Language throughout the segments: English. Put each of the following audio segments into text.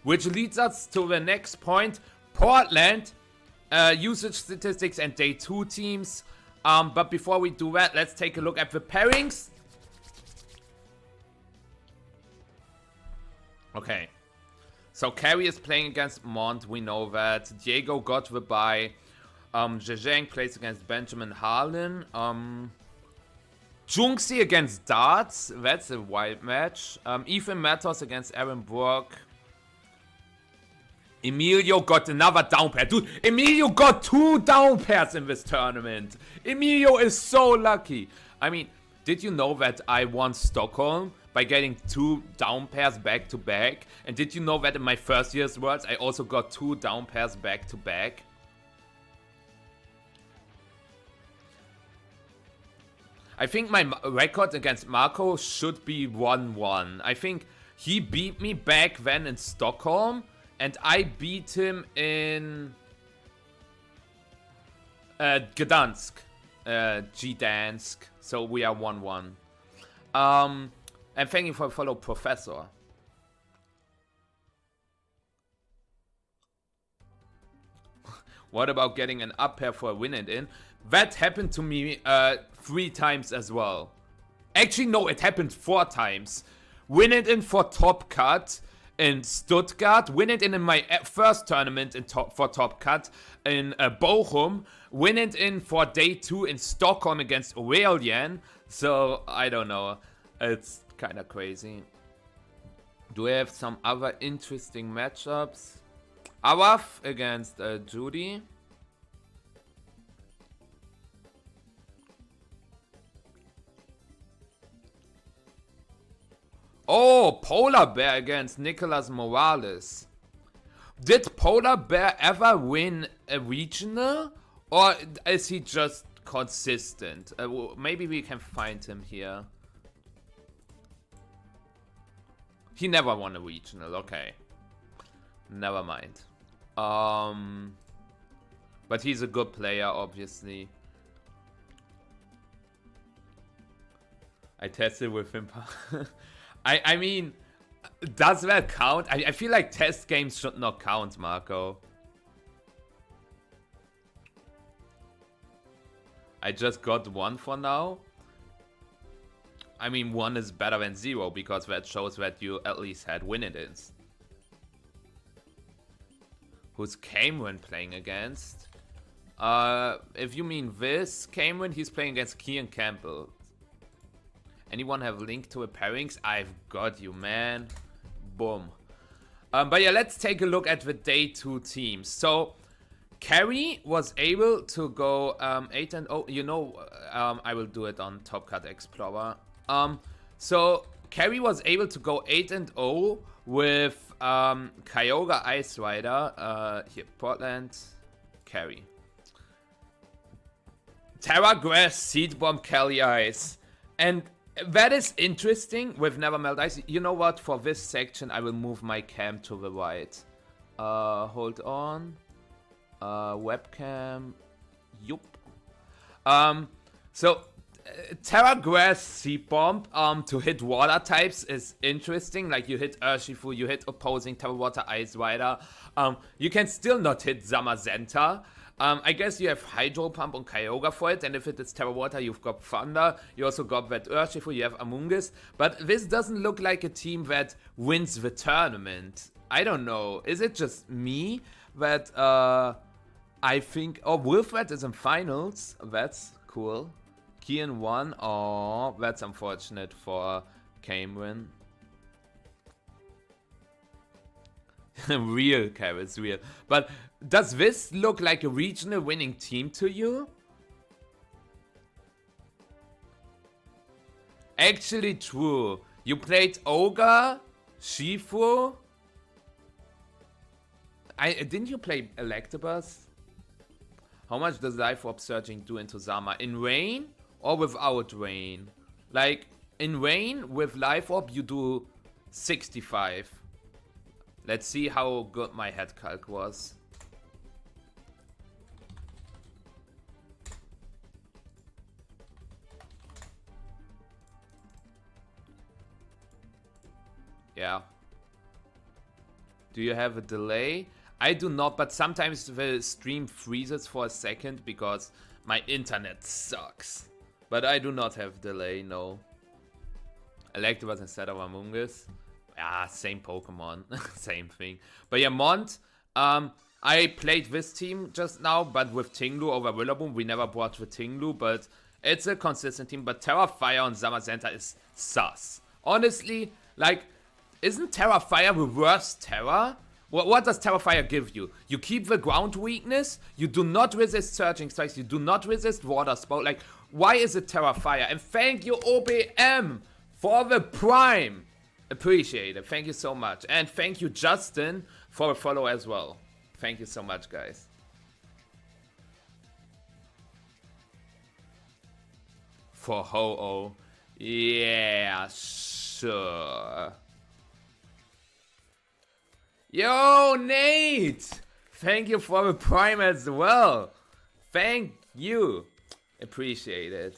Which leads us to the next point. Portland, usage statistics and day 2 teams. But before we do that, let's take a look at the pairings. Okay. So Carrie is playing against Mott, we know that. Diego got the bye. Zhejiang plays against Benjamin Harlan. Junxi against Darts, that's a wild match. Ethan Mattos against Aaron Brook. Emilio got another down pair. Dude, Emilio got 2 down pairs in this tournament. Emilio is so lucky. I mean, did you know that I won Stockholm by getting 2 down pairs back to back? And did you know that in my first year's Worlds, I also got 2 down pairs back to back? I think my record against Marco should be 1-1. I think he beat me back then in Stockholm. And I beat him in Gdansk, Gdansk. So we are 1-1. And thank you for follow, Professor. What about getting an up pair for a win and in? That happened to me 3 times as well. Actually, no, it happened 4 times. Win it in for top cut in Stuttgart, win it in my first tournament for top cut in Bochum, win it in for day 2 in Stockholm against Aurelian. So I don't know, it's kind of crazy. Do we have some other interesting matchups? Awaf against Judy. Oh, Polar Bear against Nicolas Morales. Did Polar Bear ever win a regional? Or is he just consistent? Maybe we can find him here. He never won a regional, okay. Never mind. But he's a good player, obviously. I tested with him. I mean, does that count? I feel like test games should not count, Marco. I just got 1 for now. I mean, 1 is better than 0 because that shows that you at least had win-it-ins. Who's Cameron playing against? If you mean this Cameron, he's playing against Kian Campbell. Anyone have link to a pairings? I've got you, man. Boom. But yeah, let's take a look at the day 2 teams. So, Carrie was able to go 8-0. You know, I will do it on Top Cut Explorer. So, Carrie was able to go 8-0 with Kyogre Ice Rider. Here, Portland, Carrie. Terra Grass, Seed Bomb, Kelly Ice. And that is interesting with Never Melt Ice. You know what? For this section, I will move my cam to the right. Hold on. Webcam. Yup. So, Terra Grass Seed Bomb to hit water types is interesting. Like, you hit Urshifu, you hit opposing Terra Water Ice Rider. You can still not hit Zamazenta. I guess you have Hydro Pump on Kyogre for it, and if it is Terra Water, you've got Thunder. You also got that Urshifu, you have Amoonguss. But this doesn't look like a team that wins the tournament. I don't know. Is it just me that I think... Oh, Wolfrat is in finals. That's cool. Kian won. Oh, that's unfortunate for Cameron. Real, Carrots, real. But does this look like a regional winning team to you? Actually true. You played Ogre, Shifu. Didn't you play Electabuzz? How much does Life Orb Surging do into Zama? In rain or without rain? Like, in rain with Life Orb you do 65. Let's see how good my head calc was. Yeah. Do you have a delay? I do not, but sometimes the stream freezes for a second because my internet sucks. But I do not have delay, no. Electabuzz instead of Among Us. Yeah, same Pokemon, same thing. But yeah, Mont, I played this team just now, but with Tinglu over Rillaboom. We never brought the Tinglu, but it's a consistent team. But Terra Fire on Zamazenta is sus. Honestly, like, isn't Terra Fire the worst Terra? What does Terra Fire give you? You keep the ground weakness, you do not resist Surging Strikes, you do not resist Water Spout. Like, why is it Terra Fire? And thank you, OBM, for the Prime. Appreciate it. Thank you so much. And thank you, Justin, for a follow as well. Thank you so much, guys. For Ho-Oh. Yeah, sure. Yo, Nate! Thank you for the Prime as well. Thank you. Appreciate it.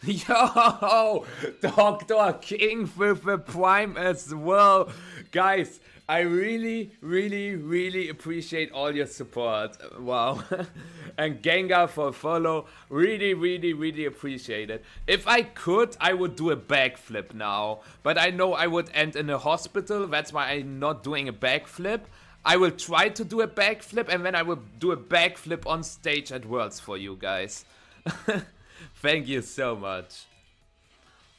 Yo! Dr. King with the Prime as well. Guys, I really, really, really appreciate all your support. Wow. And Gengar for follow. Really, really, really appreciate it. If I could, I would do a backflip now. But I know I would end in a hospital. That's why I'm not doing a backflip. I will try to do a backflip and then I will do a backflip on stage at Worlds for you guys. Thank you so much.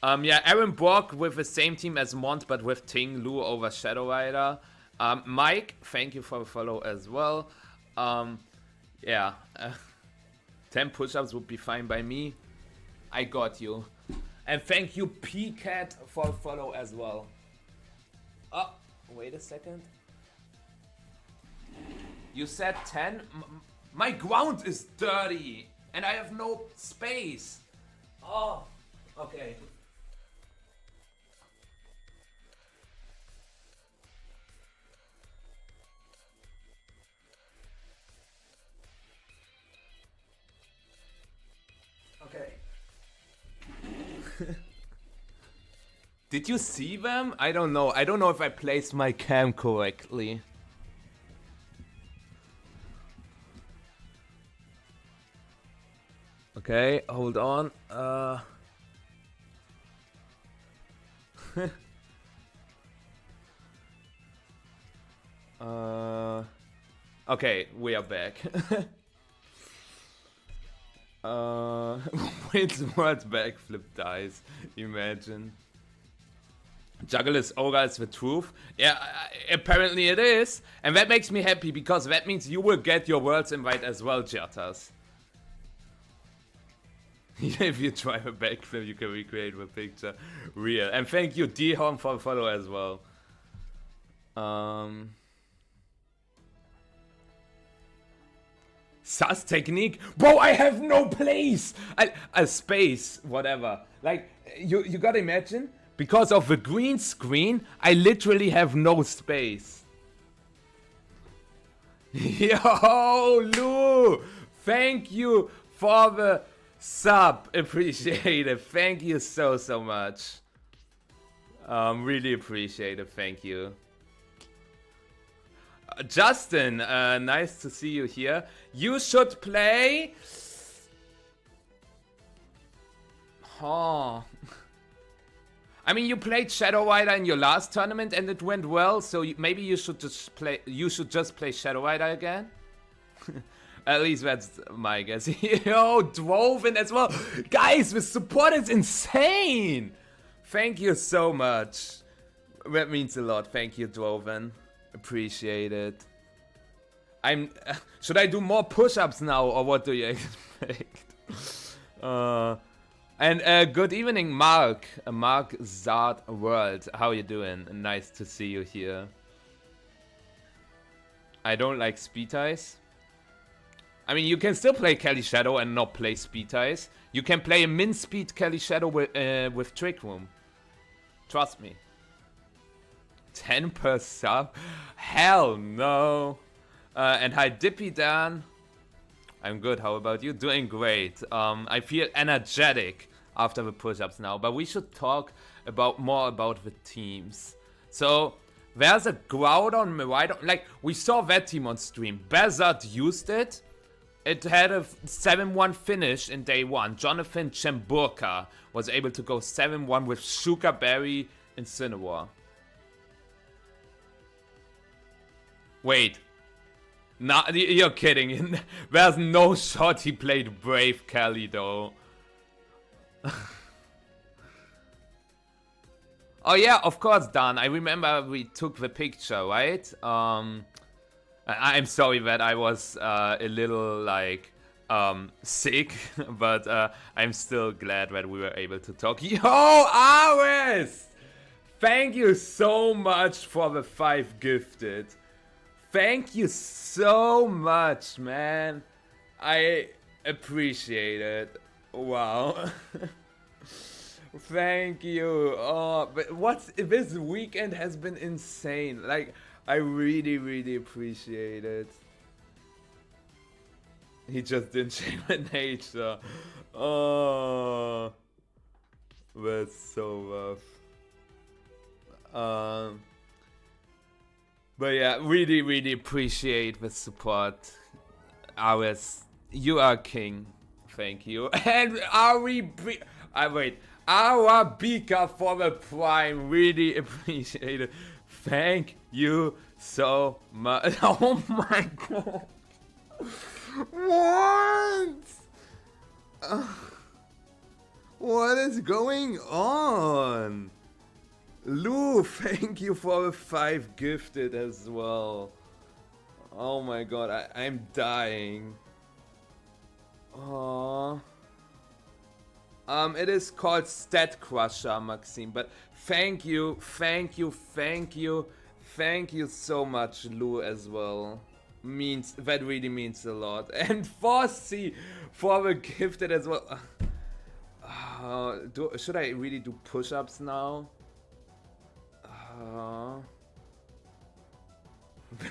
Yeah, Aaron Borg with the same team as Mont, but with Ting Lu over Shadow Rider. Mike, thank you for the follow as well. Yeah, 10 push-ups would be fine by me. I got you. And thank you, PCat, for the follow as well. Oh, wait a second. You said 10? My ground is dirty, and I have no space. Oh, okay. Okay. Did you see them? I don't know. I don't know if I placed my cam correctly. Okay, hold on. Okay, we are back. Wait, what backflip dies? Imagine. Juggle is Aura is the truth. Yeah, apparently it is. And that makes me happy because that means you will get your Worlds invite as well, Jatas. If you try a backflip, you can recreate the picture. Real. And thank you, D-Horn, for the follow as well. Sus technique? Bro, I have no place! A space, whatever. Like, you gotta imagine, because of the green screen, I literally have no space. Yo, Lou! Thank you for the sub. Appreciate it. Thank you so much. Really appreciate it. Thank you. Justin, nice to see you here. You should play. Oh. I mean, you played Shadow Rider in your last tournament and it went well, so maybe you should just play. You should just play Shadow Rider again. At least that's my guess. Yo, Dwoven as well. Guys, the support is insane. Thank you so much. That means a lot. Thank you, Dwoven. Appreciate it. Should I do more push-ups now, or what do you expect? And good evening, Mark. Mark Zard World. How you doing? Nice to see you here. I don't like speed ties. I mean, you can still play Kelly Shadow and not play speed ties. You can play a min speed Kelly Shadow with Trick Room. Trust me. 10 per sub? Hell no. And hi, Dippy Dan. I'm good. How about you? Doing great. I feel energetic after the push-ups now. But we should talk more about the teams. So, There's a Groudon, Miraidon. Like, we saw that team on stream. Bezard used it. It had a 7-1 finish in day 1. Jonathan Chemburka was able to go 7-1 with Shuka Berry Incineroar. Wait. Nah, you're kidding. There's no shot he played Brave Kelly, though. Oh yeah, of course, Dan. I remember we took the picture, right? I'm sorry that I was a little, like, sick, but I'm still glad that we were able to talk. Yo, Aris! Thank you so much for the 5 gifted. Thank you so much, man. I appreciate it. Wow. Thank you. Oh, but this weekend has been insane. Like, I really, really appreciate it. He just didn't shave my nature. Oh, that's so rough. But yeah, really, really appreciate the support. Aris, you are king. Thank you. And wait. Arabika for the prime. Really appreciate it. Thank you so much. Oh my god. What? What is going on? Lou, thank you for the 5 gifted as well. Oh my god, I'm dying. Aww. It is called Stat Crusher, Maxime, but thank you so much, Lou, as well. That really means a lot. And Fossey for the gifted as well. Should I really do push-ups now?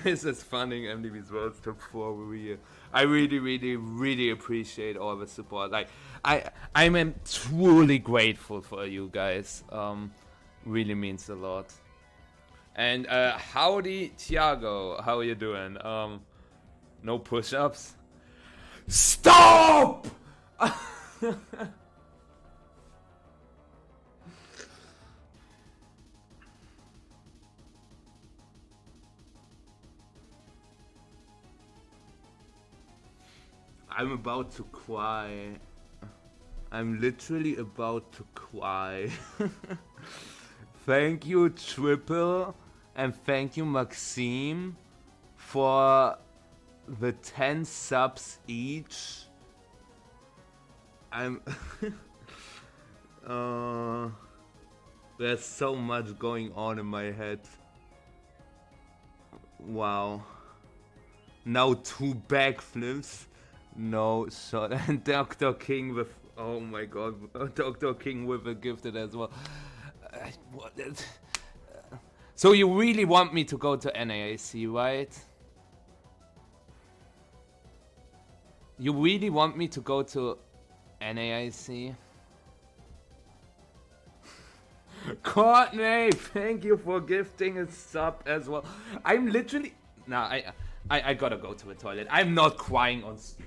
This is funding MDB's World Top 4 real. I really, really, really appreciate all the support. Like, I'm truly grateful for you guys. Really means a lot. And howdy, Thiago. How are you doing? No push-ups. Stop! I'm about to cry. I'm literally about to cry. Thank you, Triple, and thank you, Maxime, for the 10 subs each. There's so much going on in my head. Wow. Now 2 backflips. No shot. And Dr. King with... Oh my god. Dr. King with a gifted as well. So you really want me to go to NAIC, right? You really want me to go to NAIC? Courtney, thank you for gifting a sub as well. I'm literally... Nah, I gotta go to the toilet. I'm not crying on stream.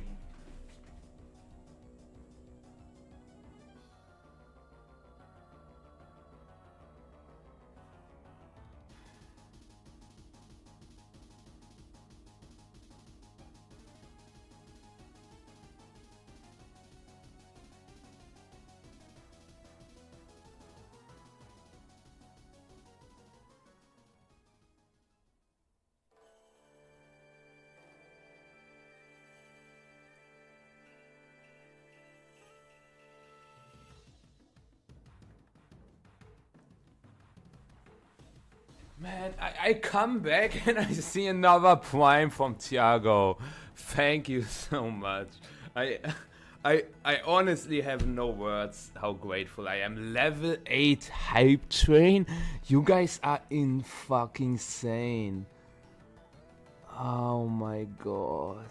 Man, I come back and I see another prime from Thiago. Thank you so much. I honestly have no words how grateful I am. Level 8 hype train. You guys are in fucking insane. Oh my god.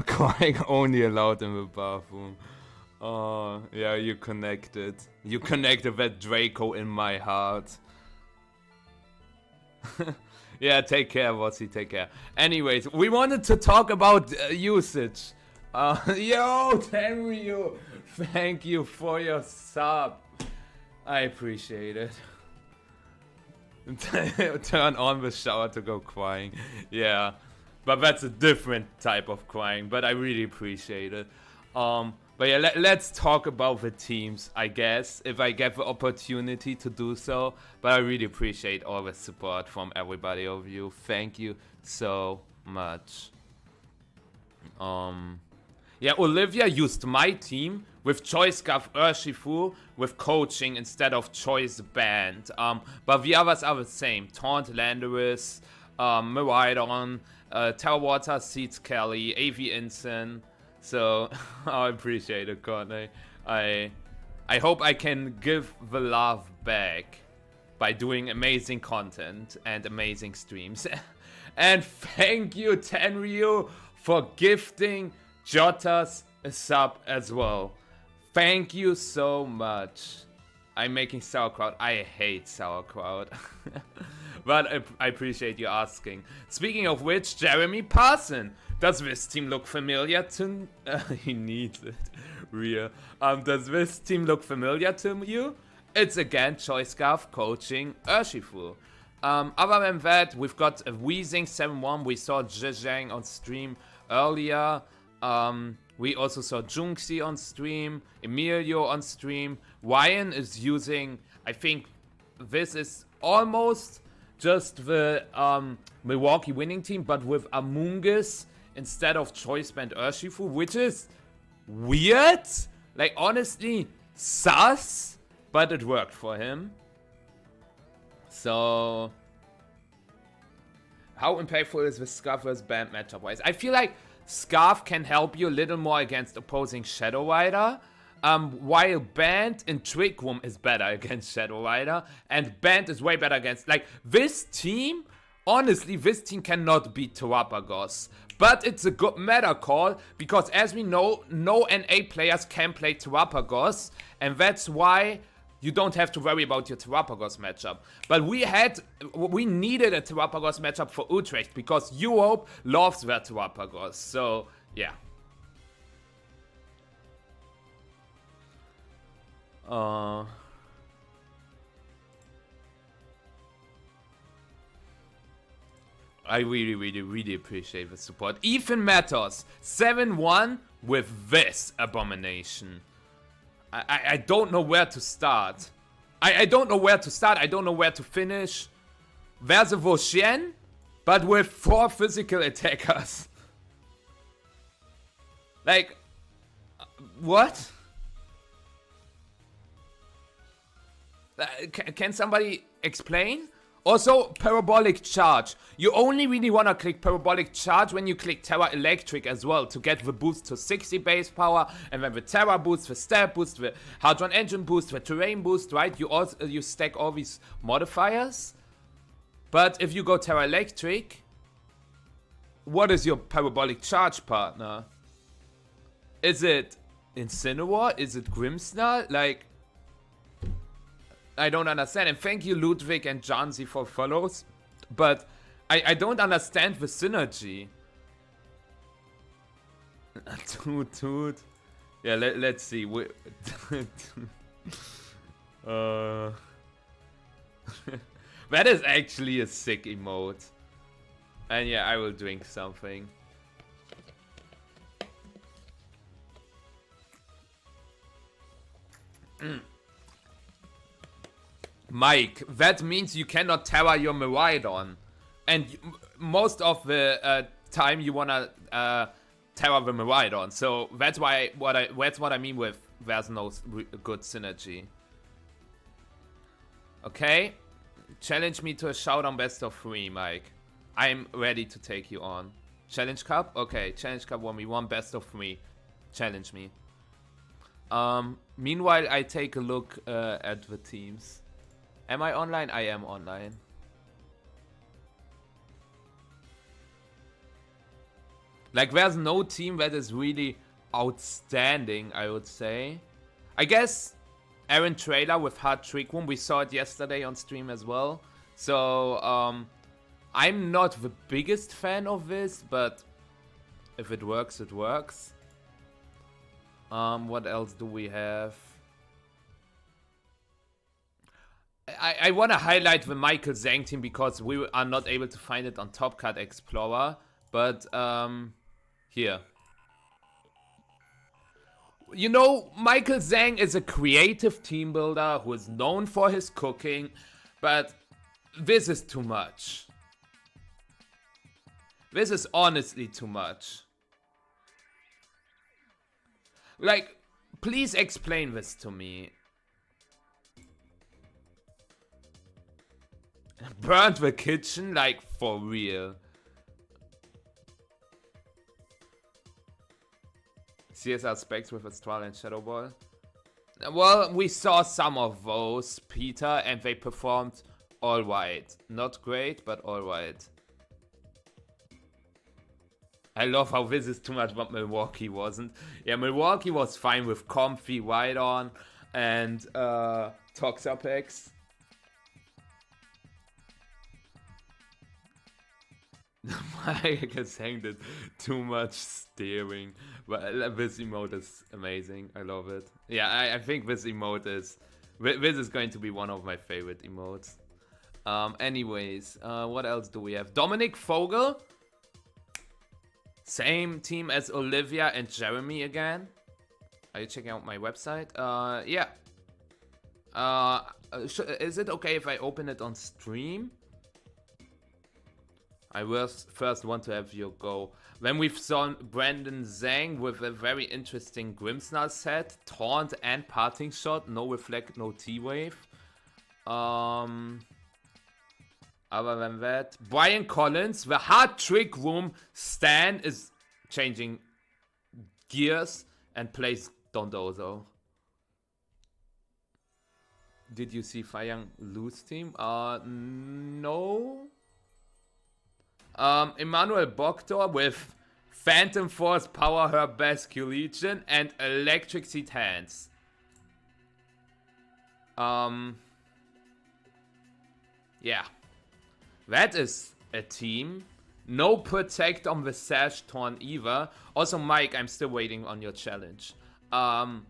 Crying only allowed in the bathroom. Oh, yeah, you connected. You connected that Draco in my heart. Yeah, take care, Wossi, take care. Anyways, we wanted to talk about usage. Yo, Tenryu, thank you for your sub. I appreciate it. Turn on the shower to go crying. Yeah, but that's a different type of crying, but I really appreciate it. But yeah, let's talk about the teams, I guess, if I get the opportunity to do so. But I really appreciate all the support from everybody of you. Thank you so much. Yeah, Olivia used my team with Choice Scarf Urshifu with coaching instead of Choice Band. But the others are the same. Taunt Landorus, Miraidon, Terrawater, Seeds Kelly, AV Incin. So, I appreciate it, Courtney. I hope I can give the love back by doing amazing content and amazing streams. And thank you, Tenryu, for gifting Jotas a sub as well. Thank you so much. I'm making sauerkraut. I hate sauerkraut. But I appreciate you asking. Speaking of which, Jeremy Parson. Does this team look familiar to... he needs it. Real. Does this team look familiar to you? It's again Choice Scarf coaching Urshifu. Other than that, we've got a Weezing 7-1. We saw Zhejiang on stream earlier. We also saw Junxi on stream. Emilio on stream. Ryan is using... I think this is almost just the Milwaukee winning team, but with Amoonguss instead of Choice Band Urshifu, which is weird. Like, honestly, sus, but it worked for him. So, how impactful is the Scarf vs. Band matchup-wise? I feel like Scarf can help you a little more against opposing Shadow Rider, while Band in Trick Room is better against Shadow Rider, and Band is way better against... Like, this team... Honestly, this team cannot beat Terrapagos. But it's a good meta call, because as we know, no NA players can play Terrapagos, and that's why you don't have to worry about your Terrapagos matchup. But we needed a Terrapagos matchup for Utrecht, because Europe loves their Terrapagos. So, yeah. I really appreciate the support. Even Mattos, 7-1 with this abomination. I don't know where to start. I don't know where to start. I don't know where to finish. There's a Voshen, but with 4 physical attackers. Like, what? Can somebody explain? Also, Parabolic Charge. You only really want to click Parabolic Charge when you click Terra Electric as well to get the boost to 60 base power, and then the Terra boost, the Stab boost, the Hadron Engine boost, the Terrain boost, right? You stack all these modifiers. But if you go Terra Electric, what is your Parabolic Charge partner? Is it Incineroar? Is it Grimmsnarl? Like... I don't understand, and thank you Ludwig and Janzi for follows, but I don't understand the synergy. Toot. Yeah, let's see. That is actually a sick emote. And yeah, I will drink something. Mike, that means you cannot Terra your Miraidon. And most of the time you wanna Terra the Miraidon. So that's what I mean with there's no good synergy. Okay? Challenge me to a showdown best of 3, Mike. I'm ready to take you on. Challenge Cup? Okay, Challenge Cup 1v1 best of 3. Challenge me. Meanwhile, I take a look at the teams. Am I online? I am online. Like, there's no team that is really outstanding, I would say. I guess Aaron Trailer with Hard Trick Room. We saw it yesterday on stream as well. So, I'm not the biggest fan of this, but if it works, it works. What else do we have? I want to highlight the Michael Zhang team because we are not able to find it on Top Card Explorer. But, here. You know, Michael Zhang is a creative team builder who is known for his cooking, but this is too much. This is honestly too much. Like, please explain this to me. Burned the kitchen? Like, for real. CSR specs with Astral and Shadow Ball. Well, we saw some of those, Peter, and they performed alright. Not great, but alright. I love how this is too much, but Milwaukee wasn't. Yeah, Milwaukee was fine with Comfy, White On, and Toxapex. Michael Zhang did too much steering, but this emote is amazing. I love it. Yeah, I think this emote is... This is going to be one of my favorite emotes. Anyways, what else do we have? Dominic Vogel. Same team as Olivia and Jeremy again. Are you checking out my website? Yeah. Is it okay if I open it on stream? I will first want to have your go. Then we've seen Brandon Zhang with a very interesting Grimmsnarl set. Taunt and Parting Shot. No Reflect, no T-Wave. Other than that, Brian Collins, the Hard Trick Room Stan is changing gears and plays Dondozo. Did you see Fayang Lu's team? No. Emmanuel Boktor with Phantom Force, Power Herb, Basque Legion, and Electric Seed Hands. Yeah. That is a team. No Protect on the Sash Torn either. Also, Mike, I'm still waiting on your challenge. Double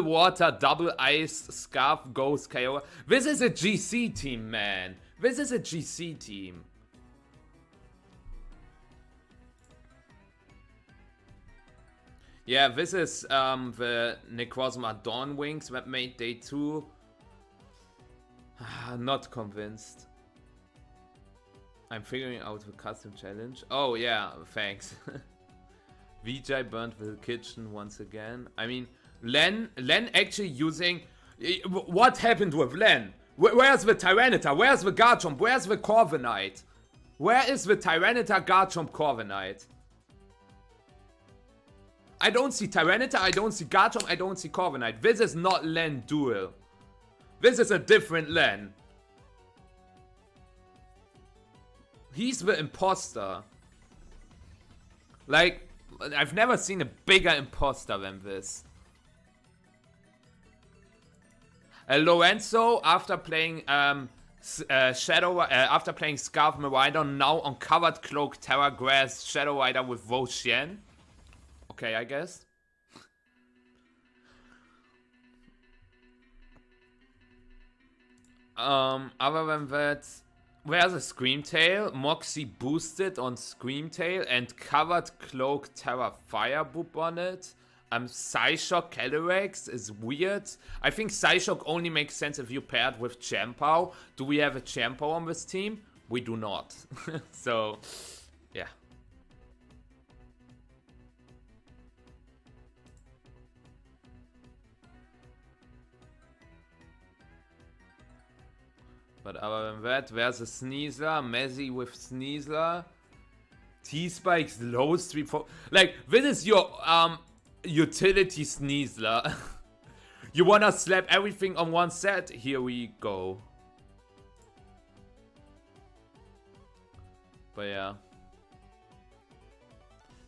Water, Double Ice, Scarf, Ghost, KO. This is a GC team, man. This is a GC team. Yeah, this is the Necrozma Dawnwings that made day 2. Not convinced. I'm figuring out the custom challenge. Oh yeah, thanks. Vijay burned the kitchen once again. I mean, Len actually using... What happened with Len? Where's the Tyranitar? Where's the Garchomp? Where's the Corviknight? Where is the Tyranitar, Garchomp, Corviknight? I don't see Tyranitar, I don't see Garchomp, I don't see Corviknight. This is not Len Deuel. This is a different Len. He's the imposter. Like, I've never seen a bigger imposter than this. Lorenzo, after playing after playing Scarf Miraidon, now on Covered Cloak, Terra Grass, Shadow Rider with Voshen. Okay, I guess. Other than that, where's a Screamtail? Moxie boosted on Screamtail and Covered Cloak Terra Fire Boop on it. Psyshock Calyrex is weird. I think Psyshock only makes sense if you pair it with Champao. Do we have a Champao on this team? We do not. So, yeah. But other than that, there's a Sneasler, Mezzy with Sneasler, T-Spikes, low street for... Like, this is your utility Sneasler. You wanna slap everything on one set? Here we go. But yeah.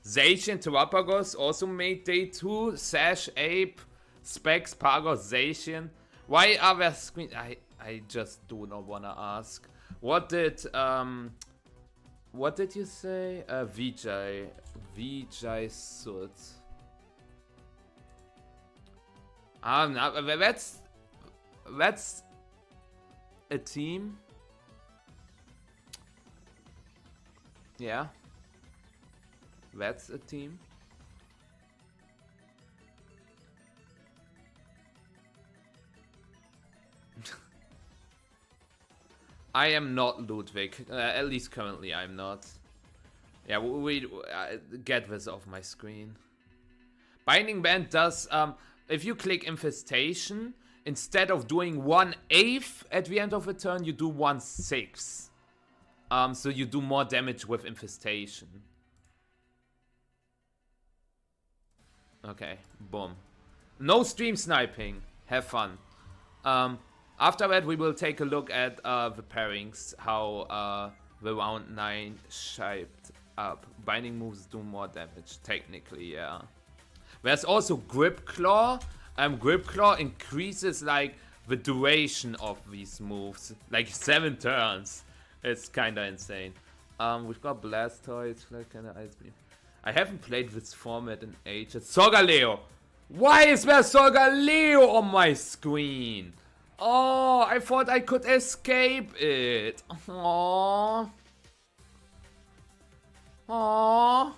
Zacian, Terrapagos also made day 2. Sash, Ape, Specs, Pagos, Zacian. Why are there screen? I just do not wanna ask. What did you say? Vijay Sud. That's a team. Yeah. That's a team. I am not Ludwig. At least currently I'm not. Yeah, we get this off my screen. Binding Band does, if you click Infestation, instead of doing 1/8 at the end of a turn, you do 1/6. So you do more damage with Infestation. Okay, boom. No stream sniping. Have fun. After that, we will take a look at the pairings, how the round 9 shaped up. Binding moves do more damage, technically, yeah. There's also Grip Claw. Grip Claw increases like the duration of these moves, like 7 turns. It's kinda insane. We've got Blastoise, Flat Cannon, Ice Beam. I haven't played this format in ages. Solgaleo! Why is there Solgaleo on my screen? Oh, I thought I could escape it. Aww. Aww.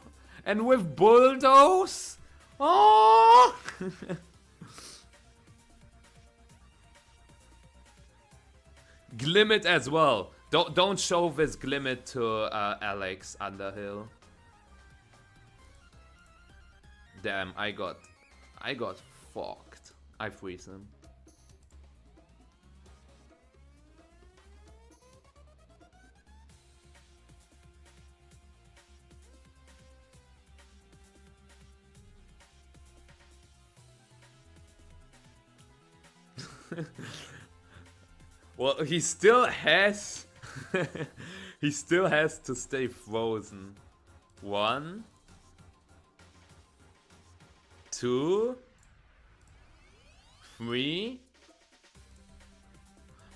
And with Bulldoze? Aww. Glimmet as well. Don't show this Glimmet to Alex Underhill. Damn, I got fucked. I freeze him. Well, he still has he still has to stay frozen. 1, 2, 3.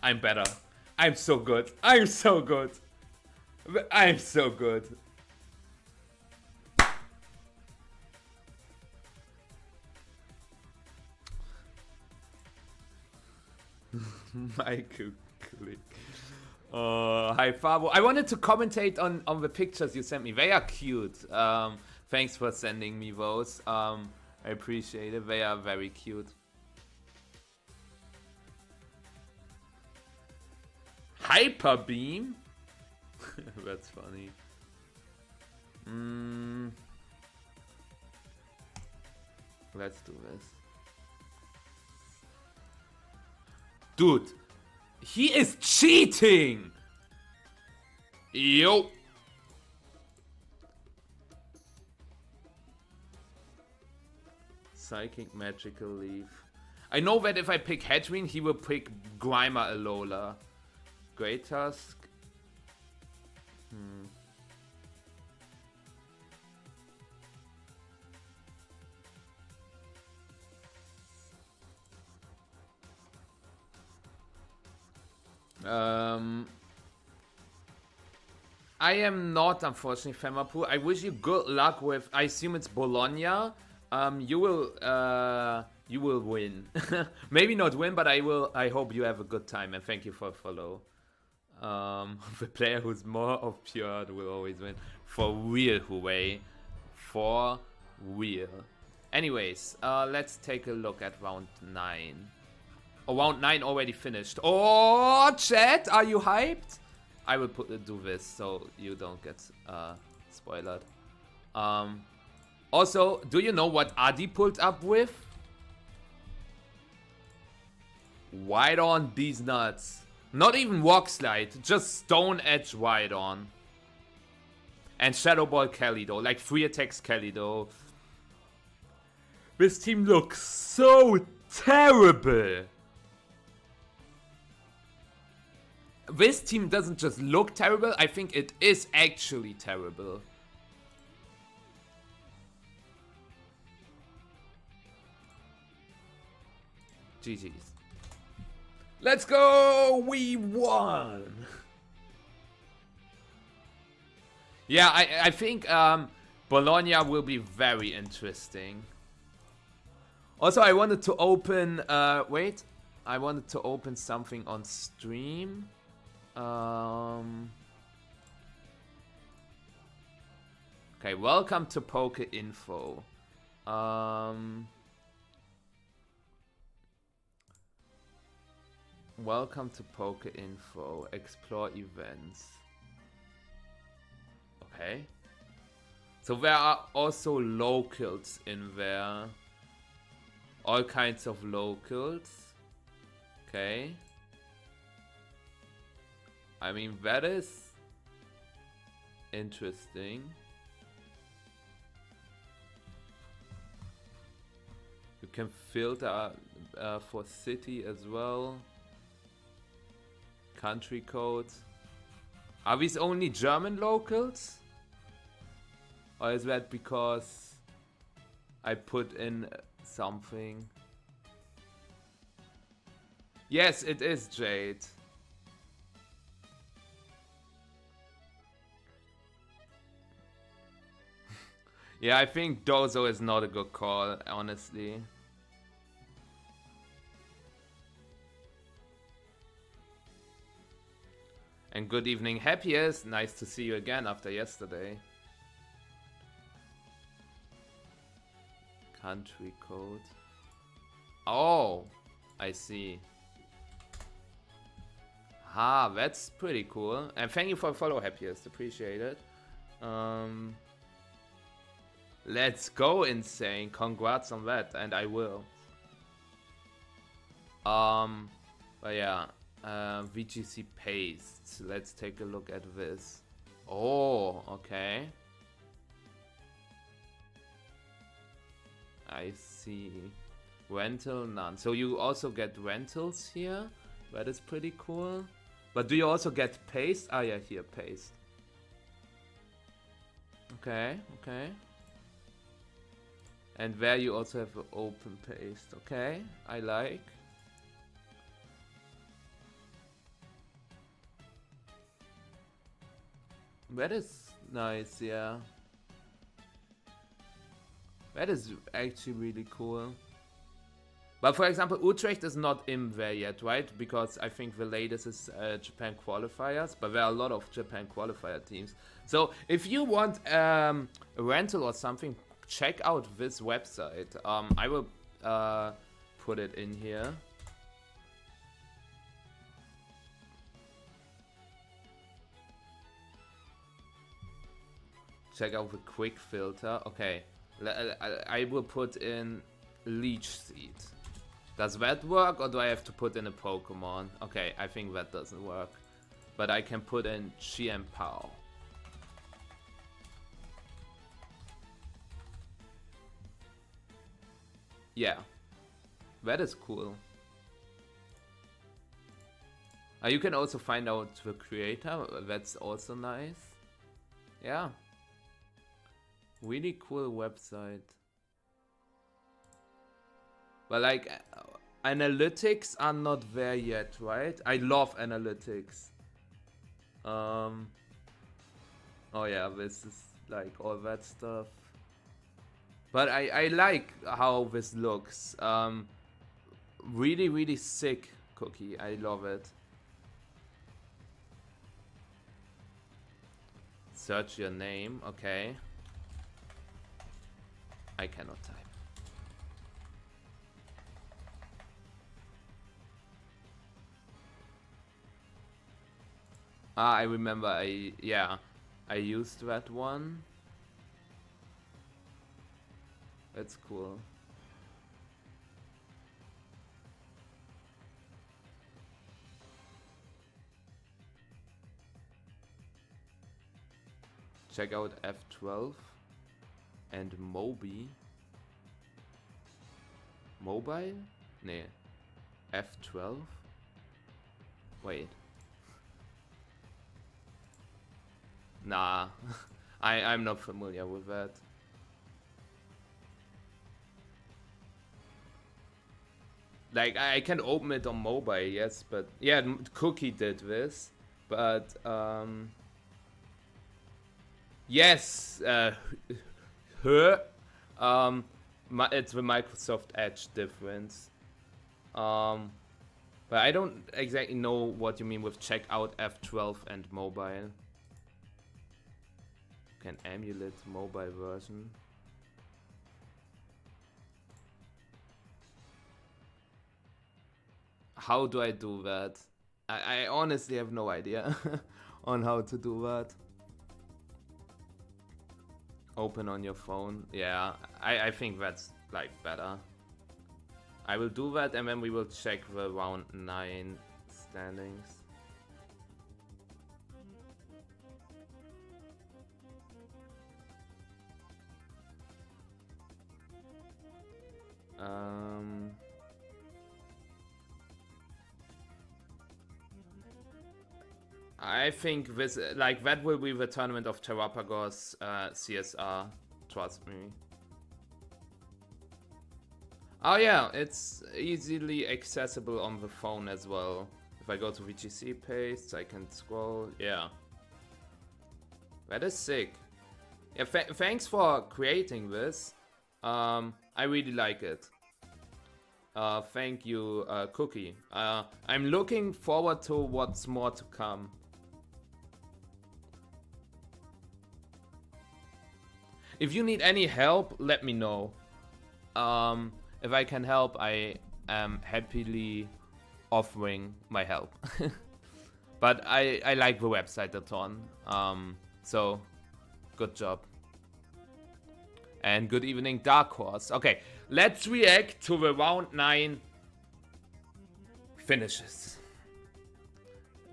I'm better. I'm so good. I'm so good. I'm so good. Michael Click. Hi Fabo. I wanted to commentate on the pictures you sent me. They are cute. Thanks for sending me those. I appreciate it. They are very cute. Hyper Beam? That's funny. Let's do this. Dude, he is cheating! Yo! Psychic Magical Leaf. I know that if I pick Hedwin, he will pick Grimer Alola. Great Tusk. I am not, unfortunately, Femapu. I wish you good luck with. I assume it's Bologna. You will win. Maybe not win, but I will. I hope you have a good time, and thank you for follow. The player who's more of pure will always win. For real, Huawei. For real. Anyways, let's take a look at round 9. Oh, round 9 already finished. Oh, chat, are you hyped? I will do this so you don't get spoiled. Also, do you know what Adi pulled up with? Wide on these nuts. Not even Rock Slide, just Stone Edge Wide on. And Shadow Ball Calido, like 3 attacks Calido. This team looks so terrible. This team doesn't just look terrible, I think it is actually terrible. GG's. Let's go! We won! Yeah, I think Bologna will be very interesting. Also, I wanted to open... wait. I wanted to open something on stream. Okay, welcome to Poke Info. Welcome to Poke Info. Explore events. Okay. So there are also locals in there. All kinds of locals. Okay. I mean, that is interesting. You can filter for city as well. Country codes. Are these only German locals? Or is that because I put in something? Yes, it is Jade. Yeah, I think Dozo is not a good call, honestly. And good evening, Happiest. Nice to see you again after yesterday. Country code. Oh, I see. Ah, that's pretty cool. And thank you for follow, Happiest. Appreciate it. Let's go, Insane. Congrats on that, and I will. But yeah. VGC paste. Let's take a look at this. Oh, okay. I see. Rental none. So you also get rentals here. That is pretty cool. But do you also get paste? Ah, yeah, here, paste. Okay, okay. And there you also have open paste. Okay, I like. That is nice, yeah. That is actually really cool. But for example, Utrecht is not in there yet, right? Because I think the latest is Japan qualifiers, but there are a lot of Japan qualifier teams. So if you want a rental or something, check out this website. I will put it in here. Check out the quick filter. Okay, I will put in Leech Seed. Does that work, or do I have to put in a Pokemon? Okay, I think that doesn't work. But I can put in Chien Pao. Yeah, that is cool. You can also find out the creator. That's also nice. Yeah. Really cool website. But like, analytics are not there yet, right? I love analytics. Oh yeah, this is like all that stuff. But I like how this looks. Really, really sick cookie. I love it. Search your name. Okay. I cannot type. Ah, I remember. I used that one. That's cool. Check out F12 and Moby. Mobile? Nee. F12? Wait. Nah. I'm not familiar with that. Like, I can open it on mobile, yes, but yeah, Cookie did this, but yes, her, it's the Microsoft Edge difference. But I don't exactly know what you mean with check out F12 and mobile. Can emulate mobile version. How do I do that? I honestly have no idea on how to do that. Open on your phone. Yeah, I think that's like better. I will do that and then we will check the round 9 standings. I think this, like, that will be the tournament of Terrapagos CSR. Trust me. Oh yeah, it's easily accessible on the phone as well. If I go to VGC paste, I can scroll. Yeah. That is sick. Yeah, thanks for creating this. I really like it. Thank you, Cookie. I'm looking forward to what's more to come. If you need any help, let me know. If I can help, I am happily offering my help. But I like the website a ton. So, good job. And good evening, Dark Horse. Okay, let's react to the round 9 finishes.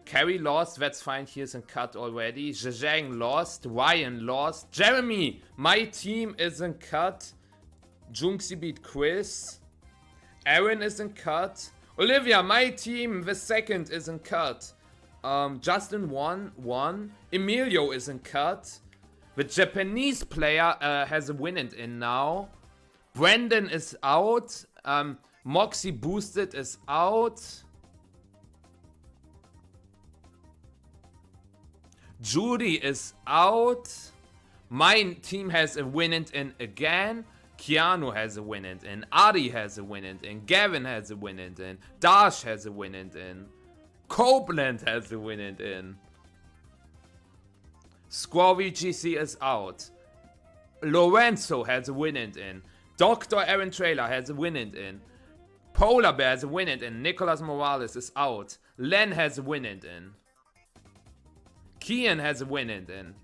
Carrie lost, that's fine, here's a cut already. Zhejiang lost, Ryan lost. Jeremy, my team is in cut. Junxi beat Chris. Aaron is in cut. Olivia, my team, the second is in cut. Justin won. Emilio is in cut. The Japanese player has a win and in now. Brandon is out. Moxie Boosted is out. Judy is out. My team has a win and in again. Keanu has a win and in. Adi has a win and in. Gavin has a win and in. Dash has a win and in. Copeland has a win and in. Squawy GC is out. Lorenzo has a win and in. Dr. Aaron Trailer has a win and in. Polar Bear has a win and in. Nicolas Morales is out. Len has a win and in. Kian has a win and in.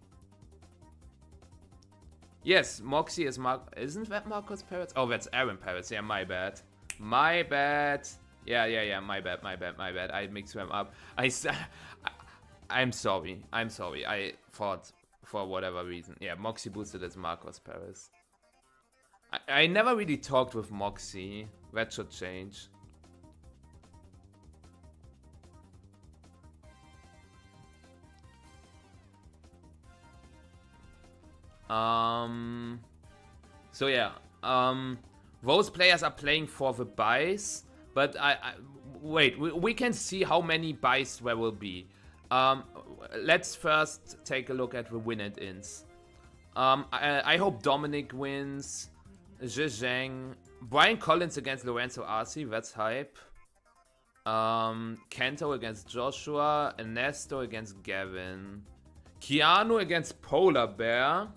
Yes, Moxie is isn't that Marcos Parrots? Oh, that's Aaron Parrots. Yeah, my bad. My bad. Yeah, my bad. I mixed them up. I'm sorry. I thought for whatever reason. Yeah, Moxie boosted as Marcos Parrots. I never really talked with Moxie. That should change. So yeah, those players are playing for the buys, but wait, we can see how many buys there will be. Let's first take a look at the win and ins. I hope Dominic wins. Zhejiang. Brian Collins against Lorenzo Arce, that's hype. Kento against Joshua. Ernesto against Gavin. Keanu against Polar Bear.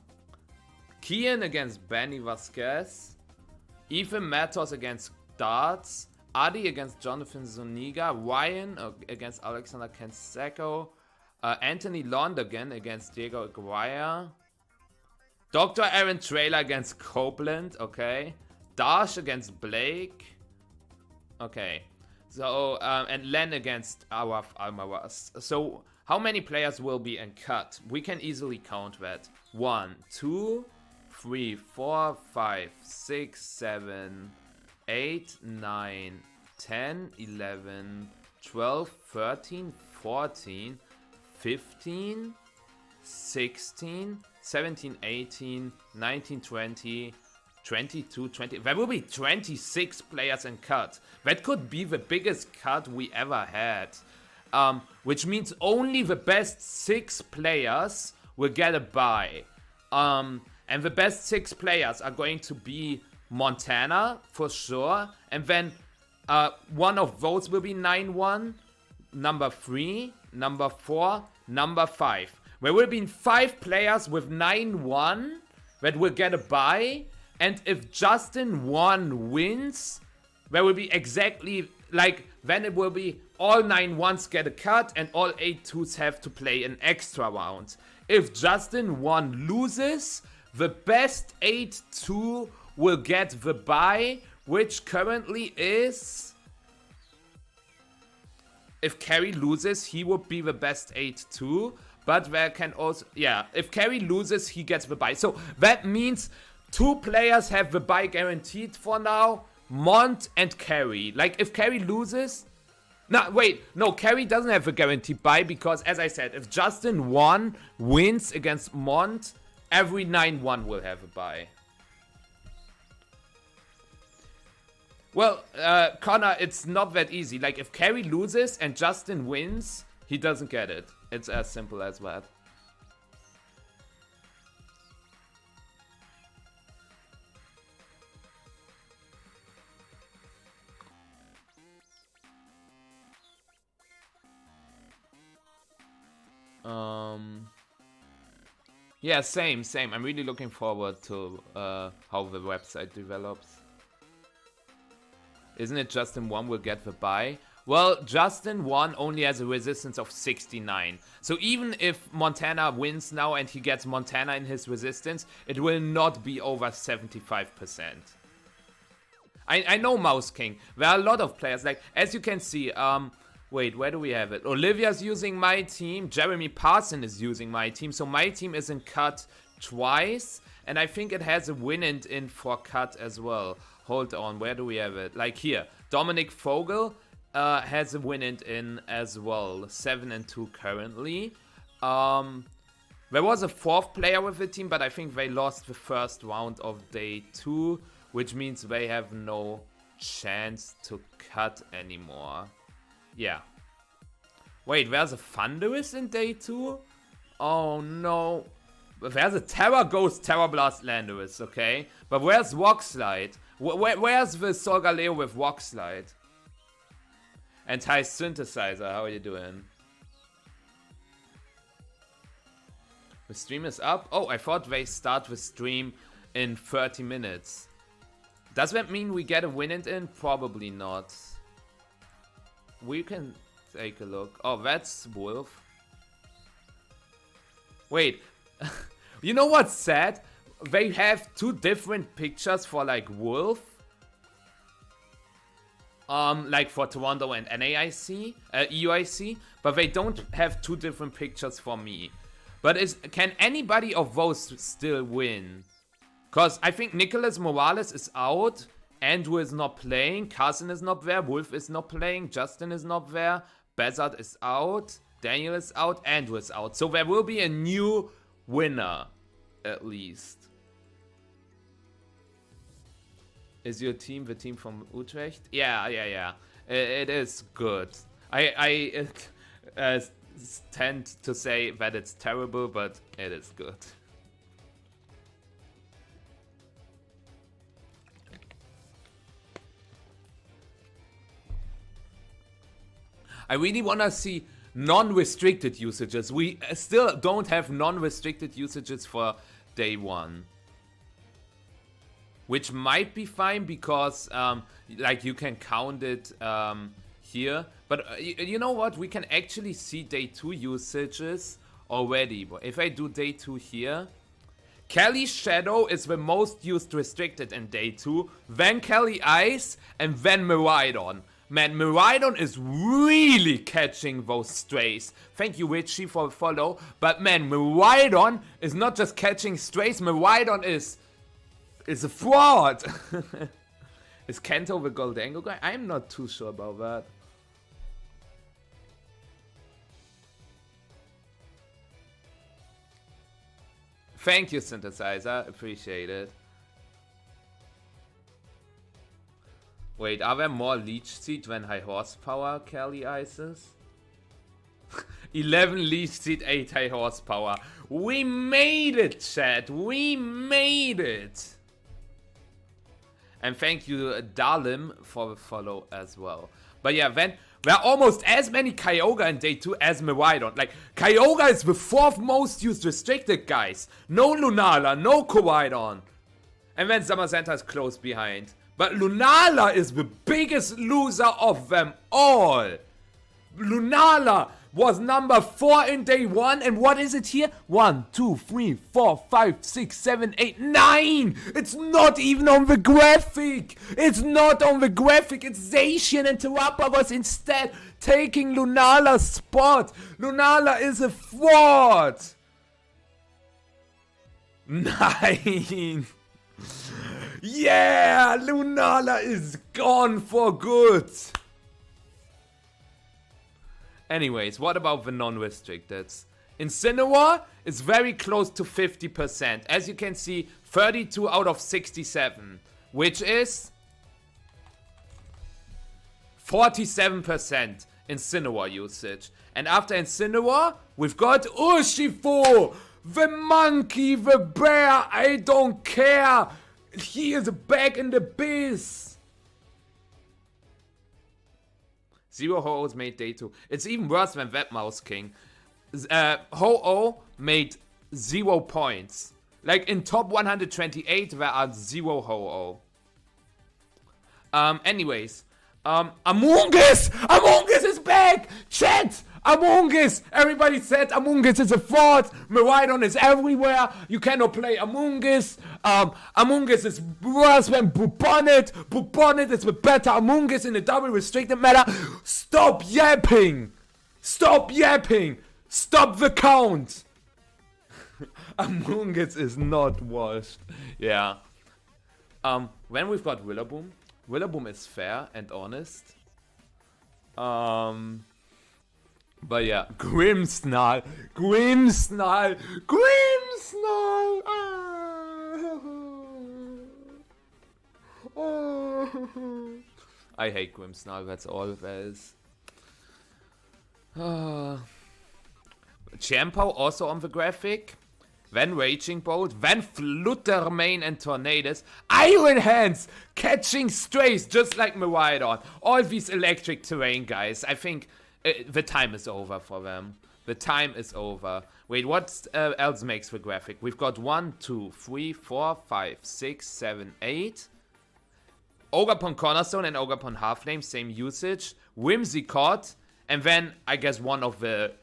Kian against Benny Vasquez. Ethan Mattos against Darts. Adi against Jonathan Zuniga. Ryan against Alexander Canseco. Anthony Londogan against Diego Aguirre. Dr. Aaron Trailer against Copeland. Okay. Dash against Blake. Okay. So, and Len against Araf Almaraz. So, how many players will be in cut? We can easily count that. 1, 2, 3, 4, 5, 6, 7, 8, 9, 10, 11, 12, 13, 14, 15, 16, 17, 18, 19, 20, 22, 20. There will be 26 players in cut. That could be the biggest cut we ever had. Which means only the best 6 players will get a bye. And the best 6 players are going to be Montana, for sure. And then one of those will be 9-1, number 3, number 4, number 5. There will be 5 players with 9-1 that will get a bye. And if Justin 1 wins, there will be exactly, like, then it will be all 9-1s get a cut and all 8-2s have to play an extra round. If Justin 1 loses, the best 8-2 will get the bye, which currently is... If Kerry loses, he would be the best 8-2, but there can also... Yeah, if Kerry loses, he gets the bye. So that means 2 players have the bye guaranteed for now, Mott and Kerry. Like, if Kerry loses... No, wait, no, Kerry doesn't have a guaranteed bye because, as I said, if Justin 1 wins against Mott, every 9-1 will have a bye. Well, Connor, it's not that easy. Like, if Kerry loses and Justin wins, he doesn't get it. It's as simple as that. Yeah, same. I'm really looking forward to how the website develops. Isn't it Justin 1 will get the bye? Well, Justin 1 only has a resistance of 69. So even if Montana wins now and he gets Montana in his resistance, it will not be over 75%. I know Mouse King. There are a lot of players. Like, as you can see, wait, where do we have it? Olivia's using my team. Jeremy Parson is using my team. So my team isn't cut twice. And I think it has a win and in for cut as well. Hold on, where do we have it? Like here, Dominic Vogel has a win and in as well. 7-2 currently. There was a 4th player with the team, but I think they lost the first round of day 2. Which means they have no chance to cut anymore. Yeah. Wait, there's a Thunderous in day 2? Oh no. There's a Terra Ghost Terra Blast Landorus, okay? But where's Rockslide? Where's the Solgaleo with Rockslide? And hi Synthesizer, how are you doing? The stream is up? Oh, I thought they start the stream in 30 minutes. Does that mean we get a win and in? Probably not. We can take a look. Oh, that's Wolf. Wait. You know what's sad? They have 2 different pictures for like Wolf. Like for Toronto and NAIC, EUIC. But they don't have 2 different pictures for me. But can anybody of those still win? Because I think Nicholas Morales is out, Andrew is not playing, Carson is not there, Wolf is not playing, Justin is not there, Bezard is out, Daniel is out, Andrew is out. So there will be a new winner, at least. Is your team the team from Utrecht? Yeah. It is good. I tend to say that it's terrible, but it is good. I really want to see non-restricted usages. We still don't have non-restricted usages for day 1. Which might be fine because like you can count it here. But you know what? We can actually see day 2 usages already. But if I do day 2 here, Kelly Shadow is the most used restricted in day 2. Then Kelly Ice and then Miraidon. Man, Miraidon is really catching those strays. Thank you, Richie, for the follow. But man, Miraidon is not just catching strays. Miraidon is a fraud. Is Kento the Goldango guy? I'm not too sure about that. Thank you, Synthesizer. Appreciate it. Wait, are there more Leech Seed than high horsepower Kelly Ices? 11 Leech Seed, 8 high horsepower. We made it, chat. We made it. And thank you, Dalim, for the follow as well. But yeah, then there are almost as many Kyogre in day 2 as Miraidon. Like, Kyogre is the 4th most used restricted, guys. No Lunala, no Koraidon. And then Zamazenta is close behind. But Lunala is the biggest loser of them all. Lunala was number 4 in day 1. And what is it here? 1, 2, 3, 4, 5, 6, 7, 8, 9. It's not even on the graphic. It's not on the graphic. It's Zacian and Terraparos instead taking Lunala's spot. Lunala is a fraud. 9. Yeah, Lunala is gone for good. Anyways, what about the non-restricteds? Incineroar is very close to 50%. As you can see, 32 out of 67, which is 47% Incineroar usage. And after Incineroar, we've got Urshifu, the monkey, the bear, I don't care. He is back in the biz. 0 Ho-Ohs made day 2. It's even worse than that, Mouse King. Ho-Oh made 0 points. Like in top 128, there are 0 Ho-Oh. Anyways. Amoonguss! Amoonguss is back! Chat! Amoonguss! Everybody said Amoonguss is a fraud. Miraidon is everywhere. You cannot play Amoonguss. Amoonguss is worse than Bubonnet. Bubonnet is the better Amoonguss in a double restricted meta. Stop yapping! Stop yapping! Stop the count! Amoonguss is not washed. Yeah. When we've got Rillaboom. Rillaboom is fair and honest. But yeah, Grimmsnarl, Grimmsnarl, Grimmsnarl. I hate Grimmsnarl, that's all there is. Champo also on the graphic. Then Raging Bolt, then Fluttermane and Tornadus. Iron Hands catching strays just like Miraidon. All these electric terrain guys. I think the time is over for them. The time is over. Wait, what else makes the graphic? We've got 1, 2, 3, 4, 5, 6, 7, 8. Ogerpon Cornerstone and Ogerpon Halflame, same usage. Whimsicott, and then I guess one of the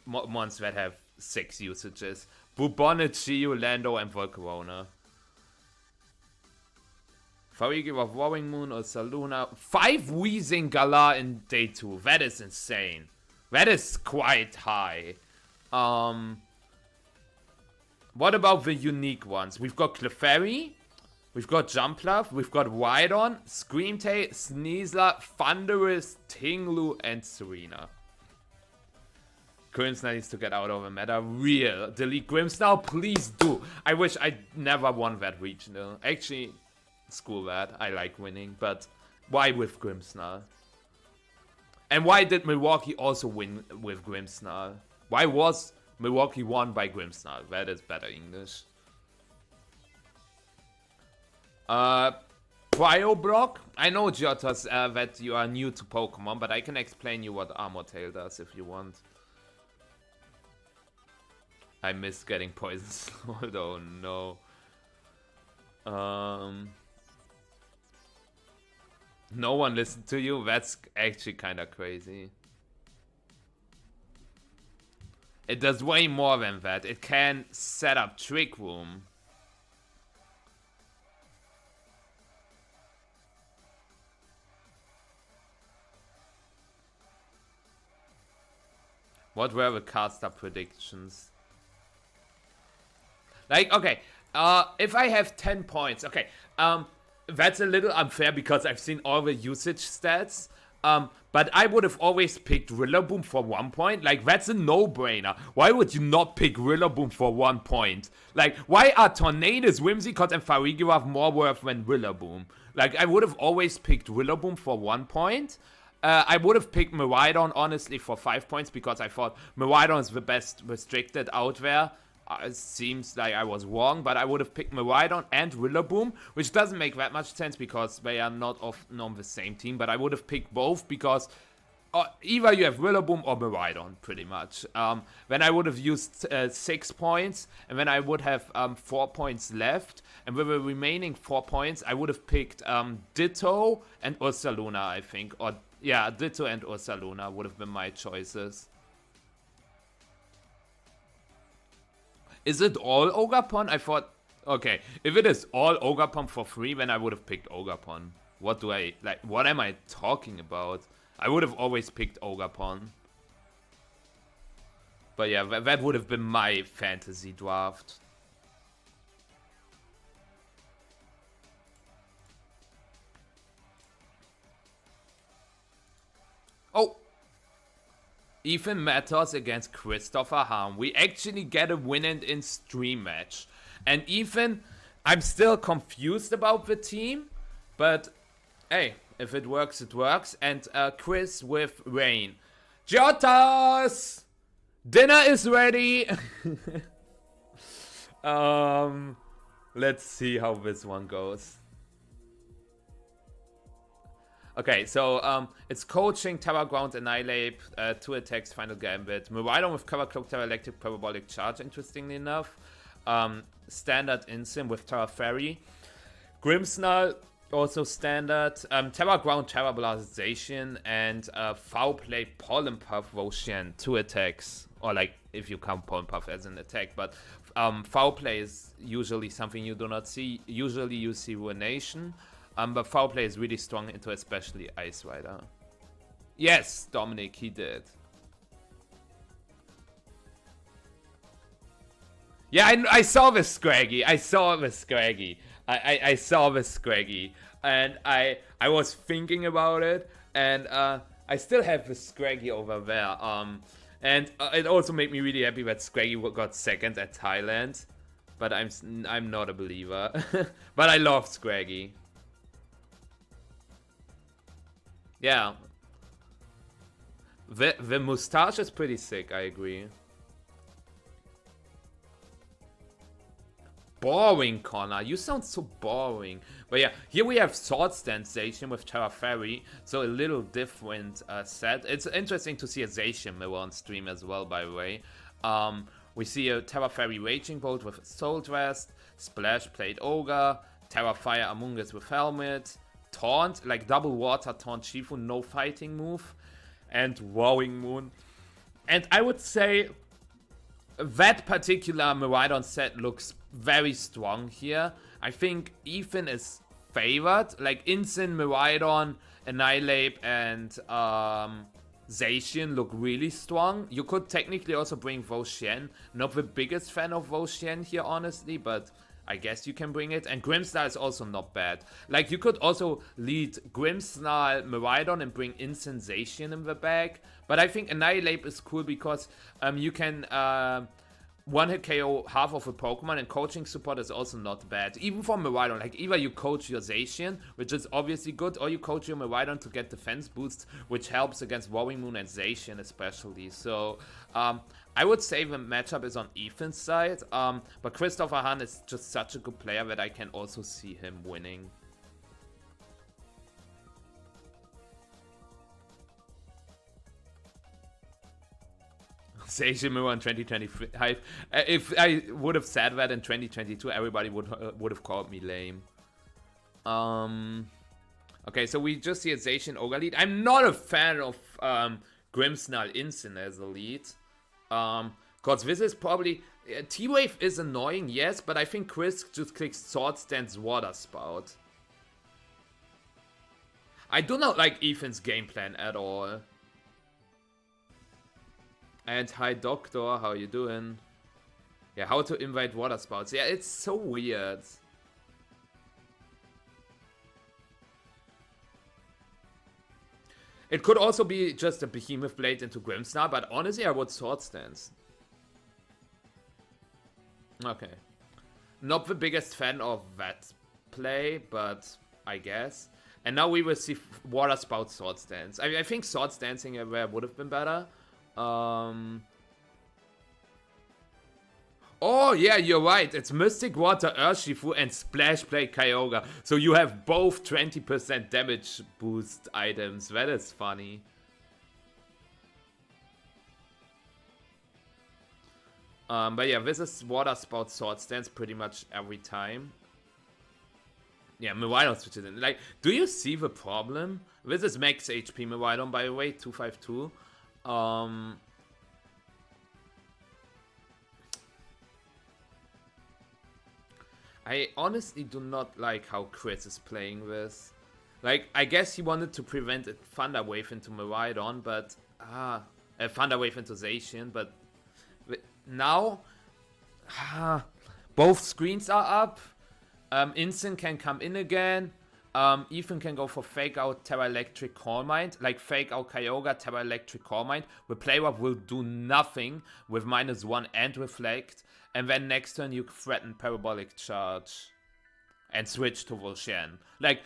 ones that have 6 usages. Bubonnet, Chiyu, Lando, and Volcarona. Farigi of Warring Moon or Saluna. 5 Wheezing Galar in day 2. That is insane. That is quite high. What about the unique ones? We've got Clefairy. We've got Jumpluff. We've got Rhydon, Screamtail, Sneasler, Thundurus, Tinglu, and Serena. Grimmsnarl needs to get out of the meta. Real. Delete Grimmsnarl, please do. I wish I never won that regional. Actually, screw that. I like winning, but why with Grimmsnarl? And why did Milwaukee also win with Grimmsnarl? Why was Milwaukee won by Grimmsnarl? That is better English. Cryo Block. I know, Jotas, that you are new to Pokemon, but I can explain you what Armor Tail does if you want. I miss getting poison sword. Oh no. No one listened to you? That's actually kind of crazy. It does way more than that. It can set up Trick Room. What were the caster predictions? Like, okay, if I have 10 points, okay, that's a little unfair because I've seen all the usage stats, but I would have always picked Rillaboom for 1 point. Like, that's a no-brainer. Why would you not pick Rillaboom for 1 point? Like, why are Tornadus, Whimsicott, and Farigiraf more worth than Rillaboom? Like, I would have always picked Rillaboom for 1 point. I would have picked Miraidon, honestly, for 5 points, because I thought Miraidon is the best restricted out there. It seems like I was wrong, but I would have picked Miraidon and Rillaboom, which doesn't make that much sense because they are not often on the same team, but I would have picked both because either you have Rillaboom or Miraidon, pretty much. Then I would have used 6 points, and then I would have 4 points left, and with the remaining 4 points, I would have picked Ditto and Ursaluna, I think. Or, yeah, Ditto and Ursaluna would have been my choices. Is it all Ogerpon? I thought, okay, if it is all Ogerpon for free, then I would have picked Ogerpon. What am I talking about? I would have always picked Ogerpon. But yeah, that would have been my fantasy draft. Oh! Ethan Mattos against Christopher Hahn. We actually get a win-and-in stream match. And Ethan, I'm still confused about the team, but hey, if it works, it works. And Chris with Rain. Jotas! Dinner is ready! Let's see how this one goes. Okay, so it's Coaching, Terra Ground, Annihilate, 2 attacks, Final Gambit. Miraidon with Cover Cloak, Terra Electric, Parabolic Charge, interestingly enough. Standard Insym with Terra Fairy. Grimmsnarl, also standard. Terra Ground, Terra Blastization, and Foul Play, Pollen Puff, Roshan, 2 attacks. Or like, if you count Pollen Puff as an attack, but Foul Play is usually something you do not see. Usually you see Ruination. But Foul Play is really strong into especially Ice Rider. Yes, Dominic, he did. Yeah, I saw this Scraggy. I saw this Scraggy. I saw this Scraggy. And I was thinking about it. And I still have the Scraggy over there. And it also made me really happy that Scraggy got second at Thailand. But I'm not a believer. But I love Scraggy. Yeah. The mustache is pretty sick, I agree. Boring, Connor. You sound so boring. But yeah, here we have Sword Stand Zacian with Terra Fairy. So a little different set. It's interesting to see a Zacian mirror on stream as well, by the way. We see a Terra Fairy Raging Bolt with Soul Dressed, Splash Plate Ogre, Terra Fire Amoonguss with Helmet, Taunt, like double water Taunt Shifu, no fighting move, and Wowing Moon. And I would say that particular Miraidon set looks very strong here. I think Ethan is favored. Like Insyn, Miraidon, Annihilate, and Zacian look really strong. You could technically also bring Voshen. Not the biggest fan of Voshen here, honestly, but I guess you can bring it. And Grimmsnarl is also not bad. Like, you could also lead Grimmsnarl, Miraidon, and bring Insyn Zacian in the bag. But I think Annihilate is cool because you can one-hit KO half of a Pokemon, and coaching support is also not bad. Even for Miraidon, like either you coach your Zacian, which is obviously good, or you coach your Miraidon to get defense boosts, which helps against Wowing Moon and Zacian especially. So I would say the matchup is on Ethan's side, but Christopher Hahn is just such a good player that I can also see him winning. Zacian mirror in 2025. If I would have said that in 2022, everybody would have called me lame. Okay, so we just see a Zacian Ogre lead. I'm not a fan of Grimmsnarl Insyn as a lead. Cause this is probably T-Wave is annoying, yes, but I think Chris just clicks Sword Stance Water Spout. I do not like Ethan's game plan at all. And hi Doctor, how you doing? Yeah, how to invite water spouts. Yeah, it's so weird. It could also be just a Behemoth Blade into Grimmsnarl, but honestly I would Sword Stance. Okay. Not the biggest fan of that play, but I guess. And now we will see Water Spout Swords Dance. I think Swords Dancing everywhere would have been better. Oh, yeah, you're right. It's Mystic Water, Urshifu, and Splash Play Kyogre. So you have both 20% damage boost items. That is funny. But yeah, this is Water Spout Sword Stance pretty much every time. Yeah, Miraidon switches in. Like, do you see the problem? This is max HP Miraidon, by the way, 252. I honestly do not like how Chris is playing this. Like, I guess he wanted to prevent a Thunder Wave into Miraidon, but... a Thunder Wave into Zacian, but... Now... both screens are up. Instant can come in again. Ethan can go for Fake Out Terra Electric Call Mind. Like, Fake Out Kyogre, Terra Electric Call Mind. The Play-Rough will do nothing with -1 and Reflect. And then next turn you threaten Parabolic Charge. And switch to Volshen. Like,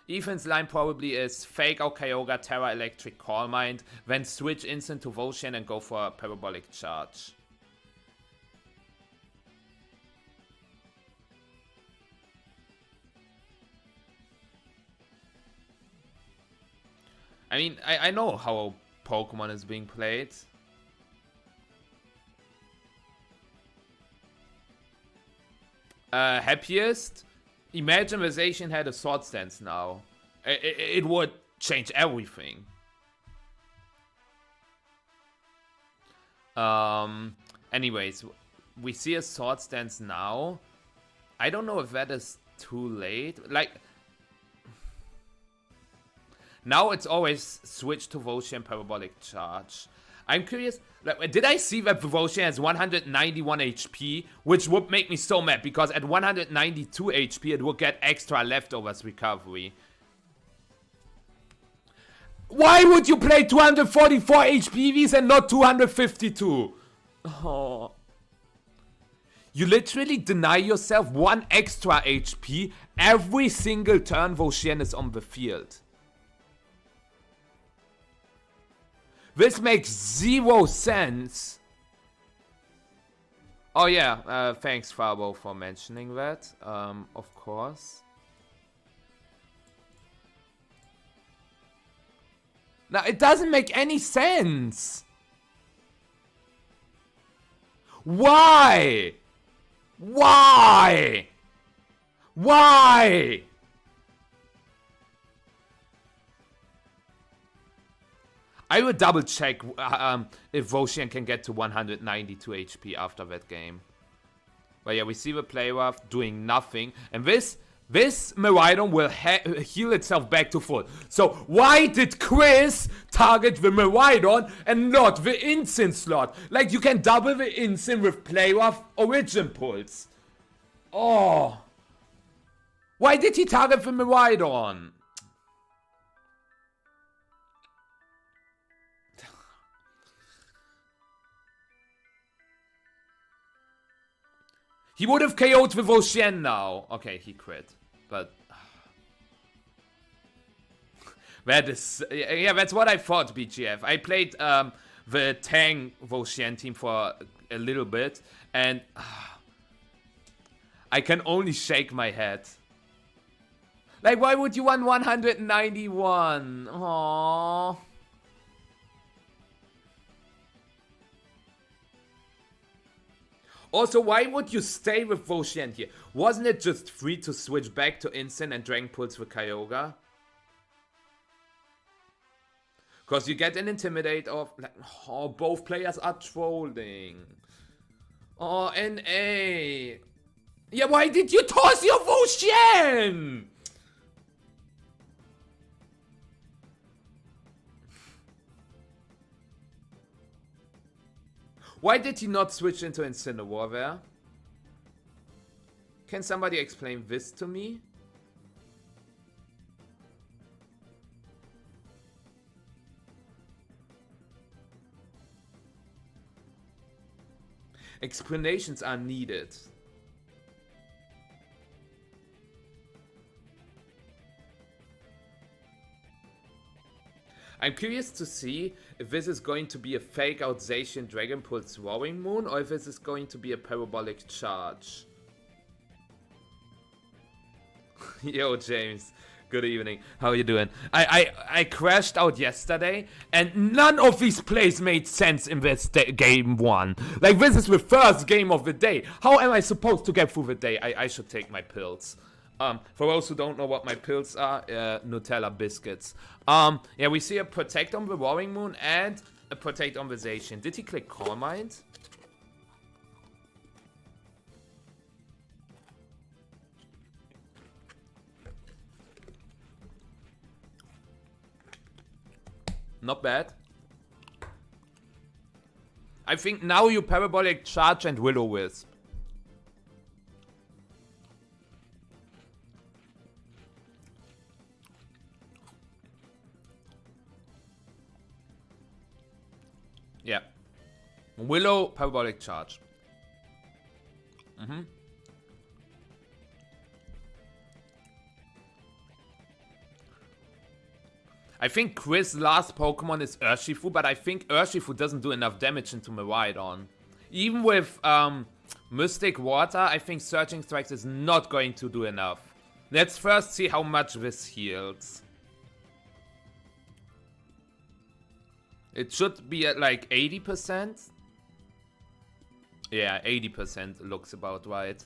Ethan's line probably is Fake Out Kyogre, Terra Electric Call Mind. Then switch instant to Volshen and go for Parabolic Charge. I mean, I know how Pokemon is being played. Happiest? Imagine the Zacian had a Sword Stance now. It would change everything. Anyways, we see a Sword Stance now. I don't know if that is too late. Like... Now it's always switch to Volshen Parabolic Charge. I'm curious, like, did I see that Volshen has 191 HP? Which would make me so mad, because at 192 HP it would get extra leftovers recovery. Why would you play 244 HPVs and not 252? Oh. You literally deny yourself 1 extra HP every single turn Volshen is on the field. This makes 0 sense. Oh yeah, thanks Farbo for mentioning that, of course. Now, it doesn't make any sense. Why? Why? Why? I will double check if Volshen can get to 192 HP after that game. But yeah, we see the Play-Rough doing nothing. And this Miraidon will heal itself back to full. So why did Chris target the Miraidon and not the Instant slot? Like, you can double the Instant with Play-Rough Origin Pulse. Oh. Why did he target the Miraidon? He would have KO'd with Volshen now. Okay, he crit. But... that is... yeah, that's what I thought, BGF. I played the Tang Volshen team for a little bit. And... I can only shake my head. Like, why would you want 191? Aww. Also, why would you stay with Volshen here? Wasn't it just free to switch back to Instant and Dragon Pulse with Kyogre? Because you get an Intimidate of... like, oh, both players are trolling. Oh, NA. Yeah, why did you toss your Volshen? Why did he not switch into Incineroar there? Can somebody explain this to me? Explanations are needed. I'm curious to see if this is going to be a fake out Zacian Dragon Pulse Roaring Moon or if this is going to be a parabolic charge. Yo, James. Good evening. How are you doing? I crashed out yesterday, and none of these plays made sense in this game one. Like, this is the first game of the day. How am I supposed to get through the day? I should take my pills. For those who don't know what my pills are, Nutella biscuits. Yeah, we see a Protect on the Roaring Moon and a Protect on the Zacian. Did he click Calm Mind? Not bad. I think now you Parabolic Charge and Will-O-Wisp. Yeah. Willow, Parabolic Charge. I think Chris' last Pokemon is Urshifu, but I think Urshifu doesn't do enough damage into Miraidon. Even with Mystic Water, I think Searching Strikes is not going to do enough. Let's first see how much this heals. It should be at like 80%. Yeah, 80% looks about right.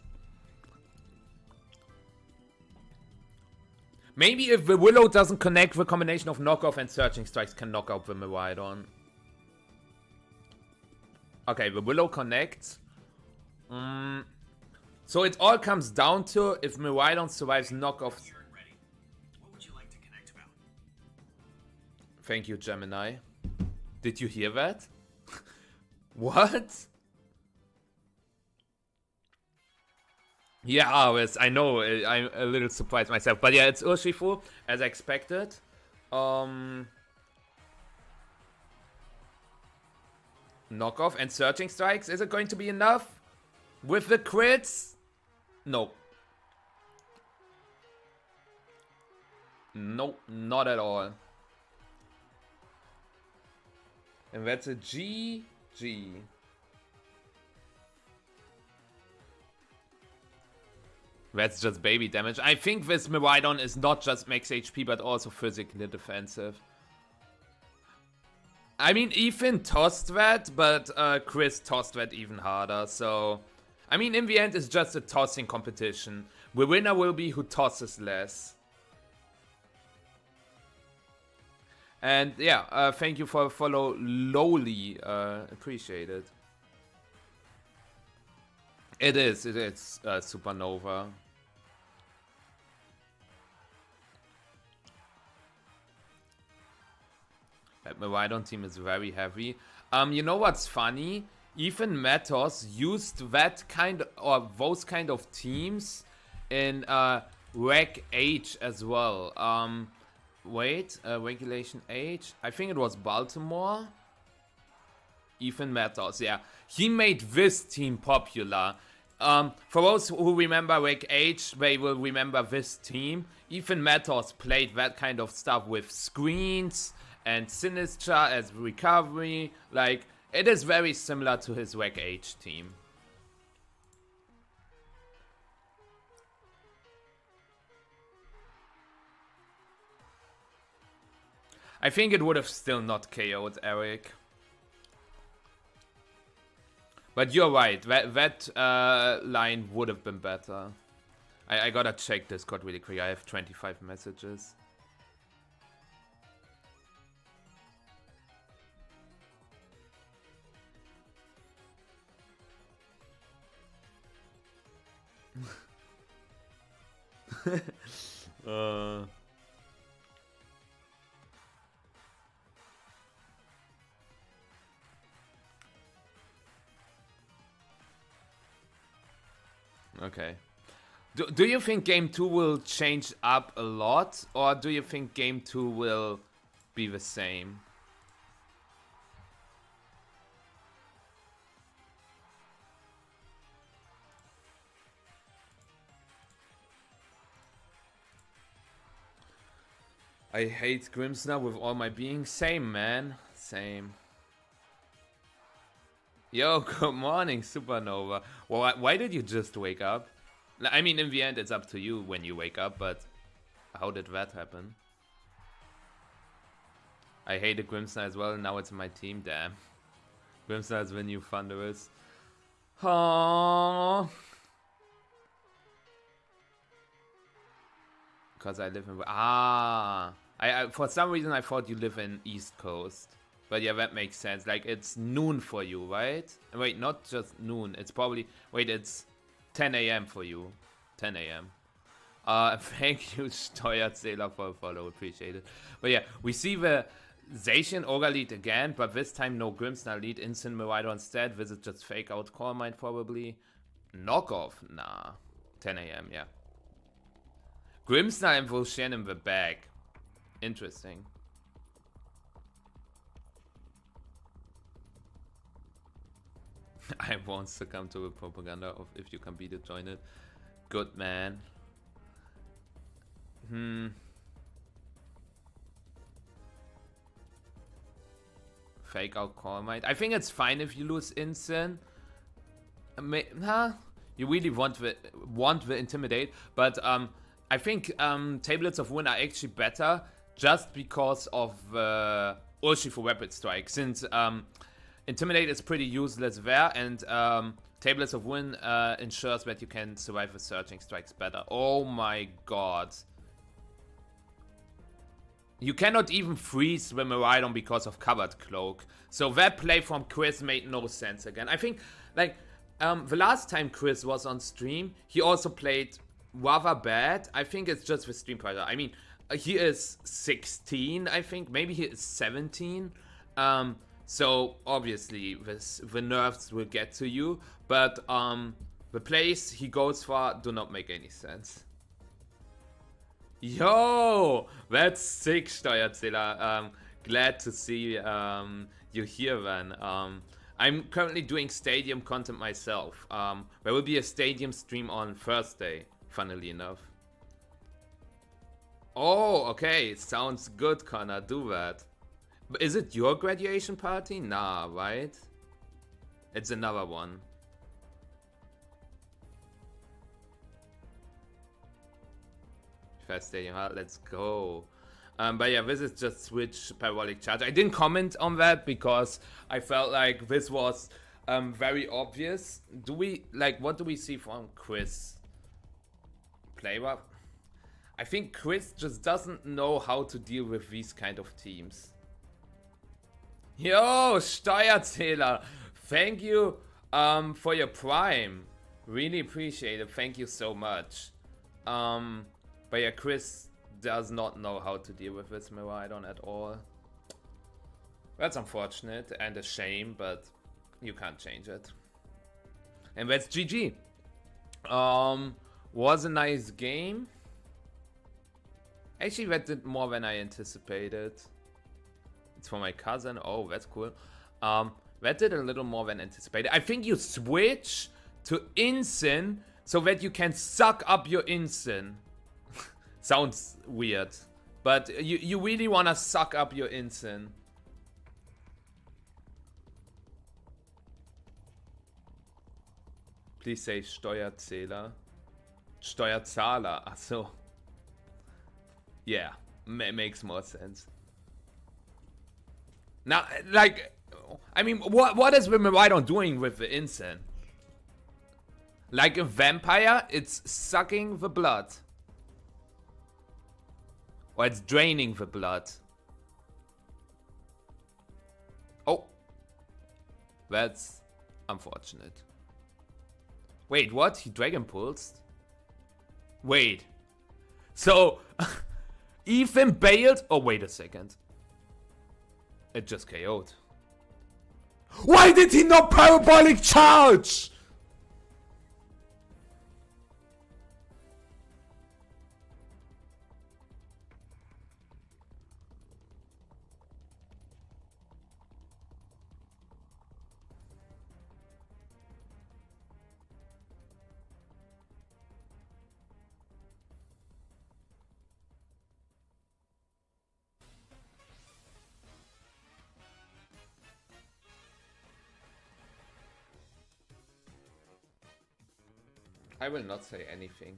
Maybe if the Willow doesn't connect, the combination of Knockoff and Searching Strikes can knock out the Miraidon. Okay, the Willow connects. So it all comes down to if Miraidon survives Knockoff. Thank you, Gemini. Did you hear that? What? Yeah, I know. I'm a little surprised myself. But yeah, it's Urshifu, as expected. Knockoff and Searching Strikes. Is it going to be enough? With the crits? No. Nope, not at all. And that's a GG. That's just baby damage. I think this Miraidon is not just max HP, but also physically defensive. I mean, Ethan tossed that, but Chris tossed that even harder. So, I mean, in the end, it's just a tossing competition. The winner will be who tosses less. And yeah, thank you for the follow, Lowly. Appreciate it. It is Supernova. That Miraidon team is very heavy. You know what's funny? Even Mattos used that kind of, or those kind of teams in Reg H as well. Wait, Regulation H. I think it was Baltimore. Ethan Mattos, yeah. He made this team popular. For those who remember Reg H, they will remember this team. Ethan Mattos played that kind of stuff with screens and Sinistra as recovery. Like, it is very similar to his Reg H team. I think it would have still not KO'd Eric. But you're right, that line would have been better. I gotta check Discord really quick, I have 25 messages. Okay. Do you think Game 2 will change up a lot? Or do you think Game 2 will be the same? I hate Grimsnar with all my being. Same, man. Same. Yo, good morning, Supernova. Well, why did you just wake up? I mean, in the end, it's up to you when you wake up, but how did that happen? I hated Grimsnar as well, and now it's my team. Damn. Grimsnar is the new Thunderous. Aww. Because I live in... I for some reason, I thought you live in East Coast. But yeah, that makes sense. Like, it's noon for you, right? Wait, not just noon. It's probably... Wait, it's 10 a.m. for you. 10 a.m. Thank you, Steuerzähler, for a follow. Appreciate it. But yeah, we see the Zacian Ogre lead again, but this time no Grimsnar lead. Instant Miraidon instead. This is just fake out Core Mine, probably. Knockoff? Nah. 10 a.m., yeah. Grimsnar and Volshen in the bag. Interesting. I won't succumb to the propaganda of if you can beat it, join it. Good, man. Fake out Core Might. I think it's fine if you lose Instant. You really want the Intimidate, but I think Tablets of Wind are actually better just because of Urshifu Rapid Strike, since Intimidate is pretty useless there, and Tablets of Wind ensures that you can survive the Searching Strikes better. Oh my god. You cannot even freeze the Miraidon because of Covered Cloak. So that play from Chris made no sense again. I think, like, the last time Chris was on stream, he also played rather bad. I think it's just the stream pressure. I mean, he is 16, I think. Maybe he is 17. So, obviously, the nerfs will get to you. But the plays he goes for do not make any sense. Yo! That's sick, Steuerzähler. Glad to see you here, then. I'm currently doing Stadium content myself. There will be a Stadium stream on Thursday, funnily enough. Oh, okay. Sounds good, Connor. Do that. But is it your graduation party? Nah, right? It's another one. First Stadium, let's go. But yeah, this is just Switch Parabolic Charge. I didn't comment on that because I felt like this was very obvious. Do we, like, what do we see from Chris? Playboy? I think Chris just doesn't know how to deal with these kind of teams. Yo, Steuerzähler, thank you for your Prime. Really appreciate it. Thank you so much. But yeah, Chris does not know how to deal with this Miraidon at all. That's unfortunate and a shame, but you can't change it. And that's GG. Was a nice game. Actually, that did more than I anticipated. It's for my cousin. Oh, that's cool. That did a little more than anticipated. I think you switch to Instant so that you can suck up your Instant. Sounds weird, but you really want to suck up your Instant. Please say Steuerzähler. Steuerzahler, ach so. Yeah, makes more sense. Now, like, I mean, what is the Miraidon doing with the Instant? Like a vampire, it's sucking the blood. Or it's draining the blood. Oh. That's unfortunate. Wait, what? He Dragon Pulsed? Wait. So, Ethan bailed? Oh, wait a second. It just KO'd. Why did he not Parabolic Charge? I will not say anything.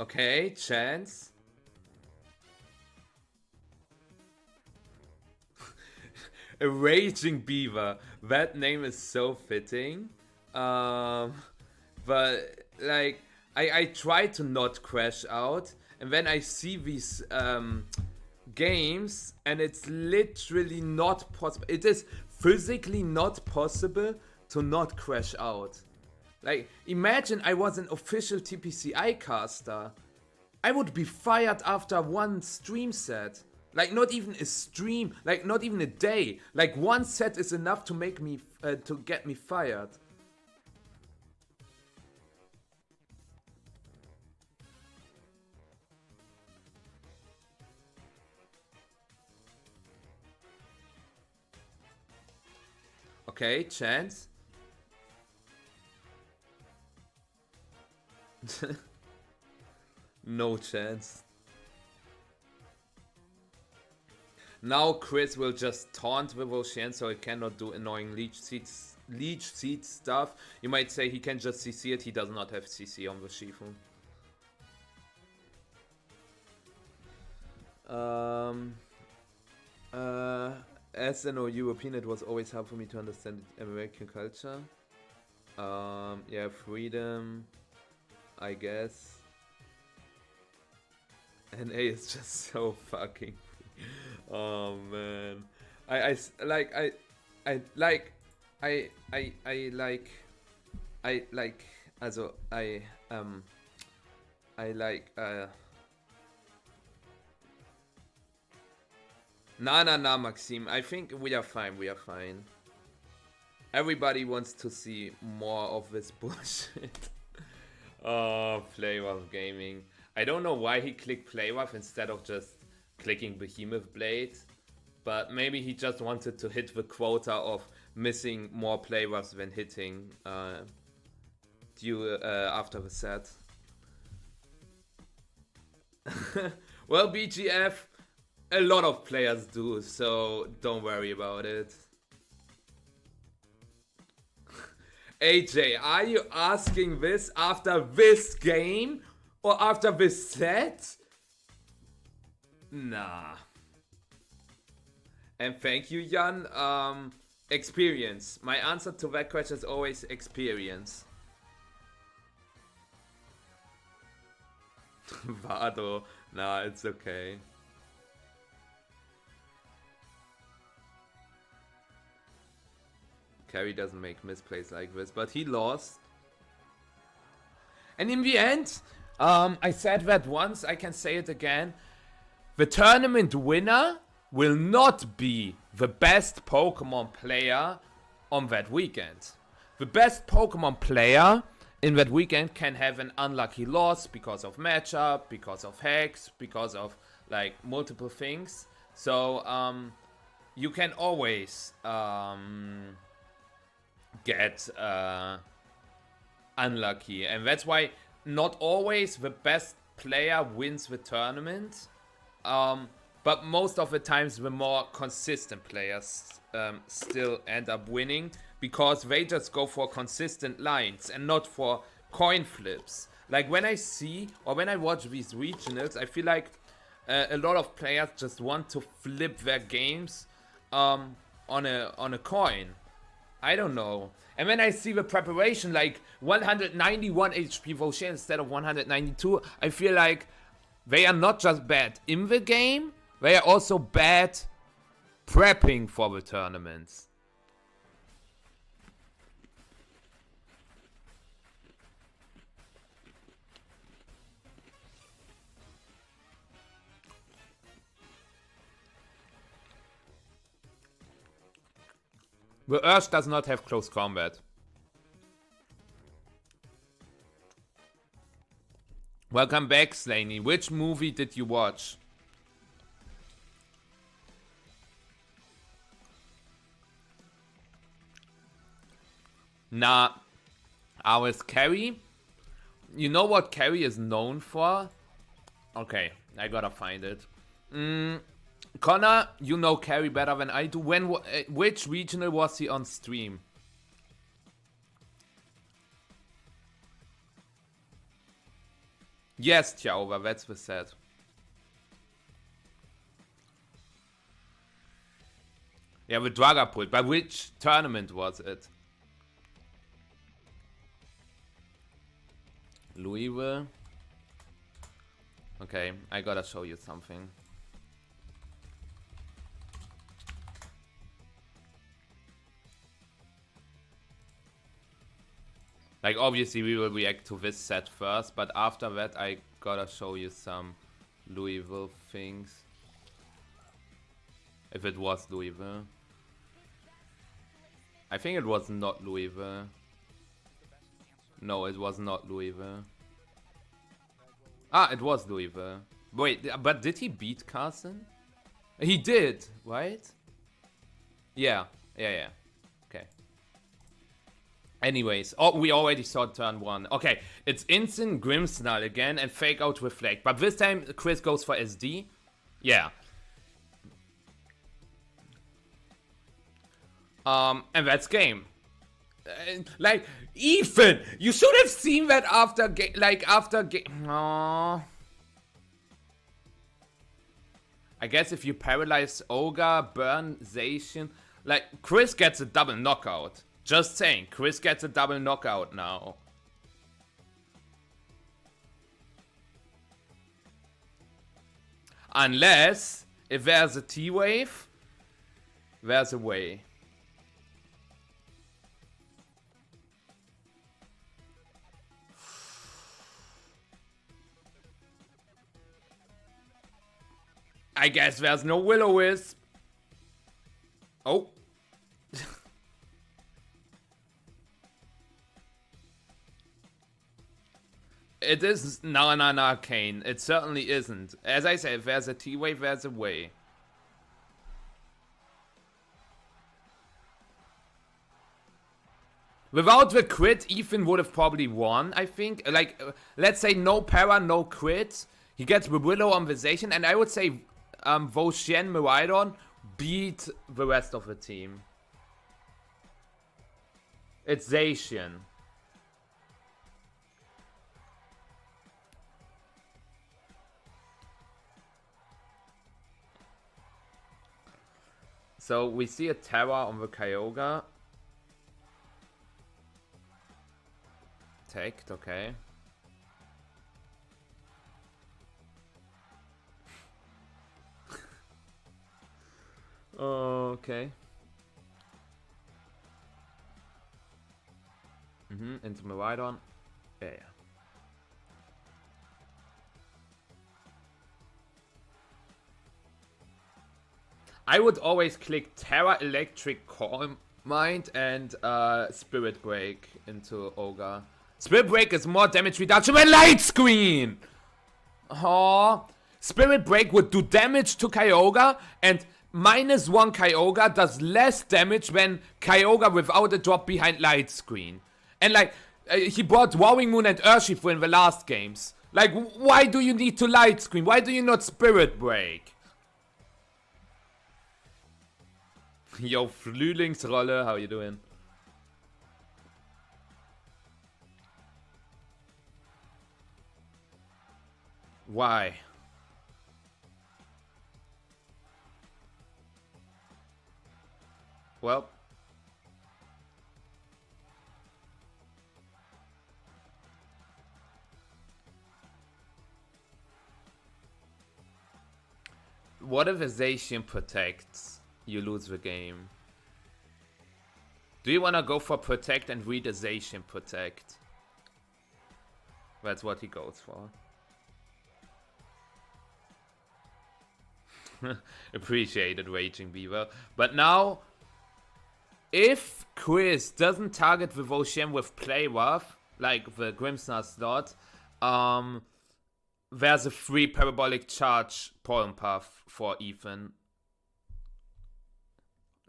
Okay, chance. A raging beaver. That name is so fitting. But like I try to not crash out, and when I see these games, and it's literally not possible. It is physically not possible to not crash out. Like, imagine I was an official TPCI caster. I would be fired after one stream set. Like, not even a stream, like, not even a day. Like, one set is enough to make me, to get me fired. Okay, chance. No chance. Now Chris will just taunt with Ocean, so he cannot do annoying leech seed stuff. You might say he can just CC it, he does not have CC on the Shifu. As an European, it was always hard for me to understand American culture. Yeah, freedom, I guess. NA is just so fucking. Oh man, I like also I like Nah, Maxime. I think we are fine. We are fine. Everybody wants to see more of this bullshit. Oh, Playrough Gaming. I don't know why he clicked Playrough instead of just clicking Behemoth Blade, but maybe he just wanted to hit the quota of missing more Playroughs than hitting after the set. Well, BGF, a lot of players do, so don't worry about it. AJ, are you asking this after this game or after this set? Nah. And thank you, Jan. Experience. My answer to that question is always experience. Vado. Nah, it's okay. Carry doesn't make misplays like this, but he lost. And in the end, I said that once, I can say it again. The tournament winner will not be the best Pokemon player on that weekend. The best Pokemon player in that weekend can have an unlucky loss because of matchup, because of hacks, because of like multiple things. So you can always get unlucky, and that's why not always the best player wins the tournament. But most of the times the more consistent players still end up winning, because they just go for consistent lines and not for coin flips. Like when I see or when I watch these regionals, I feel like a lot of players just want to flip their games on a coin. I don't know. And when I see the preparation, like 191 HP Voshin instead of 192, I feel like they are not just bad in the game, they are also bad prepping for the tournaments. The Earth does not have close combat. Welcome back, Slaney. Which movie did you watch? Nah, ours Carry. You know what Carry is known for? Okay, I gotta find it. Connor, you know Carry better than I do. Which regional was he on stream? Yes, Tjauva, that's the set. Yeah, with Dragapult. But which tournament was it? Louisville. Okay, I gotta show you something. Like, obviously we will react to this set first, but after that I gotta show you some Louisville things. If it was Louisville. I think it was not Louisville. No, it was not Louisville. Ah, it was Louisville. Wait, but did he beat Carson? He did, right? Yeah. Okay. Anyways, we already saw turn 1. Okay, it's Instant Grimmsnarl again and Fake Out Reflect. But this time Chris goes for SD. Yeah. And that's game. Like, Ethan, you should have seen that after game. Aww. I guess if you paralyze Ogre, burn Zacian, like, Chris gets a double knockout. Just saying, Chris gets a double knockout now. Unless, if there's a T-Wave, there's a way. I guess there's no Will-O-Wisp. Oh. It is not an arcane. It certainly isn't. As I said, if there's a T-Wave, there's a way. Without the crit, Ethan would have probably won, I think. Like, let's say no para, no crit. He gets the Willow on the Zacian, and I would say Voshen Miraidon beat the rest of the team. It's Zacian. So we see a Terra on the Kyogre. Tagged, okay. Okay. Into Miraidon. Yeah. I would always click Terra, Electric, Calm Mind, and Spirit Break into Ogre. Spirit Break is more damage reduction than Light Screen! Aww. Spirit Break would do damage to Kyogre, and -1 Kyogre does less damage than Kyogre without a drop behind Light Screen. And like, he brought Wowing Moon and Urshifu in the last games. Like, why do you need to Light Screen? Why do you not Spirit Break? Yo, Frühlingsrolle, how you doing? Why? Well. What if a Zacian protects? You lose the game. Do you want to go for protect and read a Zacian protect? That's what he goes for. Appreciated, Raging Beaver. But now, if Chris doesn't target the Voshen with Play Rough, like the Grimmsnarl slot, there's a free Parabolic Charge Pollen Puff for Ethan.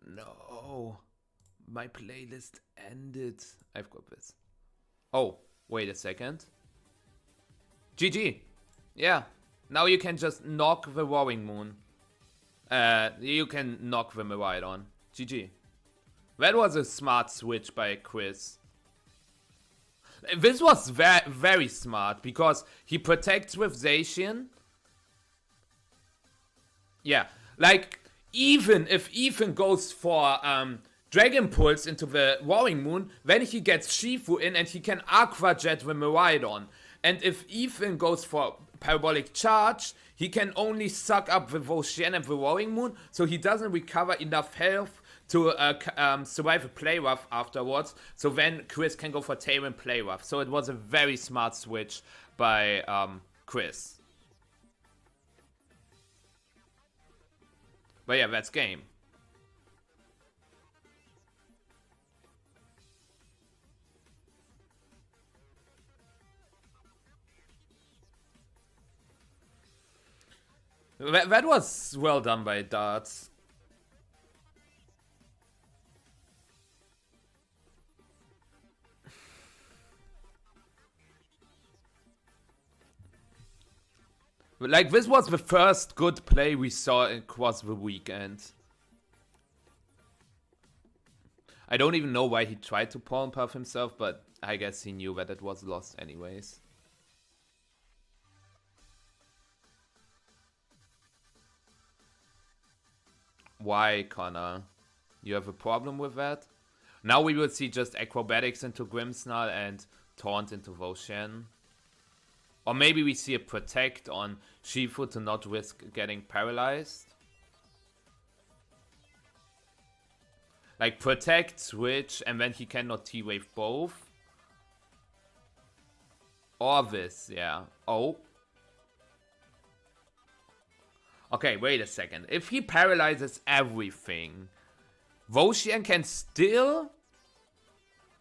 No. My playlist ended. I've got this. Oh, wait a second. GG. Yeah. Now you can just knock the Roaring Moon. You can knock the Miraidon. GG. That was a smart switch by Chris. This was very smart because he protects with Zacian. Yeah, like even if Ethan goes for Dragon Pulse into the Roaring Moon, then he gets Shifu in and he can Aqua Jet the Miraidon. And if Ethan goes for Parabolic Charge, he can only suck up the Voshian and the Roaring Moon, so he doesn't recover enough health to survive a play rough afterwards. So then Chris can go for Tail and play rough. So it was a very smart switch by Chris. But yeah, that's game. That was well done by Darts. Like, this was the first good play we saw across the weekend. I don't even know why he tried to pawn puff himself, but I guess he knew that it was lost anyways. Why, Connor? You have a problem with that? Now we will see just acrobatics into Grimmsnarl and taunt into Voshian. Or maybe we see a protect on Shifu to not risk getting paralyzed. Like protect, switch, and then he cannot T-Wave both. Or this, yeah. Oh. Okay, wait a second. If he paralyzes everything, Voshian can still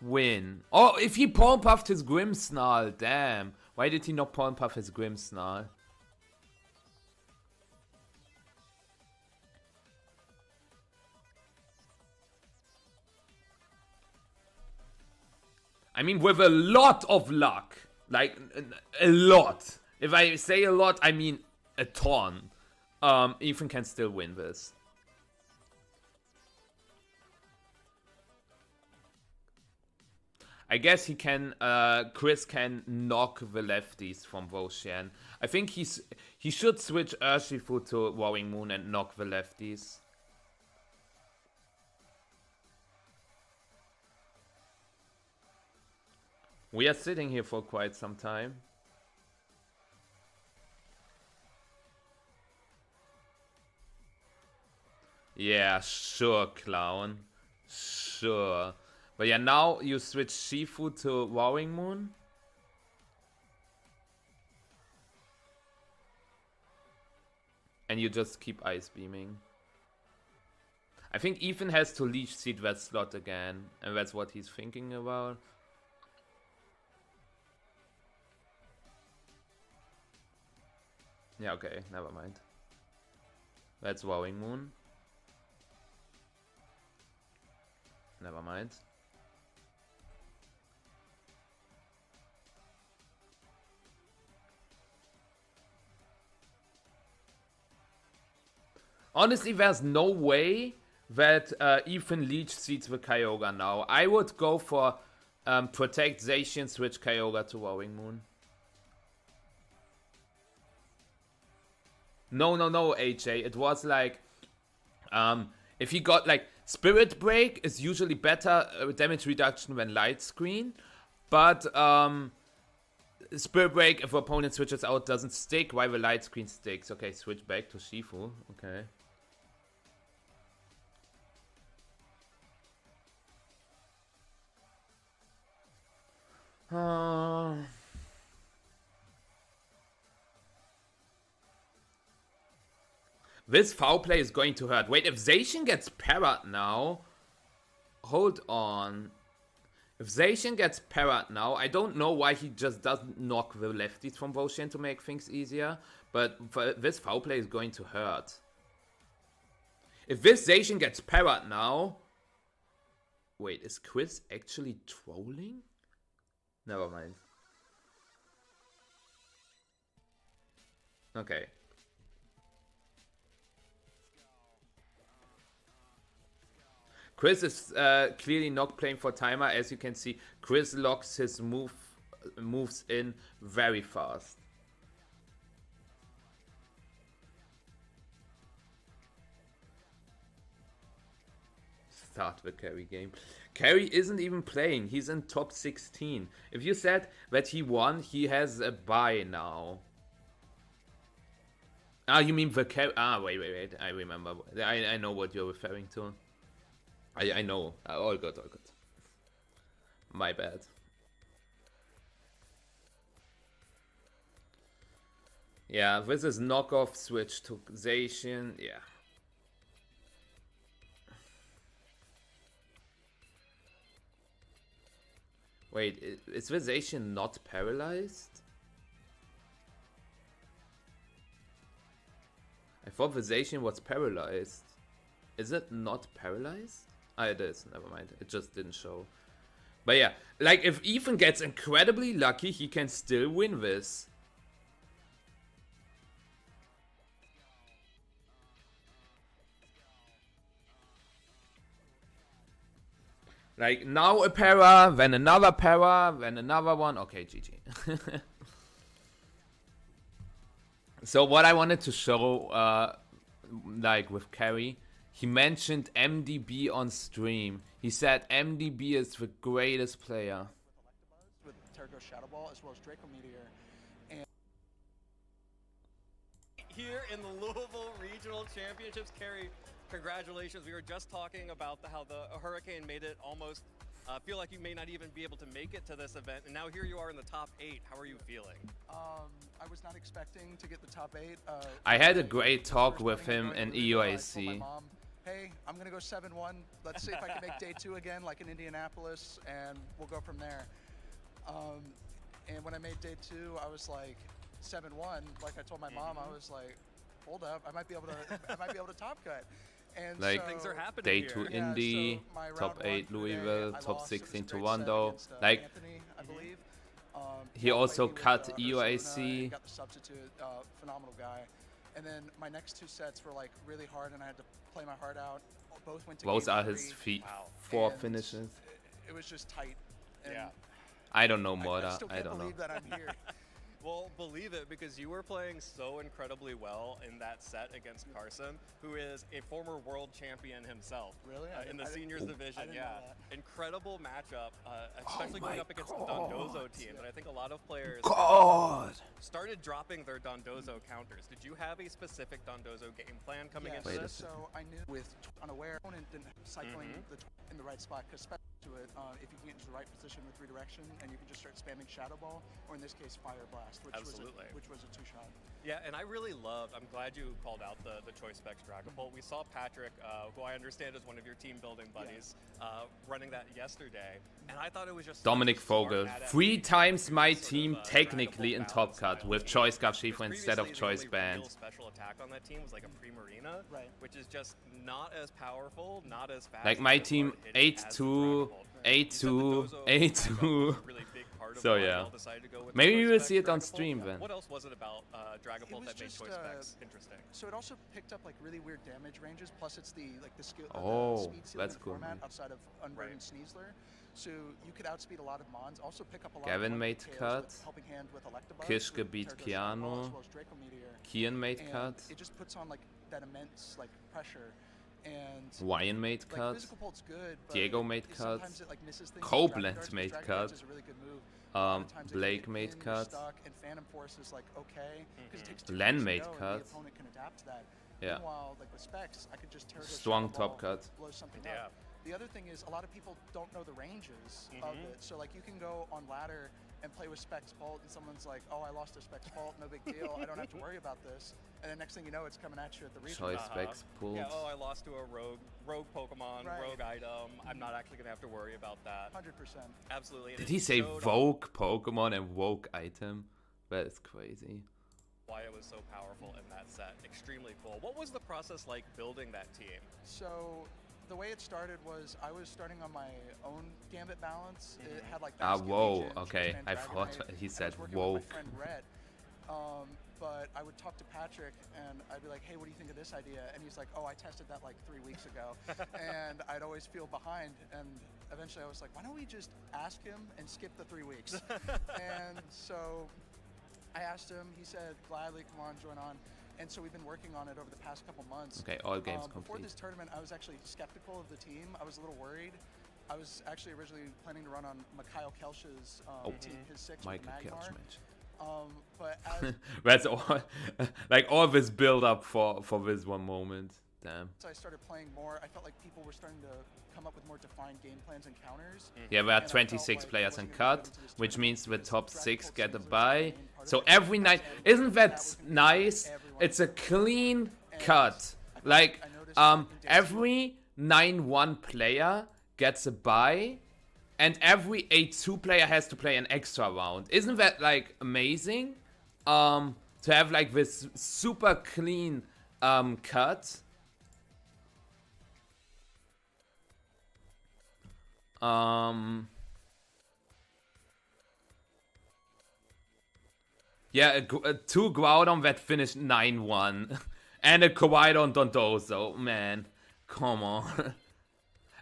win. Oh, if he pawn puffed his Grimmsnarl, damn. Why did he not pawn puff his Grimmsnarl? I mean, with a lot of luck. Like, a lot. If I say a lot, I mean a ton. Ethan can still win this. I guess he can, Chris can knock the lefties from Voshian. I think he should switch Urshifu to Roaring Moon and knock the lefties. We are sitting here for quite some time. Yeah, sure, clown. Sure. But yeah, now you switch Shifu to Roaring Moon. And you just keep Ice Beaming. I think Ethan has to Leech Seed that slot again. And that's what he's thinking about. Yeah, okay, never mind. That's Roaring Moon. Never mind. Honestly, there's no way that Ethan Leech Seeds the Kyogre now. I would go for Protect Zacian, switch Kyogre to Roaring Moon. No, AJ. It was like, if he got like Spirit Break is usually better damage reduction than Light Screen, but Spirit Break if opponent switches out doesn't stick, while the Light Screen sticks. Okay, switch back to Shifu. Okay. This foul play is going to hurt. Wait, if Zacian gets parried now... Hold on. If Zacian gets parried now, I don't know why he just doesn't knock the lefties from Voshian to make things easier. But this foul play is going to hurt. If this Zacian gets parried now... Wait, is Chris actually trolling? Never mind. Okay. Chris is clearly not playing for timer. As you can see, Chris locks his moves in very fast. Start the carry game. Carry isn't even playing. He's in top 16. If you said that he won, he has a bye now. Ah, you mean the carry? Ah, wait. I remember. I know what you're referring to. I know. All good. My bad. Yeah, this is knockoff switch to Zacian. Yeah. Wait, is the Zacian not paralyzed? I thought the Zacian was paralyzed. Is it not paralyzed? Ah, it is. Never mind. It just didn't show. But yeah, like if Ethan gets incredibly lucky, he can still win this. Like now a para, then another para, then another one. Okay, GG. So what I wanted to show, like with Carry, he mentioned MDB on stream. He said MDB is the greatest player. With Tergo Shadow Ball as well as Draco Meteor. And here in the Louisville Regional Championships, Carrie, congratulations. We were just talking about how the hurricane made it almost feel like you may not even be able to make it to this event, and now here you are in the top 8. How are you feeling? I was not expecting to get the top 8. I had a great talk with him in EUAC. I told my EUAC. mom, hey, I'm gonna go 7-1. Let's see if I can make day 2 again, like in Indianapolis, and we'll go from there. And when I made day 2, I was like 7-1. Like I told my mom, I was like, hold up, I might be able to top cut. And Like, so, Things are happening Day here. 2 Yeah, Indy, so my top round 8 one today, Louisville, I top lost. It was 16 a to great one set though. against, Like, Anthony, I believe. he Mott also played me with, cut Arizona, EUAC. got the substitute, phenomenal guy. And then my next 2 sets were like really hard, and I had to play my heart out. Both went to Those game are 3, his feet. Wow. 4 and finishes. It was just tight. And Yeah. I don't know I Mora. still I can't don't know. believe that I'm here. Well, believe it, because you were playing so incredibly well in that set against Carson, who is a former world champion himself. Really? In the seniors division, I didn't yeah. know that. Incredible matchup, especially going my up against the Dondozo team. And I think a lot of players God! started dropping their Dondozo counters. Did you have a specific Dondozo game plan coming Yes, into Wait a this? so I knew with unaware opponent didn't cycling in the right spot, because to it, if you can get into the right position with redirection, and you can just start spamming Shadow Ball, or in this case Fire Blast, which Absolutely. was a 2-shot. Yeah, and I really loved, I'm glad you called out the Choice Specs Dragapult. We saw Patrick, who I understand is one of your team building buddies, running that yesterday, and I thought it was just Dominic such a smart Vogel. adaptation 3 times my to sort of, team technically Dragapult in top balance cut style with game. Choice Scarf Because Shifa instead of previously, Choice the only Band. real special attack on that team was like a Primarina, Right. which is just not as powerful, not as fast. Like my not as team hard hitting as the 8-2, Dragapult. 8-2, 8-2. So yeah. yeah. Maybe we will see it on stream then. What else was it about Dragapult was that made just, Choice Specs interesting? So it also picked up like really weird damage ranges. Plus, it's the skill. Oh, the speed ceiling that's cool. format outside of Unburdened Right. Sneasler. So you could outspeed a lot of mons. Also pick up a lot. Gavin of made KOs cut. with Helping Hand with Electabuzz, Kishka with beat Tergo Shadow Ball, Keanu. as well as Draco Meteor. Kian made And cut. it just puts on like that immense like pressure. And Wyan made like cut. Physical Pult's good, but Diego made sometimes cut. it, like, misses things. Copeland Dragon Darts, made Dragon cut. Darts is a really good move. A lot of times if you Blake get made pinned, you're cut. stuck, and Phantom Force is like okay, because it takes 2 Len turns to made go, and cut. the opponent can adapt to that. Yeah. Meanwhile, like with Specs, I could just tear Strong top cut. blow something Yeah. up. The other thing is a lot of people don't know the ranges of it. So like you can go on ladder and play with Specs Bolt, and someone's like, "Oh, I lost a Specs Bolt, no big deal. I don't have to worry about this." And then next thing you know, it's coming at you at the regional. Choice Specs pulled. Yeah, oh, I lost to a rogue Pokemon, Right. rogue item. I'm not actually gonna have to worry about that. 100%. Absolutely. And Did it he say showed Vogue Pokemon and Vogue item? That is crazy. why it was so powerful in that set. Extremely cool. What was the process like building that team? So the way it started was I was starting on my own Gambit balance. It had like whoa, Bastion, okay. Cheeseman, I Dragon thought Knight, he and I said was working whoa. with my friend Rhett. But I would talk to Patrick and I'd be like, hey, what do you think of this idea? And he's like, oh, I tested that like 3 weeks ago. And I'd always feel behind. And eventually I was like, why don't we just ask him and skip the 3 weeks? And so I asked him, he said, gladly, come on, join on. And so we've been working on it over the past couple months. Okay, all games Before complete. this tournament, I was actually skeptical of the team. I was a little worried. I was actually originally planning to run on Mikhail Kelsch's team, his 6 with Michael the Magmar. Kelch match. But as That's all, like all this build up for this one moment. Damn. I started playing more, I felt like people were starting to come up with more defined game plans and counters. Yeah, we are And I felt 26 like I players in wasn't gonna cut, go into this which tournament means the because top Dragon 6 Cult get a seems like bye. the main part of So it. every night, And isn't that was gonna be nice? everyone. It's a clean And cut. I felt Like, I noticed in day two- every 9-1 player gets a bye, and every 8-2 player has to play an extra round. Isn't that like amazing? To have like this super clean cut. Yeah, two Groudon that finished 9-1. And a Kowaidon Dondozo. Man, come on.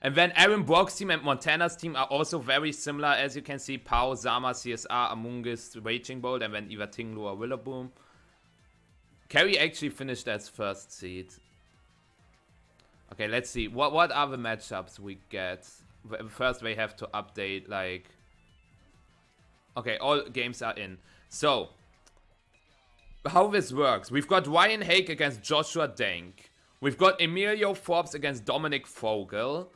And then Aaron Brock's team and Montana's team are also very similar. As you can see, Pau, Zama, CSR, Amoonguss, Raging Bolt, and then either Tinglu or Willaboom. Carrie actually finished as first seed. Okay, let's see. What are the matchups we get? First, we have to update, like... Okay, all games are in. So, how this works. We've got Ryan Hake against Joshua Denk. We've got Emilio Forbes against Dominic Fogel.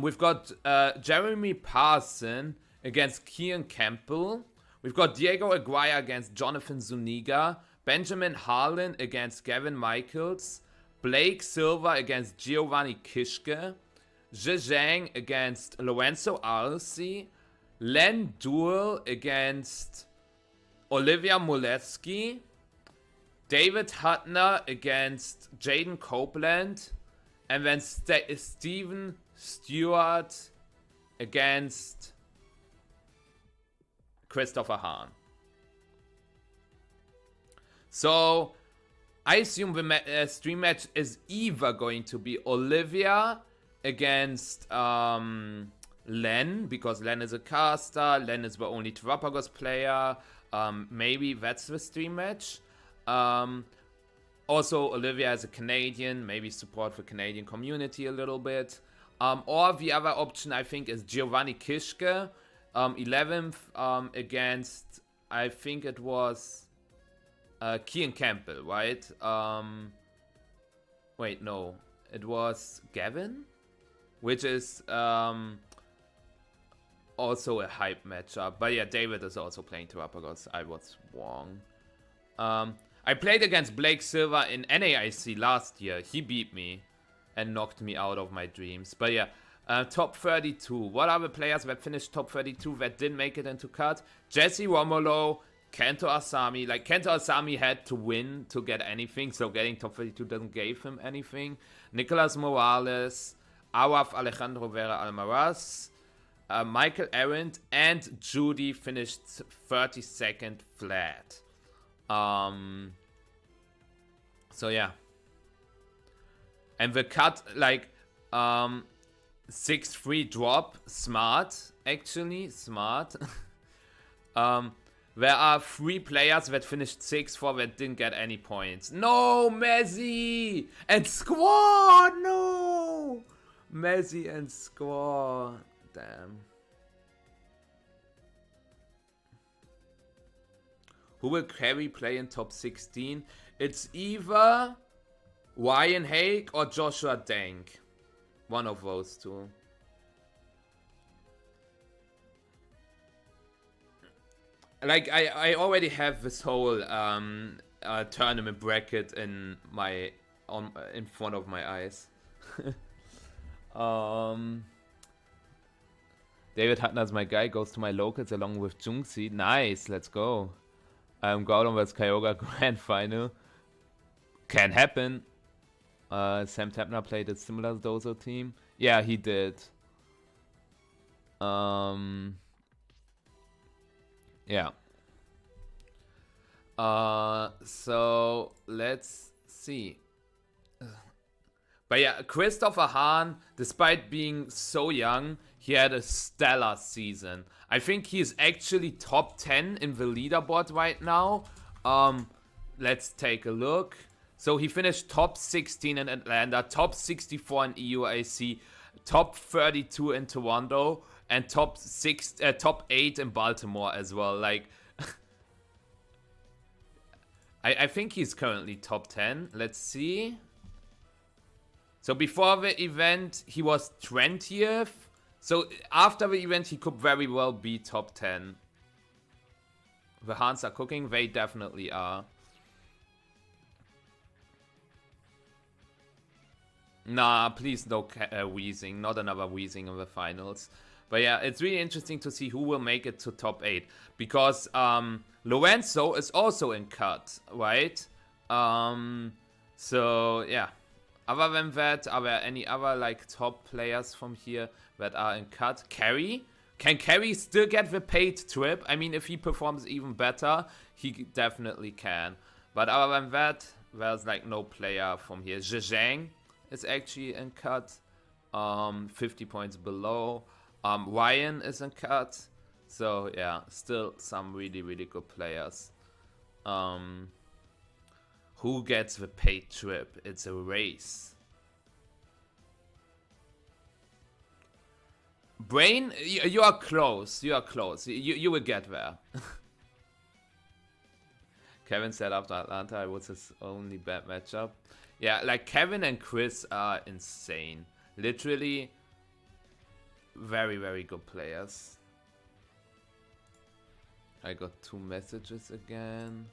We've got Jeremy Parson against Kian Campbell. We've got Diego Aguirre against Jonathan Zuniga. Benjamin Harlan against Gavin Michaels. Blake Silva against Giovanni Kishke. Zhejiang against Lorenzo Arce. Len Deuel against Olivia Moledzki. David Hutner against Jaden Copeland. And then Steven Stewart against Christopher Hahn. So, I assume the stream match is either going to be Olivia against Len, because Len is a caster, Len is the only Terrapagos player. Maybe that's the stream match. Also, Olivia is a Canadian, maybe support the Canadian community a little bit. Or the other option, I think, is Giovanni Kishke, 11th against, I think it was Kian Campbell, right? Wait, no. It was Gavin? Which is also a hype matchup. But yeah, David is also playing Terrapagos. I was wrong. I played against Blake Silva in NAIC last year. He beat me and knocked me out of my dreams. But yeah, top 32. What are the players that finished top 32 that didn't make it into cut? Jesse Romulo, Kento Asami. Like, Kento Asami had to win to get anything, so getting top 32 doesn't give him anything. Nicolas Morales, Awaf Alejandro Vera Almaraz, Michael Arendt, and Judy finished 32nd flat. So yeah. And the cut, like, 6-3 drop, smart, actually, smart. There are 3 players that finished 6-4 that didn't get any points. No, Messi and Squaw, no! Messi and Squaw, damn. Who will carry play in top 16? It's either Ryan Hake or Joshua Denk. One of those two. Like, I already have this whole tournament bracket in front of my eyes. David Hutner's my guy, goes to my locals along with Jungsi. Nice, let's go. Groudon vs Kyogre Grand Final. Can happen. Sam Tepner played a similar Dozo team. Yeah, he did. Yeah. So let's see. But yeah, Christopher Hahn, despite being so young, he had a stellar season. I think he's actually top 10 in the leaderboard right now. Let's take a look. So he finished top 16 in Atlanta, top 64 in EUIC, top 32 in Toronto, and top 8 in Baltimore as well. Like, I think he's currently top 10. Let's see. So before the event, he was 20th. So after the event, he could very well be top 10. The Hans are cooking. They definitely are. Nah, please no wheezing. Not another wheezing in the finals. But yeah, it's really interesting to see who will make it to top 8. Because Lorenzo is also in cut, right? So yeah. Other than that, are there any other like top players from here that are in cut? Carry? Can Carry still get the paid trip? I mean, if he performs even better, he definitely can. But other than that, there's like no player from here. Zhejiang is actually in cut. 50 points below. Ryan is in cut. So yeah, still some really, really good players. Who gets the paid trip? It's a race. Brain, you are close. You are close. You will get there. Kevin said after Atlanta, it was his only bad matchup. Yeah, like Kevin and Chris are insane. Literally, very, very good players. I got 2 messages again.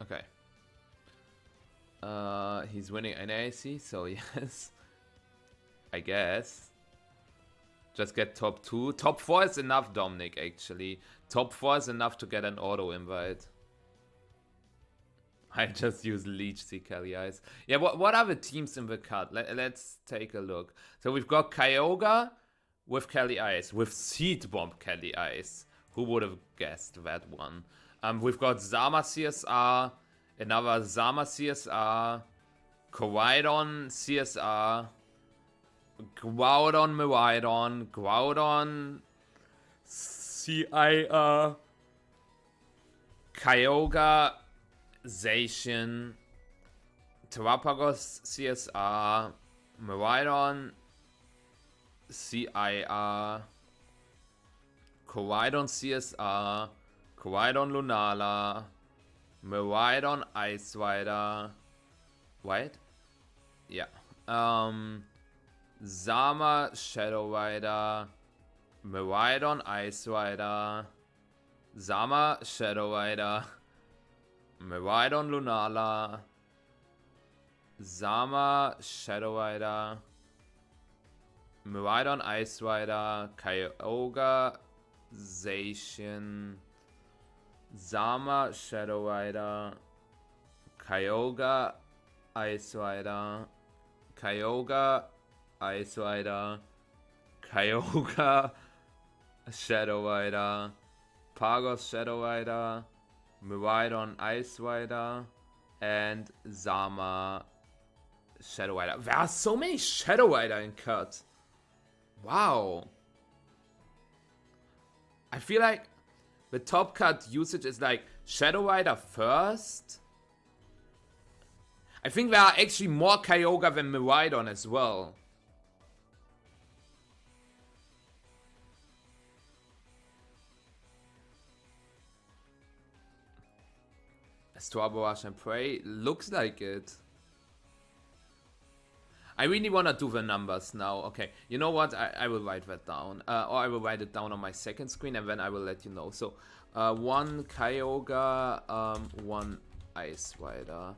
Okay. He's winning NAIC, so yes. I guess. Just get top 2. Top 4 is enough, Dominic, actually. Top 4 is enough to get an auto invite. I just use Leech, see Kelly Ice. Yeah, what are the teams in the cut? Let's take a look. So we've got Kyogre with Kelly Ice, with Seed Bomb Kelly Ice. Who would have guessed that one? We've got Zama CSR, another Zama CSR, Koraidon CSR, Groudon Miraidon, Groudon CIR, Kyogre Zacian, Terrapagos CSR, Miraidon CIR, Koraidon CSR, Koraidon Lunala, Miraidon Ice Rider, right? Yeah. Zama Shadow Rider, Miraidon Ice Rider, Zama Shadow Rider, Miraidon Lunala, Zama Shadow Rider, Miraidon Ice Rider, Kyogre Zacian, Zama Shadow Rider, Kyogre Ice Rider, Kyogre Ice Rider, Kyogre Shadow Rider, Pagos Shadow Rider, Miraidon Ice Rider, and Zama Shadow Rider. There are so many Shadow Rider in cut. Wow. I feel like the top cut usage is like Shadow Rider first. I think there are actually more Kyogre than Miraidon as well. Strawberry and Prey looks like it. I really want to do the numbers now. Okay, you know what? I will write that down. Or I will write it down on my second screen and then I will let you know. So, 1 Kyogre, 1 Ice Rider.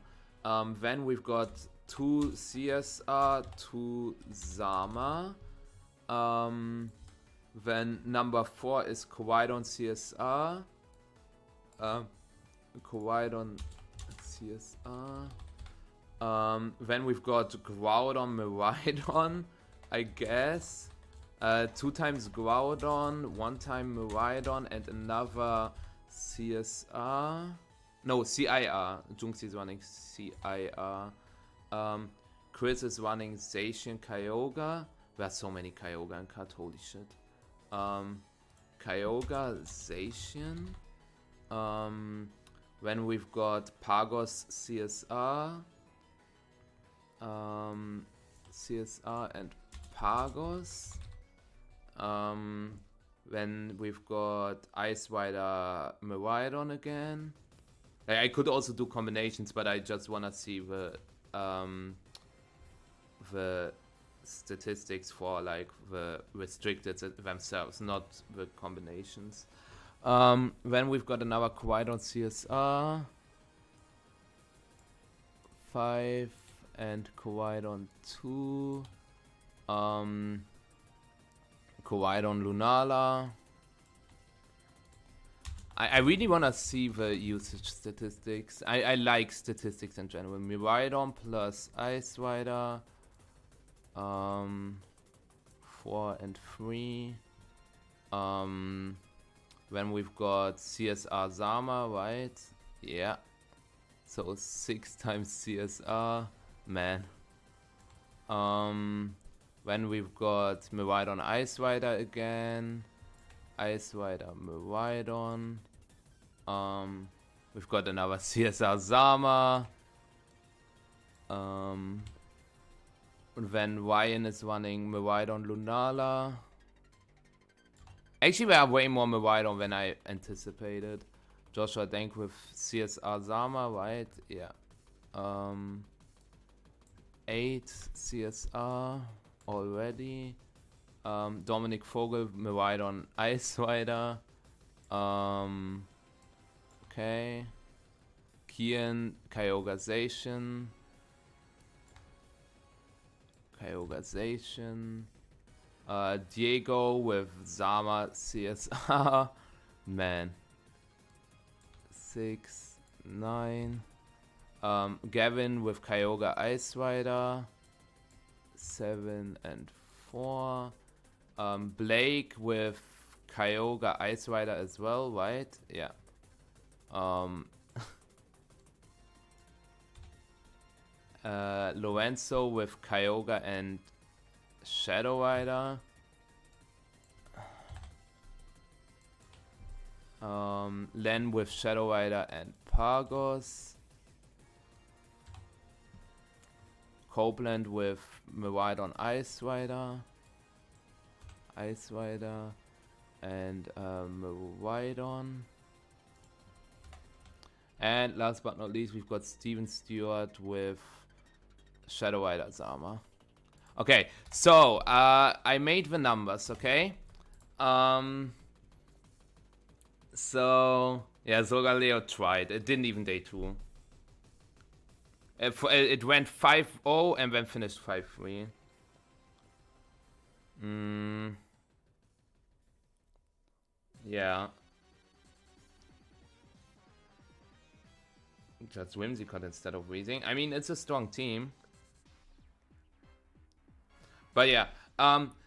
Then we've got 2 CSR, 2 Zama. Then number 4 is Kowaidon CSR. Kowaidon CSR. Then we've got Groudon Miraidon, I guess. 2 times Groudon, 1 time Miraidon, and another CSR. No, CIR. Junxi is running CIR. Chris is running Zacian Kyogre. There's so many Kyogre in cut, holy shit. Kyogre, Zacian. Then we've got Pagos CSR. CSR and Pagos. Then we've got Ice Rider Miraidon again. I could also do combinations, but I just wanna see the statistics for like the restricted themselves, not the combinations. Then we've got another Kowaidon CSR. 5 and Kowaidon 2. Kowaidon Lunala. I really want to see the usage statistics. I like statistics in general. Miraidon plus Ice Rider. 4 and 3. Then we've got CSR Zama, right? Yeah. So 6 times CSR. Man. Then we've got Miraidon Ice Rider again. Ice Rider Miraidon. We've got another CSR Zama. And then Ryan is running Miraidon Lunala. Actually, there are way more Miraidon than I anticipated. Joshua Denk with CSR Zama, right? Yeah. 8 CSR already. Dominic Vogel, Miraidon Ice Rider. Okay. Kian, Kyogre Zacian. Diego with Zama CSR. Man. 6, 9. Gavin with Kyogre Ice Rider. 7 and 4. Blake with Kyogre Ice Rider as well, right? Yeah. Lorenzo with Kyogre and Shadow Rider. Len with Shadow Rider and Pagos. Copeland with Miraidon Ice Rider. And Miraidon. And last but not least, we've got Steven Stewart with Shadow Rider Zama. Okay, so I made the numbers, okay? So yeah, Solgaleo tried. It didn't even day 2. It went 5-0 and then finished 5-3. Yeah. Just Whimsicott instead of Weezing. I mean, it's a strong team. But yeah,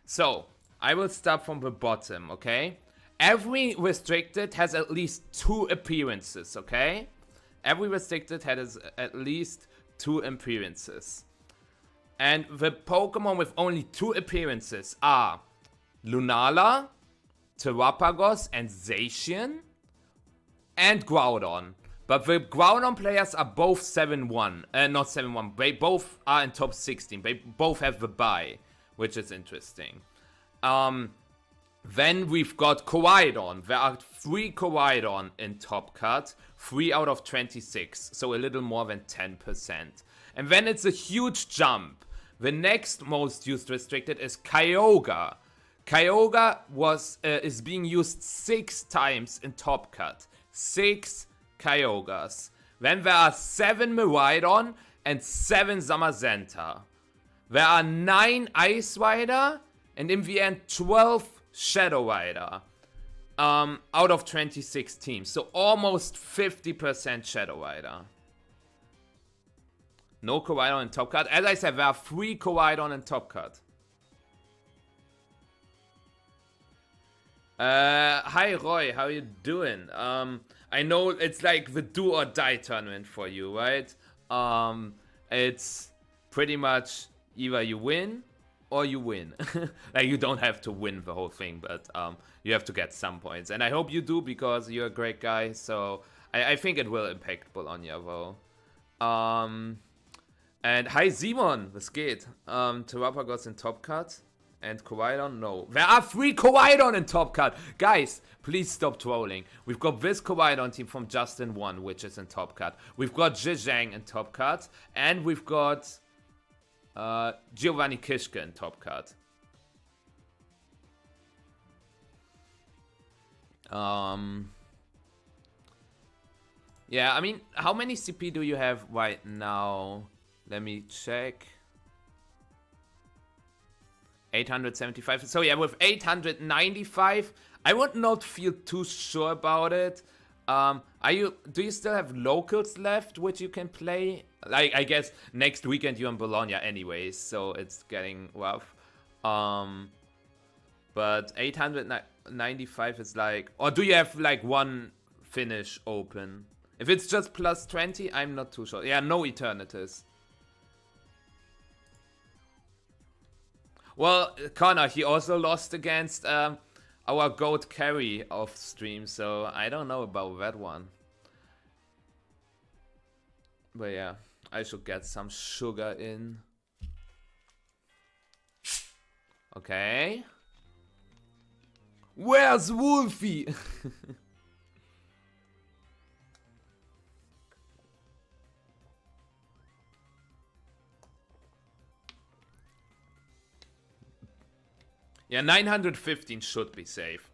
so I will start from the bottom, okay? Every restricted has at least 2 appearances, okay? Every restricted has at least 2 appearances. And the Pokemon with only 2 appearances are Lunala, Terrapagos, and Zacian, and Groudon. But the Groudon players are both 7-1. Not 7-1. They both are in top 16. They both have the bye, which is interesting. Then we've got Kowaidon. There are 3 Kowaidon in top cut. 3 out of 26. So a little more than 10%. And then it's a huge jump. The next most used restricted is Kyogre. Kyogre is being used 6 times in top cut. 6 Kyogres. Then there are 7 Miraidon and 7 Zamazenta. There are 9 Ice Rider and in the end 12 Shadow Rider. Out of 26 teams. So almost 50% Shadow Rider. No Koraidon in top cut. As I said, there are 3 Koraidon in top cut. Hi Roy, how you doing? I know it's like the do or die tournament for you, right? It's pretty much either you win or you win. Like, you don't have to win the whole thing, but you have to get some points. And I hope you do, because you're a great guy, so I think it will impact Bologna though. And hi Simon, was geht? Terrapagos in top cut. And Koraidon, no. There are 3 Koraidon in top cut. Guys, please stop trolling. We've got this Koraidon team from Justin 1, which is in top cut. We've got Zhejiang in top cut. And we've got Giovanni Kishka in top cut. Yeah, I mean, how many CP do you have right now? Let me check. 875. So yeah, with 895, I would not feel too sure about it. Do you still have locals left which you can play? Like, I guess next weekend you're in Bologna anyways, so it's getting rough. But 895 is like, or do you have like one finish open? If it's just plus 20, I'm not too sure. Yeah, no Eternities. Well, Connor, he also lost against our GOAT carry off stream, so I don't know about that one. But yeah, I should get some sugar in. Okay. Where's Wolfie? Yeah, 915 should be safe.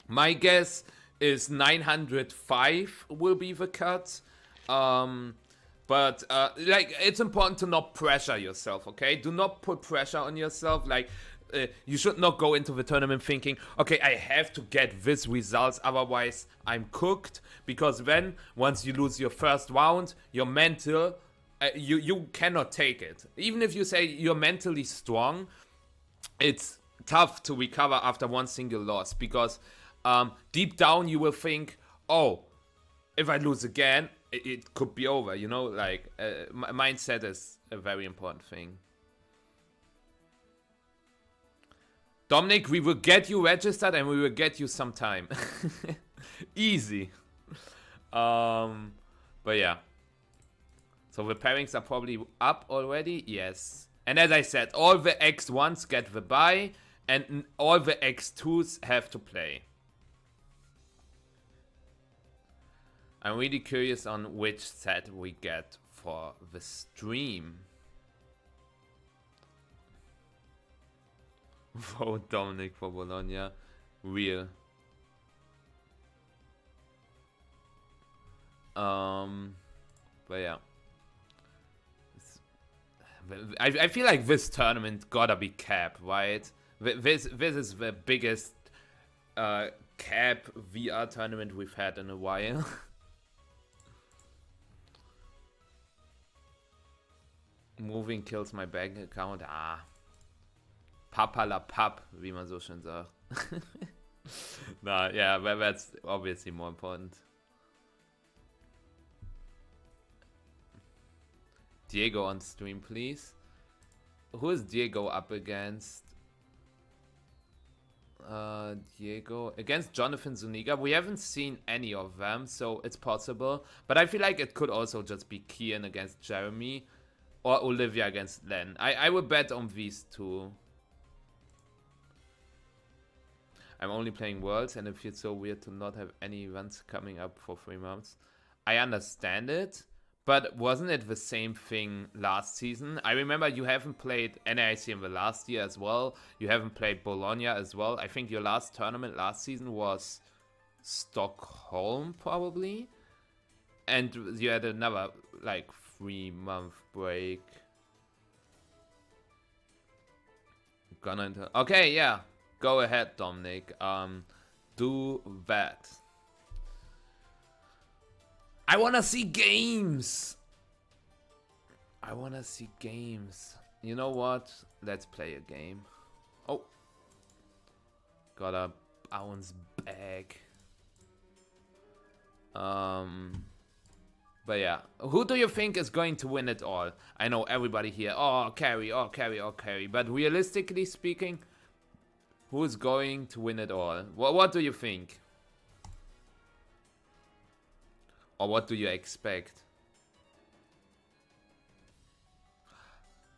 My guess is 905 will be the cut. But like, it's important to not pressure yourself, okay? Do not put pressure on yourself. Like, you should not go into the tournament thinking, okay, I have to get this results, otherwise I'm cooked. Because then, once you lose your first round, your mental, you cannot take it. Even if you say you're mentally strong, it's tough to recover after one single loss, because deep down you will think, oh, if I lose again, it could be over, you know? Like, mindset is a very important thing. Dominic, we will get you registered and we will get you some time. Easy. But yeah. So the pairings are probably up already? Yes. And as I said, all the X1s get the bye, and all the X2s have to play. I'm really curious on which set we get for the stream. Vote Dominic for Bologna. Real. But yeah. I feel like this tournament gotta be cap, right? This is the biggest cap VR tournament we've had in a while. Moving kills my bank account. Ah. Papa la pap, wie man so schön sagt. Nah, yeah, that's obviously more important. Diego on stream, please. Who is Diego up against? Diego against Jonathan Zuniga. We haven't seen any of them, so it's possible. But I feel like it could also just be Kian against Jeremy, or Olivia against Len. I would bet on these two. I'm only playing Worlds, and it feels so weird to not have any events coming up for 3 months. I understand it, but wasn't it the same thing last season? I remember you haven't played NAIC in the last year as well. You haven't played Bologna as well. I think your last tournament last season was Stockholm, probably. And you had another, like, 3-month break. Okay, yeah. Go ahead, Dominic. Do that. I wanna see games. I wanna see games. You know what? Let's play a game. Oh. Gotta bounce back. But yeah, who do you think is going to win it all? I know everybody here, oh, carry, oh, carry, oh, carry. But realistically speaking, who is going to win it all? What do you think? Or what do you expect?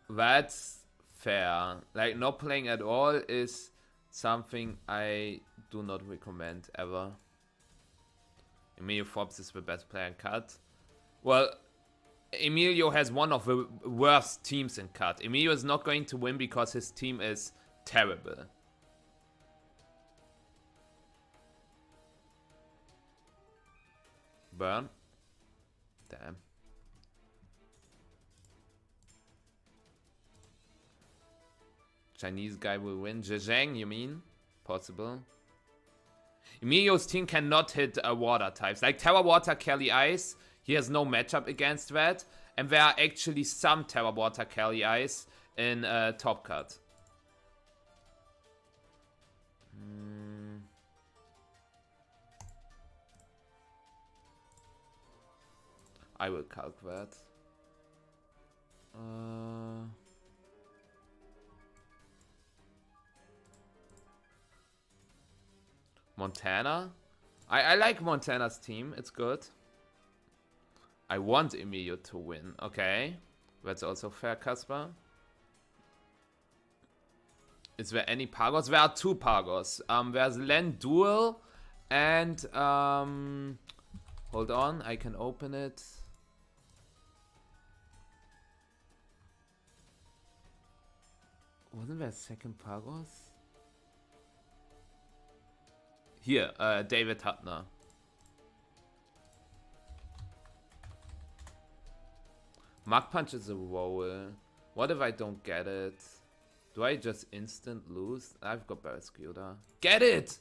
That's fair. Like, not playing at all is something I do not recommend ever. Emilio Forbes is the best player in cut. Well, Emilio has one of the worst teams in cut. Emilio is not going to win because his team is terrible. Burn. Damn. Chinese guy will win. Zhejiang, you mean? Possible. Emilio's team cannot hit water types. Like Terra Water, Kelly Ice. He has no matchup against that. And there are actually some Terra Water, Kelly Ice in Top Cut. I will calc that. Montana? I like Montana's team. It's good. I want Emilio to win. Okay. That's also fair, Kasper. Is there any Pagos? There are 2 Pagos. There's Len Deuel and hold on, I can open it. Wasn't there a second Pagos? Here, David Hutner. Mach Punch is a roll. What if I don't get it? Do I just instant lose? I've got Barraskewda. Get it!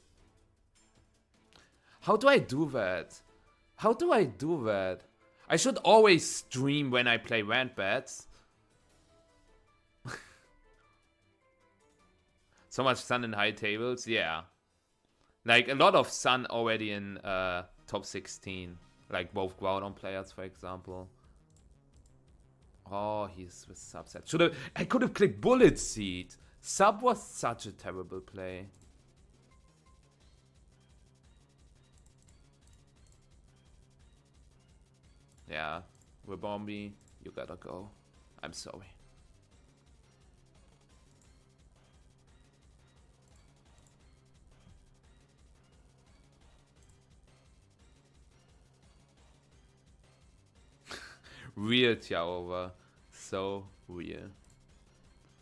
How do I do that? How do I do that? I should always stream when I play rand bats. So much sun in high tables, yeah. Like a lot of sun already in top 16. Like both Groudon players, for example. Oh, he's with subset. I could have clicked Bullet Seed. Sub was such a terrible play. Yeah, Rebombi, you gotta go. I'm sorry. Real Tiaover. So real.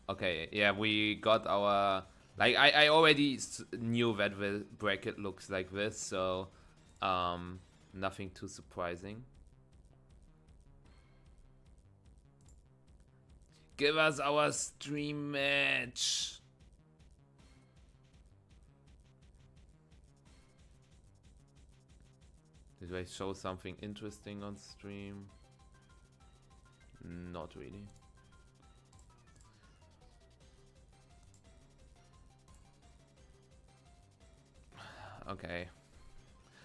Okay, yeah, we got our... Like, I already knew that the bracket looks like this, so... nothing too surprising. Give us our stream match! Did I show something interesting on stream? Not really. Okay.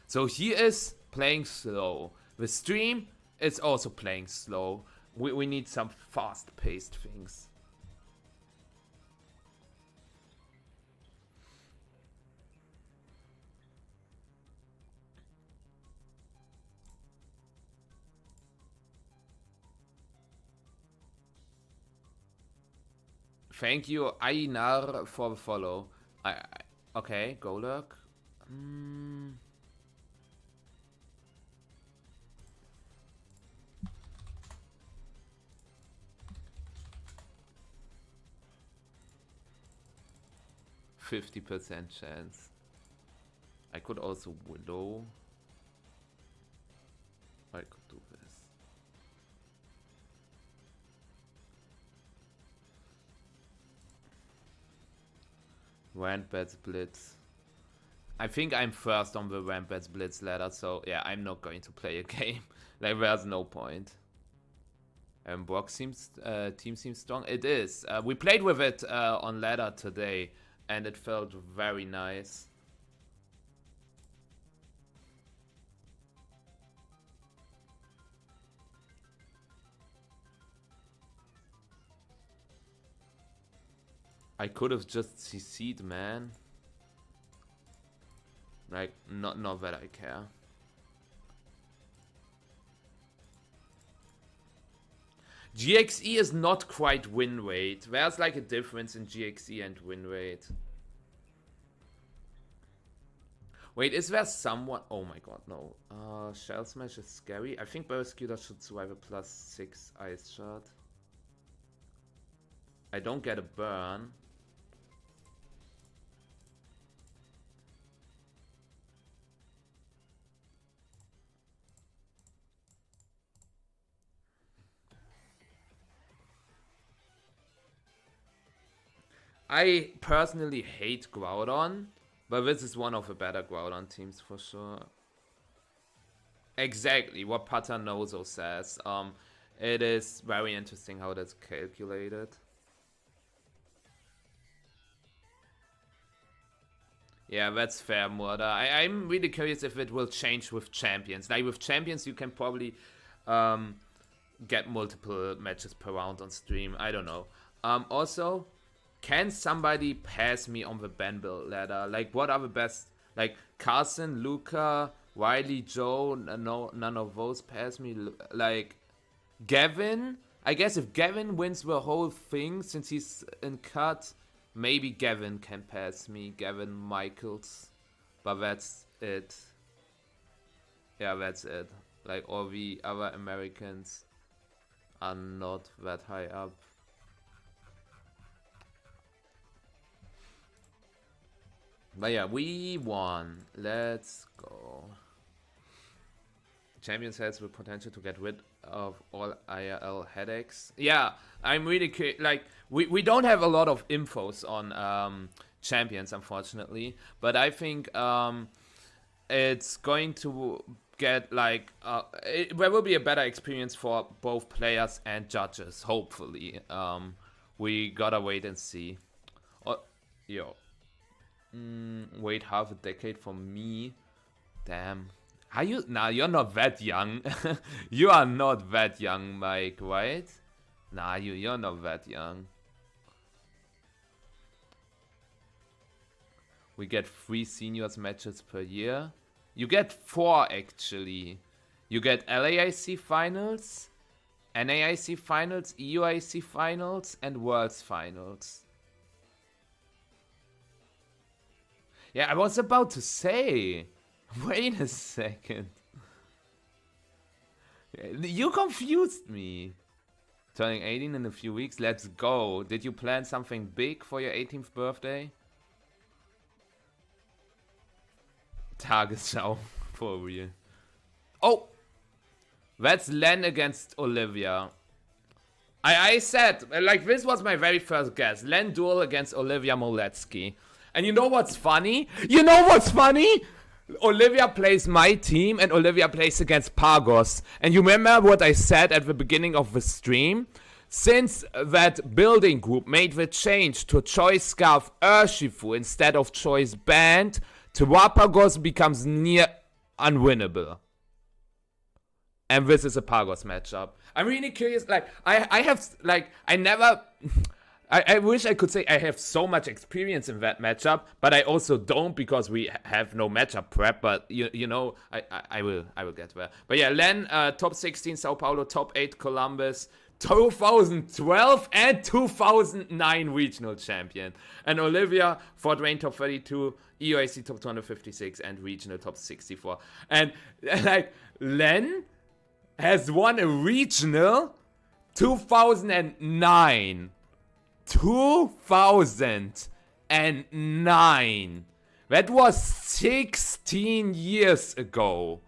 So he is playing slow. The stream is also playing slow. We need some fast-paced things. Thank you, Ainar, for the follow. Okay, Golurk. 50% chance. I could also Willow. I could do this. Rampage Blitz. I think I'm first on the Rampage Blitz ladder, so yeah, I'm not going to play a game. Like, there's no point. Brock seems, team seems strong. It is. We played with it on ladder today, and it felt very nice. I could have just CC'd, man. Like, not that I care. GXE is not quite win rate. There's like a difference in GXE and win rate. Wait, is there someone? Oh my god, no. Shell Smash is scary. I think Barrascuda should survive a +6 ice shot. I don't get a burn. I personally hate Groudon, but this is one of the better Groudon teams for sure. Exactly what Patanoso says. It is very interesting how that's calculated. Yeah, that's fair, Murder. I'm really curious if it will change with champions. Like with champions, you can probably get multiple matches per round on stream. I don't know. Also, can somebody pass me on the Benville ladder? Like, what are the best? Like, Carson, Luca, Wiley, Joe, no, none of those pass me. Like, Gavin? I guess if Gavin wins the whole thing, since he's in cut, maybe Gavin can pass me. Gavin Michaels. But that's it. Yeah, that's it. Like, all the other Americans are not that high up. But yeah, we won. Let's go. Champions has the potential to get rid of all IRL headaches. Yeah, I'm really like we don't have a lot of infos on champions, unfortunately. But I think it's going to get like there will be a better experience for both players and judges. Hopefully, we gotta wait and see. Yo. Wait half a decade for me. Damn. Are you? Nah, you're not that young. You are not that young, Mike, right? Nah, you're not that young. We get 3 seniors matches per year. You get 4 actually. You get LAIC finals, NAIC finals, EUIC finals, and Worlds finals. Yeah, I was about to say. Wait a second. You confused me. Turning 18 in a few weeks. Let's go. Did you plan something big for your 18th birthday? Tagesschau. For real. Oh! That's Len against Olivia. I said, like, this was my very first guess. Len Deuel against Olivia Moledzki. And you know what's funny? Olivia plays my team and Olivia plays against Pagos. And you remember what I said at the beginning of the stream? Since that building group made the change to Choice Scarf Urshifu instead of Choice Band, Pagos becomes near unwinnable. And this is a Pagos matchup. I'm really curious, like, I wish I could say I have so much experience in that matchup, but I also don't because we have no matchup prep. But you know, I will get there. But yeah, Len, top 16 Sao Paulo, top 8 Columbus, 2012 and 2009 regional champion, and Olivia Fort Wayne top 32, EUIC top 256, and regional top 64. And like Len has won a regional 2009. 2009. That was 16 years ago.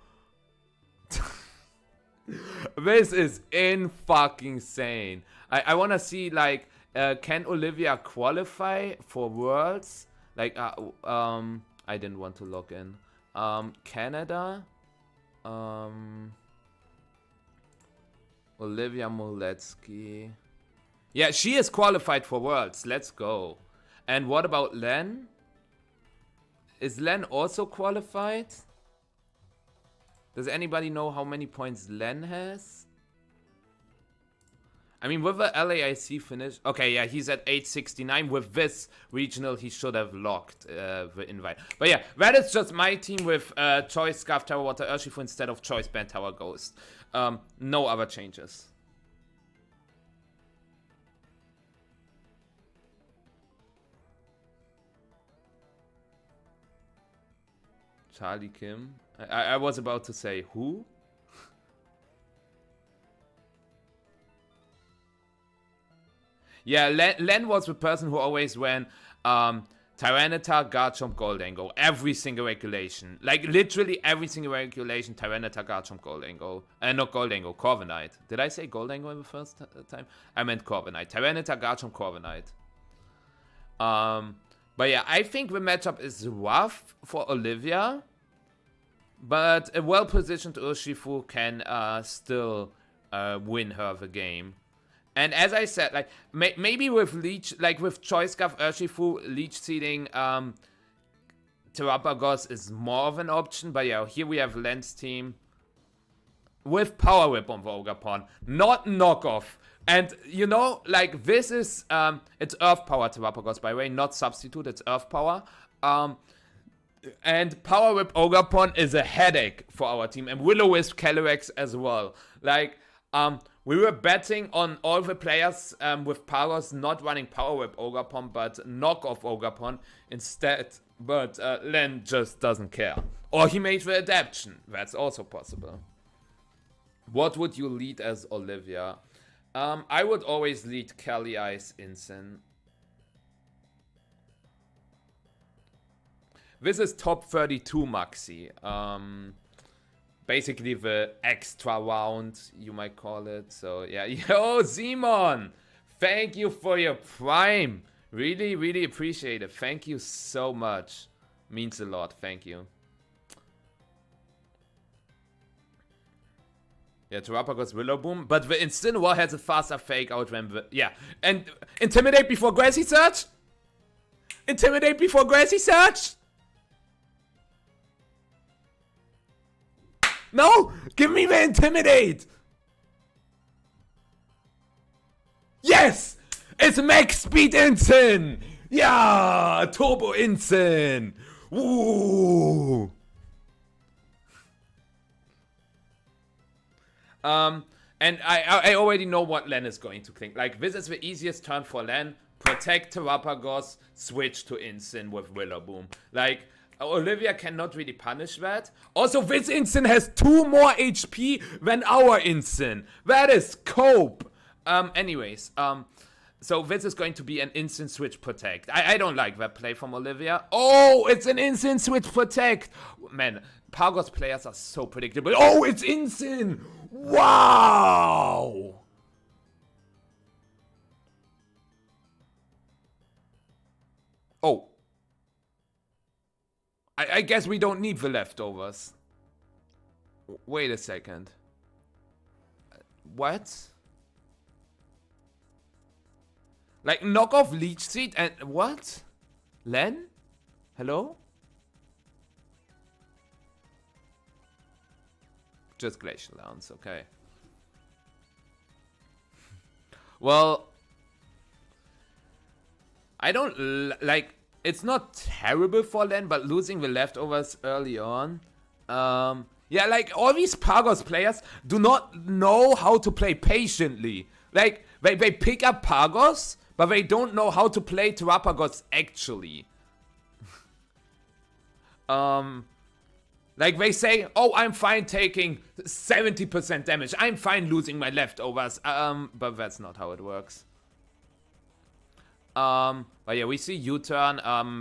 This is insane. I want to see, like, can Olivia qualify for Worlds? Like, I didn't want to log in. Canada. Olivia Moledzki. Yeah, she is qualified for Worlds. Let's go. And what about Len? Is Len also qualified? Does anybody know how many points Len has? I mean, with the LAIC finish... Okay, yeah, he's at 869. With this regional, he should have locked the invite. But yeah, that is just my team with Choice, Scarf, Tower Water, Urshifu instead of Choice, Band, Tower, Ghost. No other changes. Charlie Kim. I was about to say, who? Yeah, Len was the person who always ran Tyranitar, Garchomp, Goldengo. Every single regulation. Like, literally every single regulation, Tyranitar, Garchomp, Goldengo. Not Goldengo, Corviknight. Did I say Goldengo in the first time? I meant Corviknight. Tyranitar, Garchomp, Corviknight. But yeah, I think the matchup is rough for Olivia. But a well-positioned Urshifu can still win her the game. And as I said, like maybe with Leech, like with Choice Scarf, Urshifu, Leech seeding, Terapagos is more of an option. But yeah, here we have Len's team with Power Whip on the Ogapon, not knockoff. And you know, like this is it's Earth Power Terapagos, by the way, not substitute. It's Earth Power. And Power Whip Ogapon is a headache for our team, and Will-O-Wisp Calyrex as well. Like we were betting on all the players with Pagos not running Power Whip Ogapon, but knockoff Ogapon instead. But Len just doesn't care. Or he made the adaptation. That's also possible. What would you lead as Olivia? I would always lead Kelly Ice Incin. This is top 32 Maxi. Basically the extra round, you might call it. So yeah, yo Simon, thank you for your prime. Really, really appreciate it. Thank you so much. Means a lot. Thank you. Yeah, Terapagos Willow-Boom, but the Incineroar has a faster fake out than the... Yeah, and Intimidate before Grassy Search? Intimidate before Grassy Search? No! Give me the Intimidate! Yes! It's Max Speed Incin! Yeah! Turbo Incin! Woo! And I already know what Len is going to think. Like, this is the easiest turn for Len. Protect Terapagos, switch to Incin with Willow-Boom. Like, Olivia cannot really punish that. Also, this Incin has 2 more HP than our Incin. That is cope. Anyways, so this is going to be an Incin switch protect. I don't like that play from Olivia. Oh, it's an Incin switch protect. Man, Pagos players are so predictable. Oh, it's Incin. Wow. Oh. I guess we don't need the leftovers. Wait a second. What? Like, knock off Leech Seed and... What? Len? Hello? Just Glacial Lance, okay. Well... I don't... Like... It's not terrible for Len, but losing the leftovers early on. Yeah, like, all these Pagos players do not know how to play patiently. Like, they pick up Pagos, but they don't know how to play Terapagos actually. Like, they say, oh, I'm fine taking 70% damage. I'm fine losing my leftovers. But that's not how it works. But yeah, we see U-turn,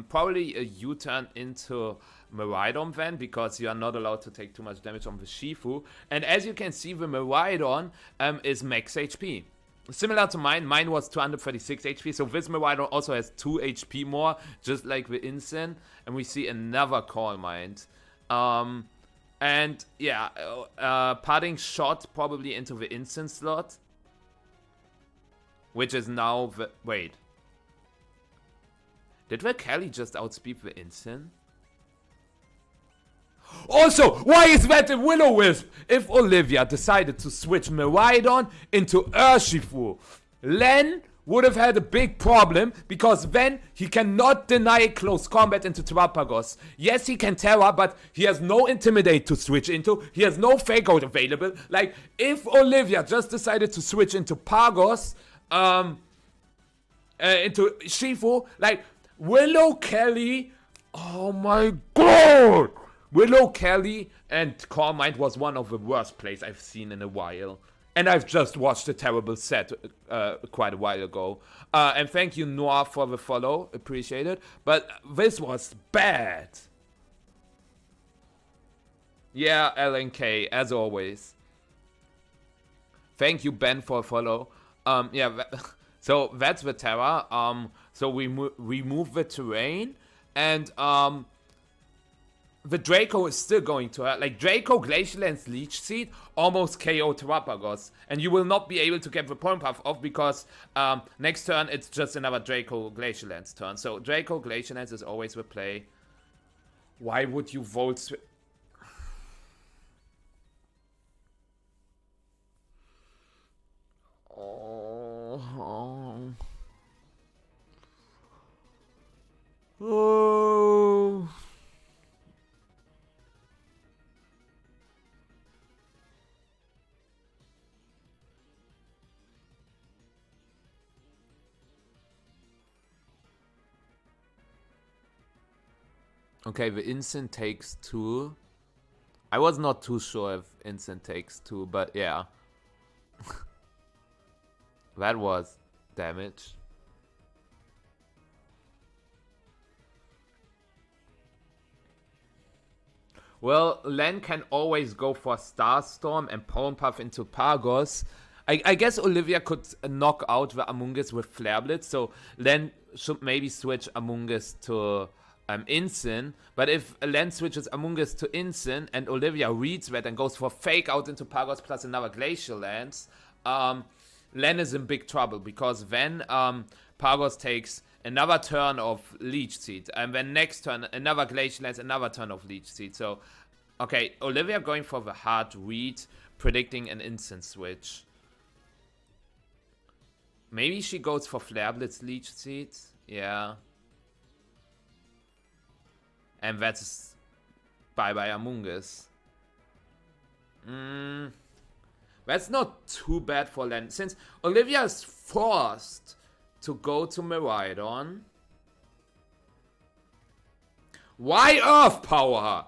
probably a U-turn into Miraidon then, because you are not allowed to take too much damage on the Shifu. And as you can see, the Miraidon is max HP. similar to mine. Mine was 236 HP, so this Miraidon also has 2 HP more, just like the Insane. And we see another Call Mind. And yeah, Parting Shot probably into the Insane slot. Which is now the... Wait. Did the Kelly just outspeed the Insane? Also, why is that a Will-O-Wisp? If Olivia decided to switch Miraidon into Urshifu, Len would have had a big problem because then he cannot deny close combat into Terrapagos. Yes, he can Terra, but he has no Intimidate to switch into. He has no Fake Out available. Like, if Olivia just decided to switch into Pagos, into Shifu, like, Willow Kelly, oh my god! Willow Kelly and Call Mind was one of the worst plays I've seen in a while. And I've just watched a terrible set quite a while ago. And thank you, Noir, for the follow. Appreciate it. But this was bad. Yeah, LNK, as always. Thank you, Ben, for a follow. Yeah, so that's the Terra. So we remove the terrain. And the Draco is still going to hurt. Like, Draco, Glacial Lance, Leech Seed almost KO Terrapagos. And you will not be able to get the Point Puff off because next turn it's just another Draco, Glacial Lance turn. So Draco, Glacial Lance is always the play. Why would you Volt... Oh... Okay, the Instant takes 2. I was not too sure if Instant takes 2, but yeah. That was damage. Well, Len can always go for Starstorm and Pound Puff into Pagos. I guess Olivia could knock out the Amoonguss with Flare Blitz, so Len should maybe switch Amoonguss to... Insane, but if Len switches Amoonguss to Insane and Olivia reads that and goes for Fake Out into Pagos plus another Glacial Lance, Len is in big trouble because then Pagos takes another turn of Leech Seed, and then next turn another Glacial Lance, another turn of Leech Seed. So, okay, Olivia going for the hard read, predicting an Instant switch. Maybe she goes for Flare Blitz Leech Seed, yeah. And that's bye-bye Amoonguss. That's not too bad for Len. Since Olivia is forced to go to Miraidon. Why Earth Power?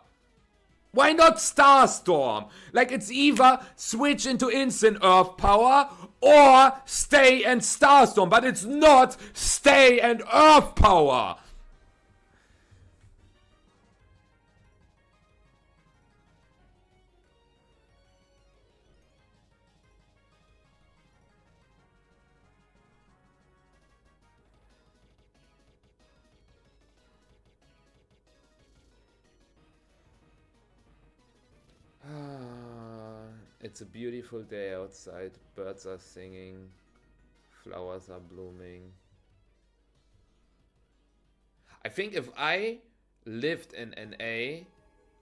Why not Starstorm? Like, it's either switch into Instant Earth Power or stay and Starstorm. But it's not stay and Earth Power. It's a beautiful day outside. Birds are singing. Flowers are blooming. I think if I lived in NA,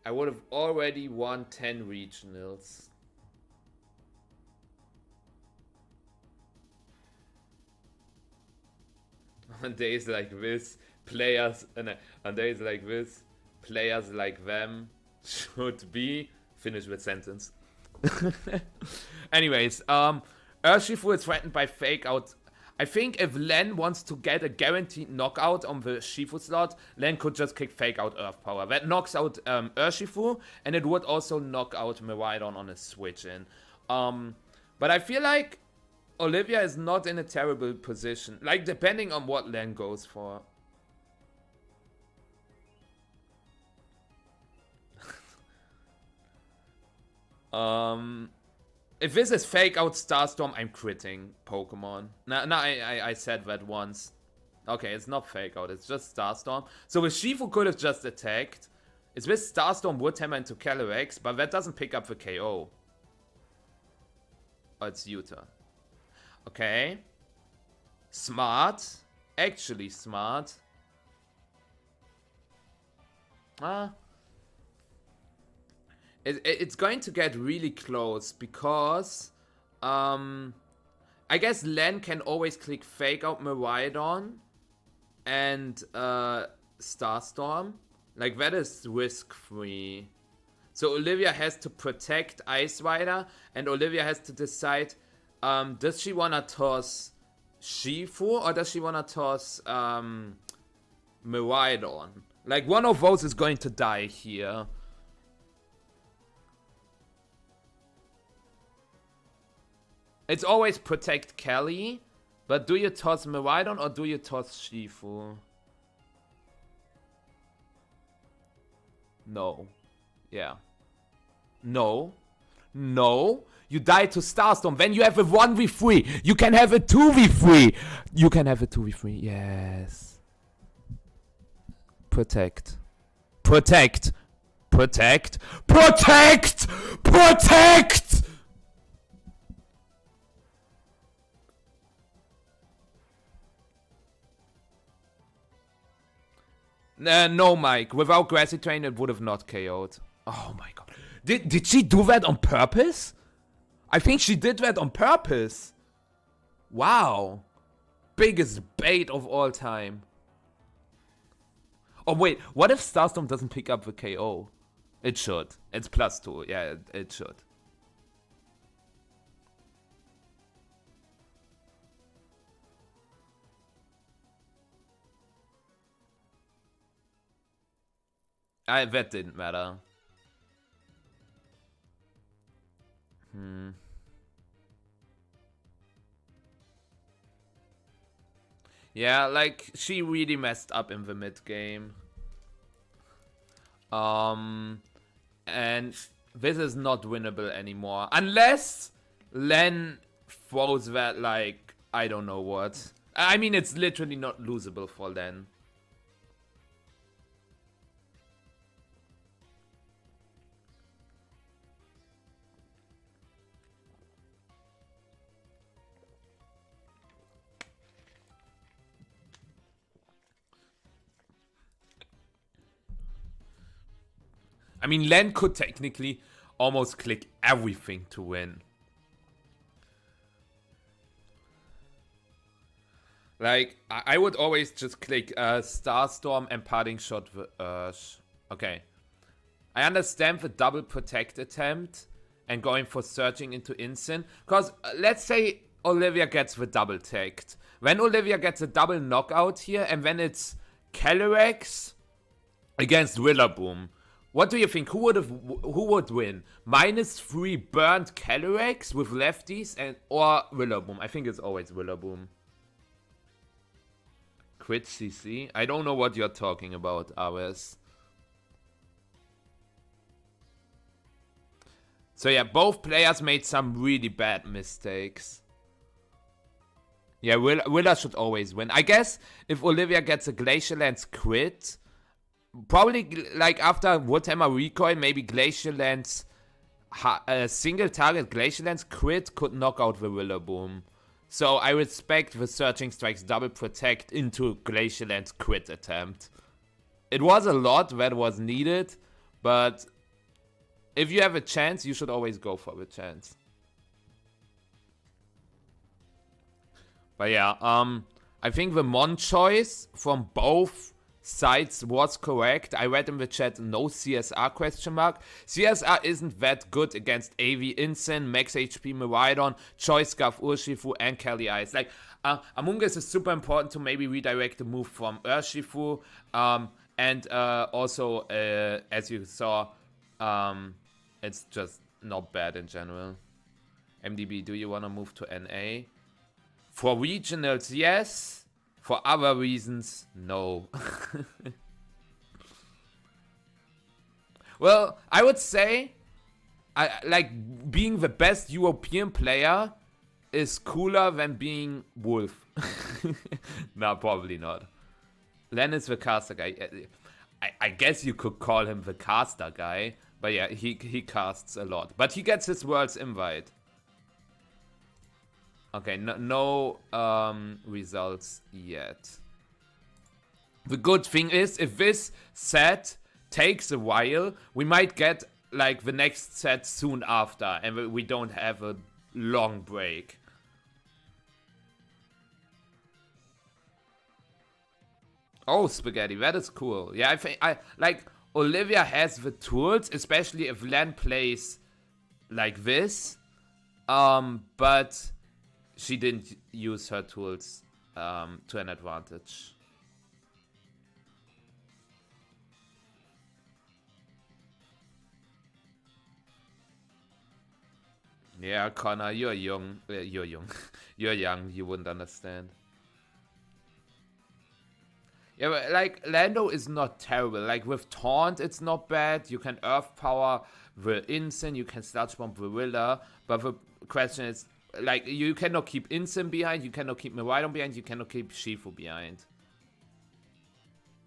I would have already won 10 regionals. On days like this, players like them should be... Finish with sentence. Anyways, Urshifu is threatened by Fake Out. I think if Len wants to get a guaranteed knockout on the Shifu slot, Len could just kick Fake Out Earth Power. That knocks out Urshifu, and it would also knock out Miraidon on a switch in. But I feel like Olivia is not in a terrible position. Like, depending on what Len goes for. If this is fake out Starstorm, I'm quitting Pokemon. No, I said that once. Okay, it's not fake out, it's just Starstorm. So if Shifu could have just attacked, it's with Starstorm Woodhammer into Calyrex, but that doesn't pick up the KO. Oh, it's Utah. Okay. Smart. Actually smart. It's going to get really close because I guess Len can always click Fake Out Miraidon and Starstorm. Like, that is risk free. So Olivia has to protect Ice Rider, and Olivia has to decide, does she wanna toss Shifu or does she wanna toss Miraidon? Like, one of those is going to die here. It's always protect Kelly, but do you toss Miraidon or do you toss Shifu? No. Yeah. No. No. You die to Starstorm. When you have a 1v3, you can have a 2v3. You can have a 2v3. Yes. Protect. Protect. Protect. Protect! Protect! No, Mike. Without Grassy Train, it would have not KO'd. Oh my god. Did she do that on purpose? I think she did that on purpose. Wow. Biggest bait of all time. Oh wait, what if Starstorm doesn't pick up the KO? It should. It's +2. Yeah, it should. That didn't matter. Yeah, like, she really messed up in the mid game. And this is not winnable anymore. Unless Len throws that, like, I don't know what. I mean, it's literally not losable for Len. I mean, Len could technically almost click everything to win. Like, I would always just click Starstorm and Parting Shot with Ursh. Okay. I understand the double protect attempt and going for searching into Instant. Because let's say Olivia gets the double tagged. When Olivia gets a double knockout here and then it's Calyrex against Rillaboom. What do you think? Who would win? -3 burnt Calyrex with lefties or Rillaboom? I think it's always Rillaboom. Quit CC? I don't know what you're talking about, Ares. So yeah, both players made some really bad mistakes. Yeah, Willa should always win. I guess if Olivia gets a Glacial Lance crit, probably like after Woodhammer recoil, maybe Glacial Lance, a single target Glacial Lance crit could knock out the Rillaboom. So I respect the Searching Strike's double protect into Glacial Lance crit attempt. It was a lot that was needed, but if you have a chance, you should always go for the chance. But yeah, I think the Mon choice from both sides was correct. I read in the chat, no CSR question mark. CSR isn't that good against AV Instant, Max HP Miraidon, Choice Scarf Urshifu, and Kelly Ice. Like, Among Us is super important to maybe redirect the move from Urshifu. And also, as you saw, it's just not bad in general. MDB, do you want to move to NA? For regionals, yes. For other reasons, no. Well, I would say, like, being the best European player is cooler than being Wolf. No, probably not. Len is the caster guy. I guess you could call him the caster guy. But yeah, he casts a lot. But he gets his World's Invite. Okay, no results yet. The good thing is, if this set takes a while, we might get like the next set soon after, and we don't have a long break. Oh, Spaghetti, that is cool. Yeah, I think I like Olivia has the tools, especially if Len plays like this. But she didn't use her tools to an advantage. Yeah, Connor, you're young. You're young. You're young. You wouldn't understand. Yeah, but like Lando is not terrible. Like with Taunt, it's not bad. You can Earth Power the Insane. You can Sludge Bomb the Willa. But the question is, like, you cannot keep Insane behind. You cannot keep Miraidon behind. You cannot keep Shifu behind.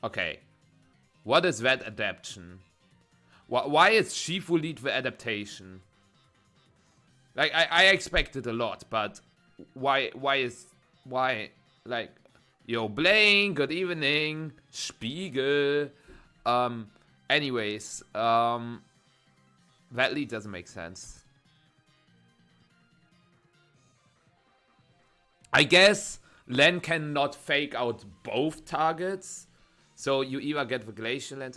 Okay. What is that adaptation? Why is Shifu lead the adaptation? Like, I expected a lot, but why, like, yo, Blaine, good evening, Spiegel, anyways, that lead doesn't make sense. I guess Len cannot fake out both targets, so you either get the Glacial Lens.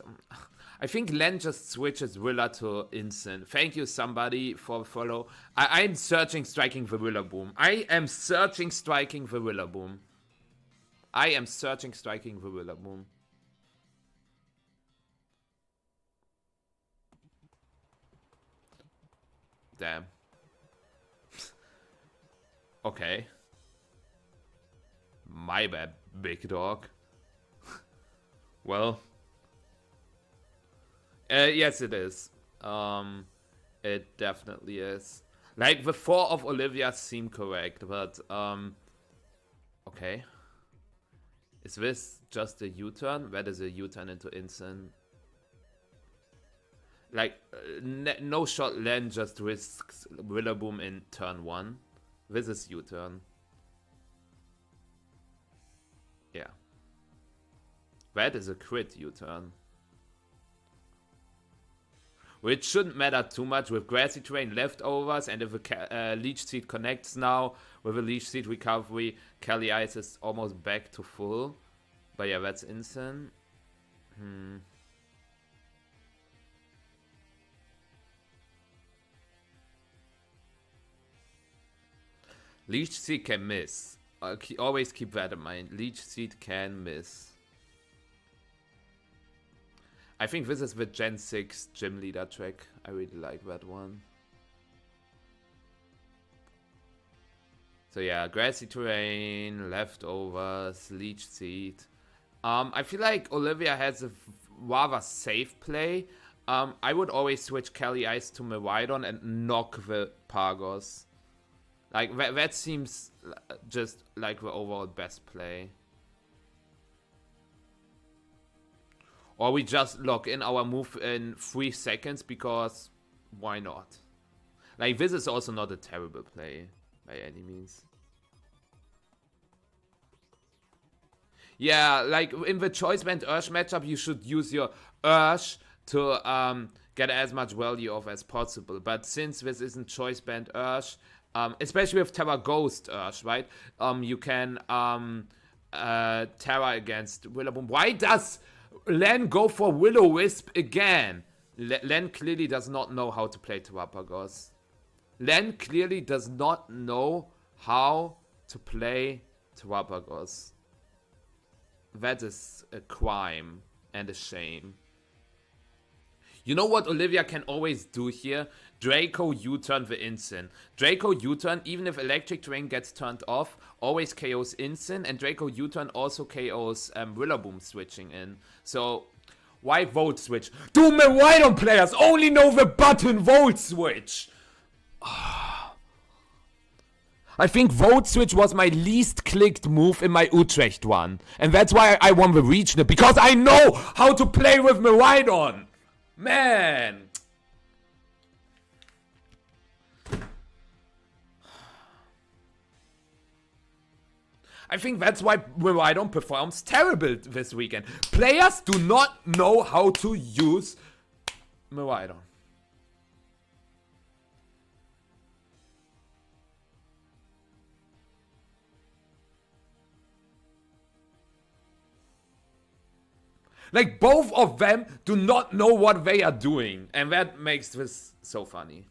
I think Len just switches Willa to Instant. Thank you, somebody, for the follow. I'm searching striking the Willa Boom. I am searching striking the Willa Boom. I am searching striking the Willa Boom. Damn. Okay. My bad, big dog. Well. Yes, it is. It definitely is. Like, the 4 of Olivia seem correct, but, okay. Is this just a U-turn? That is a U-turn into Instant. Like, no shot Len just risks Rillaboom in turn 1. This is U-turn. Yeah. That is a crit U-turn. Which shouldn't matter too much with Grassy Terrain leftovers, and if a Leech Seed connects now with a Leech Seed recovery, Kelly Ice is almost back to full. But yeah, that's insane. Leech Seed can miss. Always keep that in mind. Leech Seed can miss. I think this is the Gen 6 Gym Leader track. I really like that one. So yeah, Grassy Terrain, Leftovers, Leech Seed. I feel like Olivia has a rather safe play. I would always switch Kelly Ice to Miraidon and knock the Pagos. Like, that seems just like the overall best play. Or we just lock in our move in 3 seconds because why not? Like, this is also not a terrible play by any means. Yeah, like in the Choice Band Ursh matchup, you should use your Ursh to get as much value off as possible. But since this isn't Choice Band Ursh, especially with Terra Ghost Ursh, right? You can Terra against Rillaboom. Why does Len go for Will-O-Wisp again? Len clearly does not know how to play Terrapagos. Len clearly does not know how to play Terrapagos. That is a crime and a shame. You know what Olivia can always do here? Draco U-turn the Instant. Draco U-turn, even if Electric Terrain gets turned off, always KOs Instant, and Draco U-turn also KOs Rillaboom switching in. So, why Volt Switch? Do Miraidon players only know the button Volt Switch? I think Vote Switch was my least clicked move in my Utrecht one. And that's why I won the regional. Because I know how to play with Miraidon. Man. I think that's why Miraidon performs terrible this weekend. Players do not know how to use Miraidon. Like, both of them do not know what they are doing. And that makes this so funny.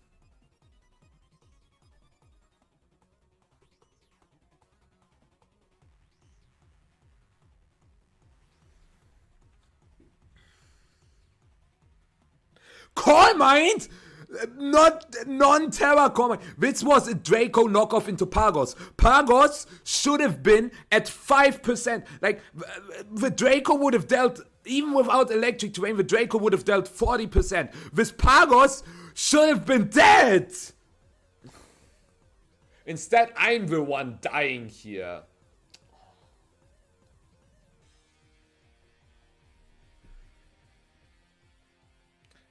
Call Mind? Not non-terror Call Mind. This was a Draco knockoff into Pagos. Pagos should have been at 5%. Like, the Draco would have dealt... Even without electric terrain, the Draco would have dealt 40%. This Pagos should have been dead! Instead, I'm the one dying here.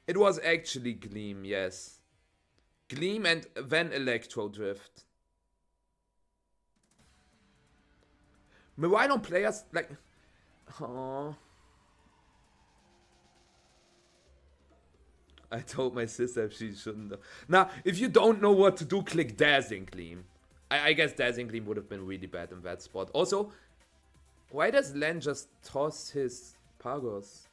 It was actually Gleam, yes. Gleam and then Electro Drift. Miraidon players, like... Oh... I told my sister she shouldn't have. Now, if you don't know what to do, click Dazzling Gleam. I guess Dazzling Gleam would have been really bad in that spot. Also, why does Len just toss his Pagos?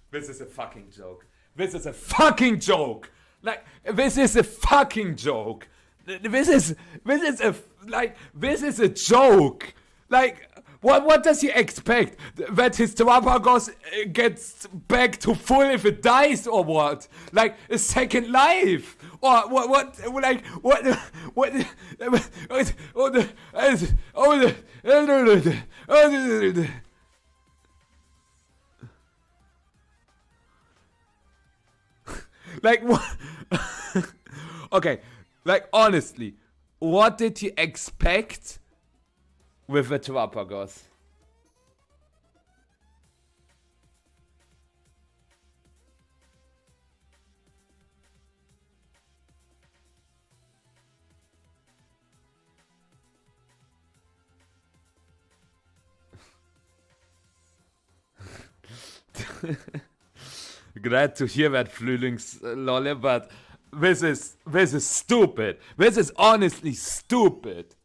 This is a fucking joke. This is a fucking joke. Like, this is a fucking joke. This is a joke. Like, what does he expect? That his Terrapagos gets back to full if it dies or what? Like a second life? Or what like what? Okay, like honestly, what did he expect with the Terrapagos? Glad to hear that, Flülings Lolle, but this is stupid. This is honestly stupid.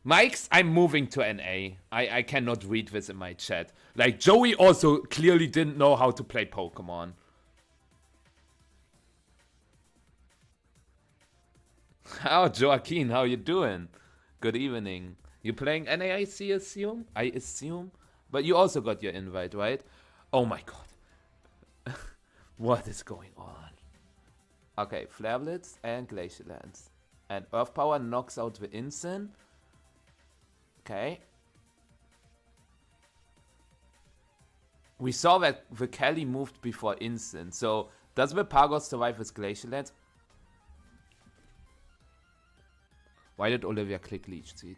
Mike's, I'm moving to NA. I cannot read this in my chat. Like, Joey also clearly didn't know how to play Pokemon. Oh, Joaquin, how you doing? Good evening. You playing NA, I assume? I assume? But you also got your invite, right? Oh my god. What is going on? Okay, Flare Blitz and Glacial Lance. And Earth Power knocks out the Instant. Okay. We saw that the Kelly moved before Instant. So, does the Pagos survive with Glacial Lance? Why did Olivia click Leech Seed?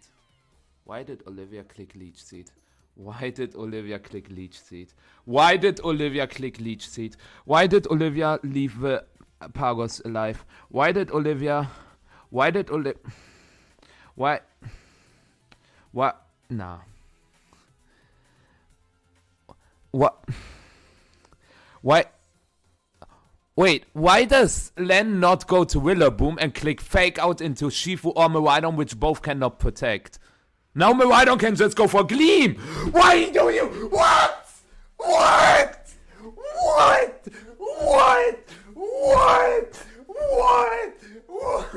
Why did Olivia click Leech Seed? Why did Olivia click Leech Seed? Why did Olivia click Leech Seed? Why did Olivia leave the Pagos alive? Why did Olivia... Why did Olivia... Why... What? Nah. What? Why? Wait, why does Len not go to Rillaboom and click Fake Out into Shifu or Miraidon, which both cannot protect? Now Miraidon can just go for Gleam! Why do you... What? What? What? What? What? What? What?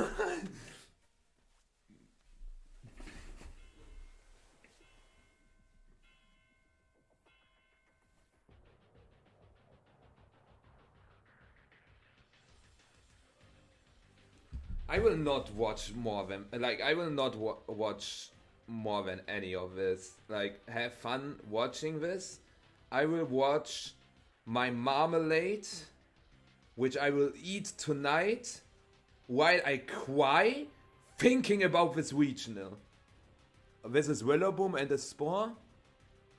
I will not watch more of them. Like, I will not watch more than any of this. Like, have fun watching this. I will watch my marmalade, which I will eat tonight, while I cry, thinking about this regional. This is Willoboom and a Spore.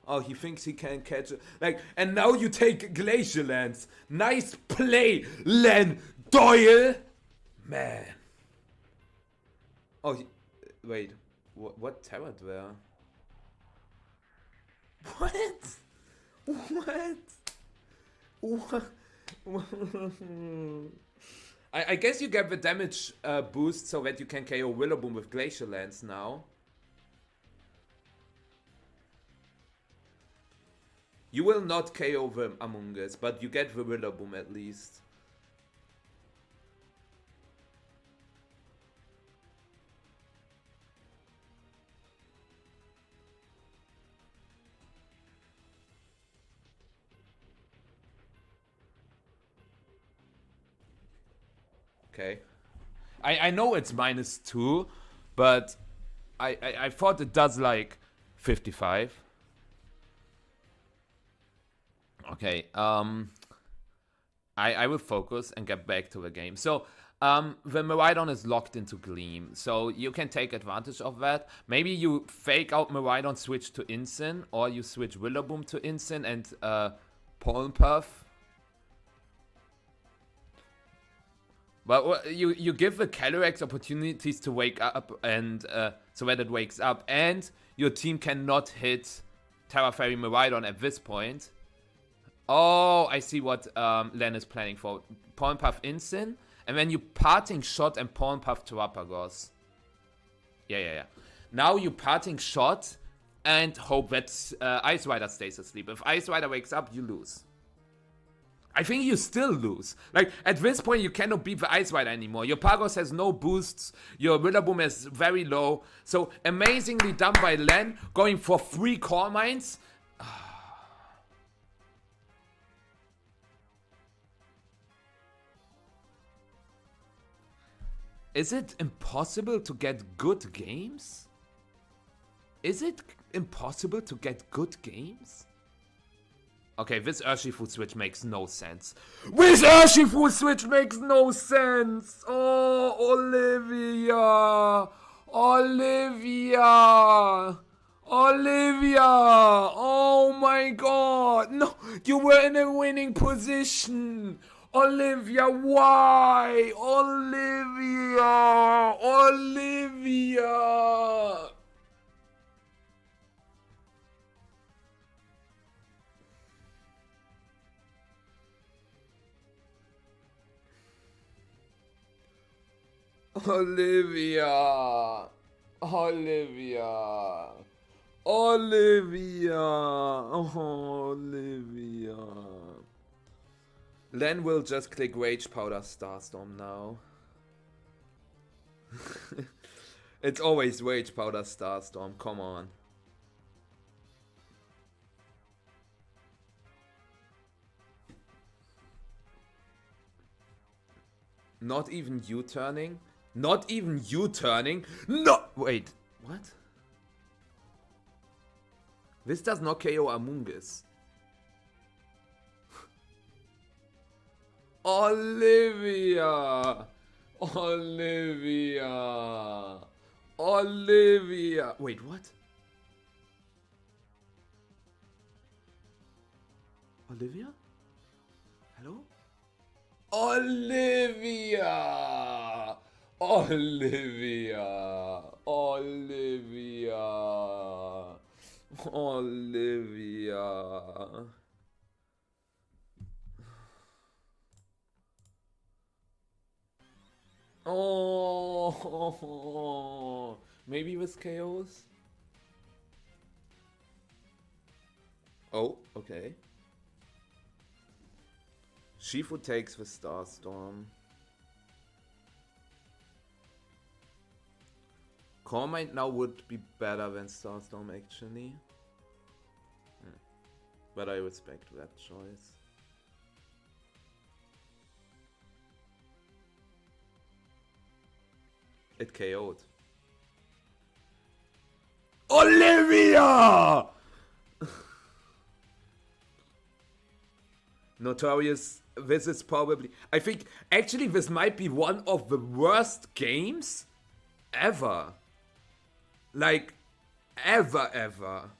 Oh, he thinks he can catch it. Like, and now you take Glacier Lance. Nice play, Len Deuel. Man. Oh, wait. What Terra Dweller? What? What? I guess you get the damage boost so that you can KO Willoboom with Glacier Lance now. You will not KO the Among Us, but you get the Willoboom at least. Okay. I know it's -2, but I thought it does like 55. Okay, I will focus and get back to the game. So, the Miraidon is locked into Gleam, so you can take advantage of that. Maybe you fake out Miraidon, switch to Incin, or you switch Willoboom to Incin and Pollen Puff. But you give the Calyrex opportunities to wake up, and so that it wakes up, and your team cannot hit Terra Fairy Miraidon at this point. Oh, I see what Len is planning for. Pollen Puff Incin, and then you Parting Shot and Pollen Puff Terapagos. Yeah. Now you Parting Shot and hope that Ice Rider stays asleep. If Ice Rider wakes up, you lose. I think you still lose. Like, at this point, you cannot beat the Ice Rider anymore. Your Pagos has no boosts. Your Willoboom is very low. So, amazingly done by Len, going for 3 Core Mines. Is it impossible to get good games? Is it impossible to get good games? Okay, this Urshifu switch makes no sense. This Urshifu switch makes no sense! Oh, Olivia! Olivia! Oh my god! No, you were in a winning position! Olivia, why? Olivia! Olivia! Len will just click Rage Powder Starstorm now. It's always Rage Powder Starstorm, come on. Not even U-turning? Not even U-turning? No! Wait, what? This does not KO Among Us. Olivia! Wait, what? Olivia? Hello? Olivia! Oh, maybe with KOs? Oh, okay. Shifu takes the Starstorm. Core Mind now would be better than Starstorm actually. But I respect that choice. It KO'd. Olivia! Notorious, this is probably... I think, actually, this might be one of the worst games ever. Like, ever.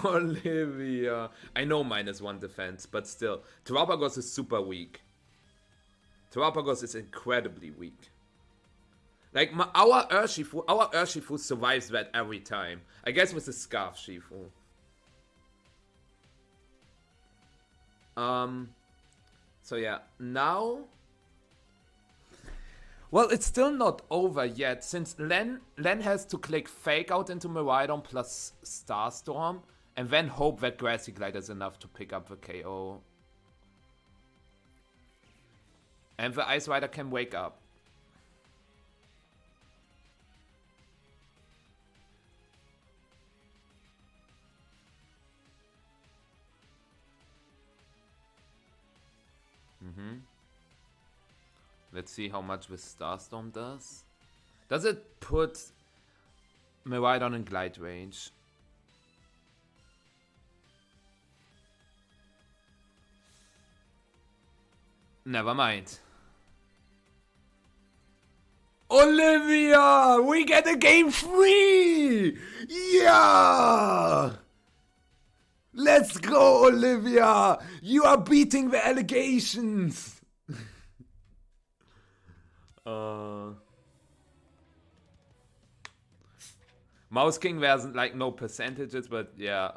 Olivia. I know -1 defense, but still. Terapagos is super weak. Terapagos is incredibly weak. Like, our Urshifu survives that every time. I guess with the Scarf Shifu. So yeah, now... Well, it's still not over yet, since Len has to click Fake Out into Miraidon plus Starstorm, and then hope that Grassy Glide is enough to pick up the KO. And the Ice Rider can wake up. Let's see how much this Starstorm does. Does it put Miraidon in glide range? Never mind. Olivia! We get a game free! Yeah! Let's go, Olivia! You are beating the allegations! Mouse King, there's like no percentages, but yeah,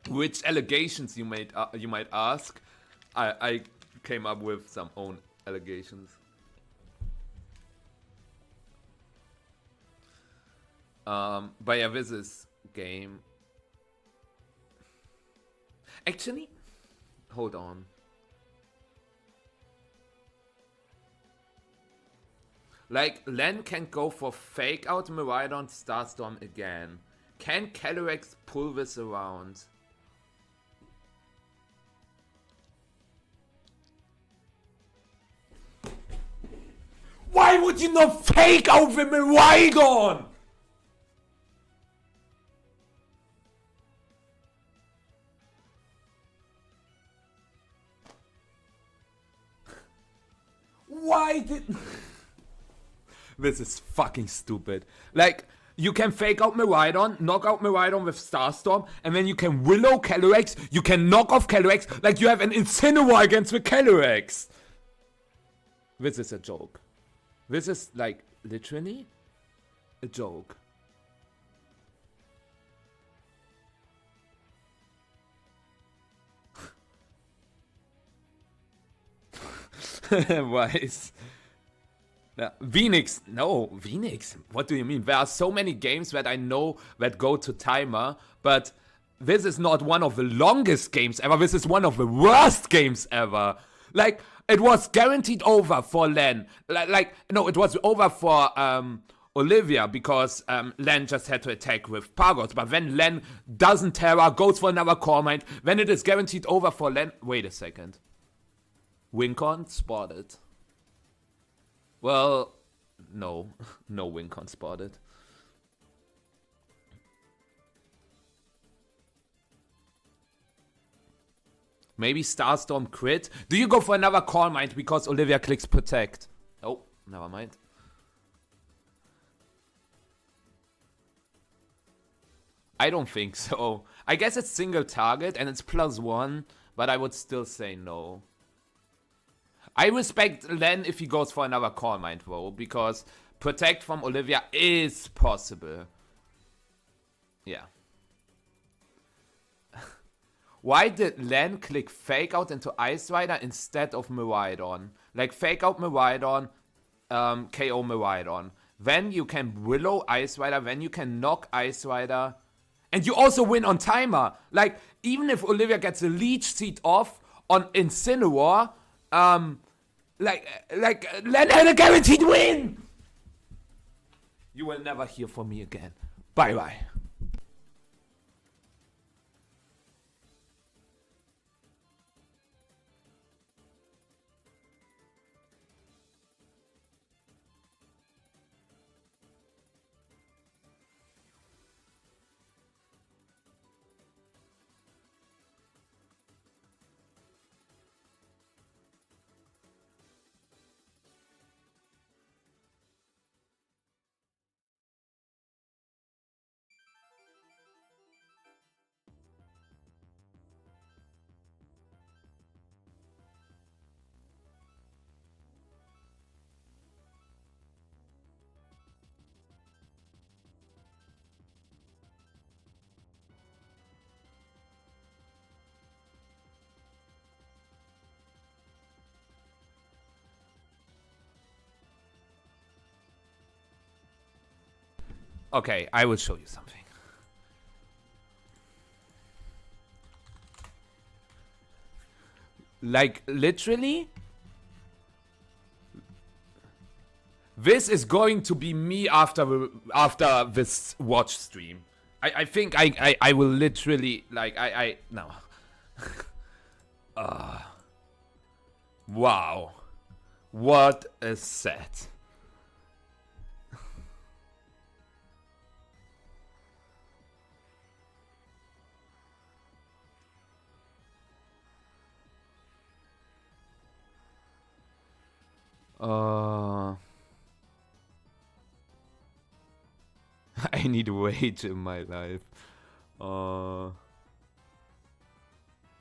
which allegations you might ask? I came up with some own allegations. But yeah, this is game. Actually, hold on. Like, Len can go for Fake Out Miraidon Starstorm again. Can Calyrex pull this around? Why would you not Fake Out the Miraidon? Why did... This is fucking stupid. Like, you can Fake Out Miraidon, knock out Miraidon with Starstorm, and then you can Willow Calyrex, you can knock off Calyrex, like you have an Incineroar against the Calyrex. This is a joke. This is, like, literally a joke. Wise. Phoenix, no, Phoenix, what do you mean? There are so many games that I know that go to timer, but this is not one of the longest games ever, this is one of the worst games ever. Like, it was guaranteed over for Len, no, it was over for Olivia, because Len just had to attack with Pagos, but then Len doesn't Terra, goes for another Core Mind, then it is guaranteed over for Len. Wait a second. Wincon spotted. Well, no. No Wincon spotted. Maybe Starstorm crit? Do you go for another Call Mind because Olivia clicks Protect? Oh, never mind. I don't think so. I guess it's single target and it's +1, but I would still say no. I respect Len if he goes for another Call Mind though, because Protect from Olivia is possible. Yeah. Why did Len click Fake Out into Ice Rider instead of Miraidon? Like, Fake Out Miraidon, KO Miraidon. Then you can Willow Ice Rider, then you can knock Ice Rider. And you also win on timer. Like, even if Olivia gets a Leech Seed off on Incineroar, like Len had a guaranteed win! You will never hear from me again. Bye-bye. Okay, I will show you something. Like, literally, this is going to be me after this watch stream. I think I will literally, like, no. Wow. What a set. I need weight in my life.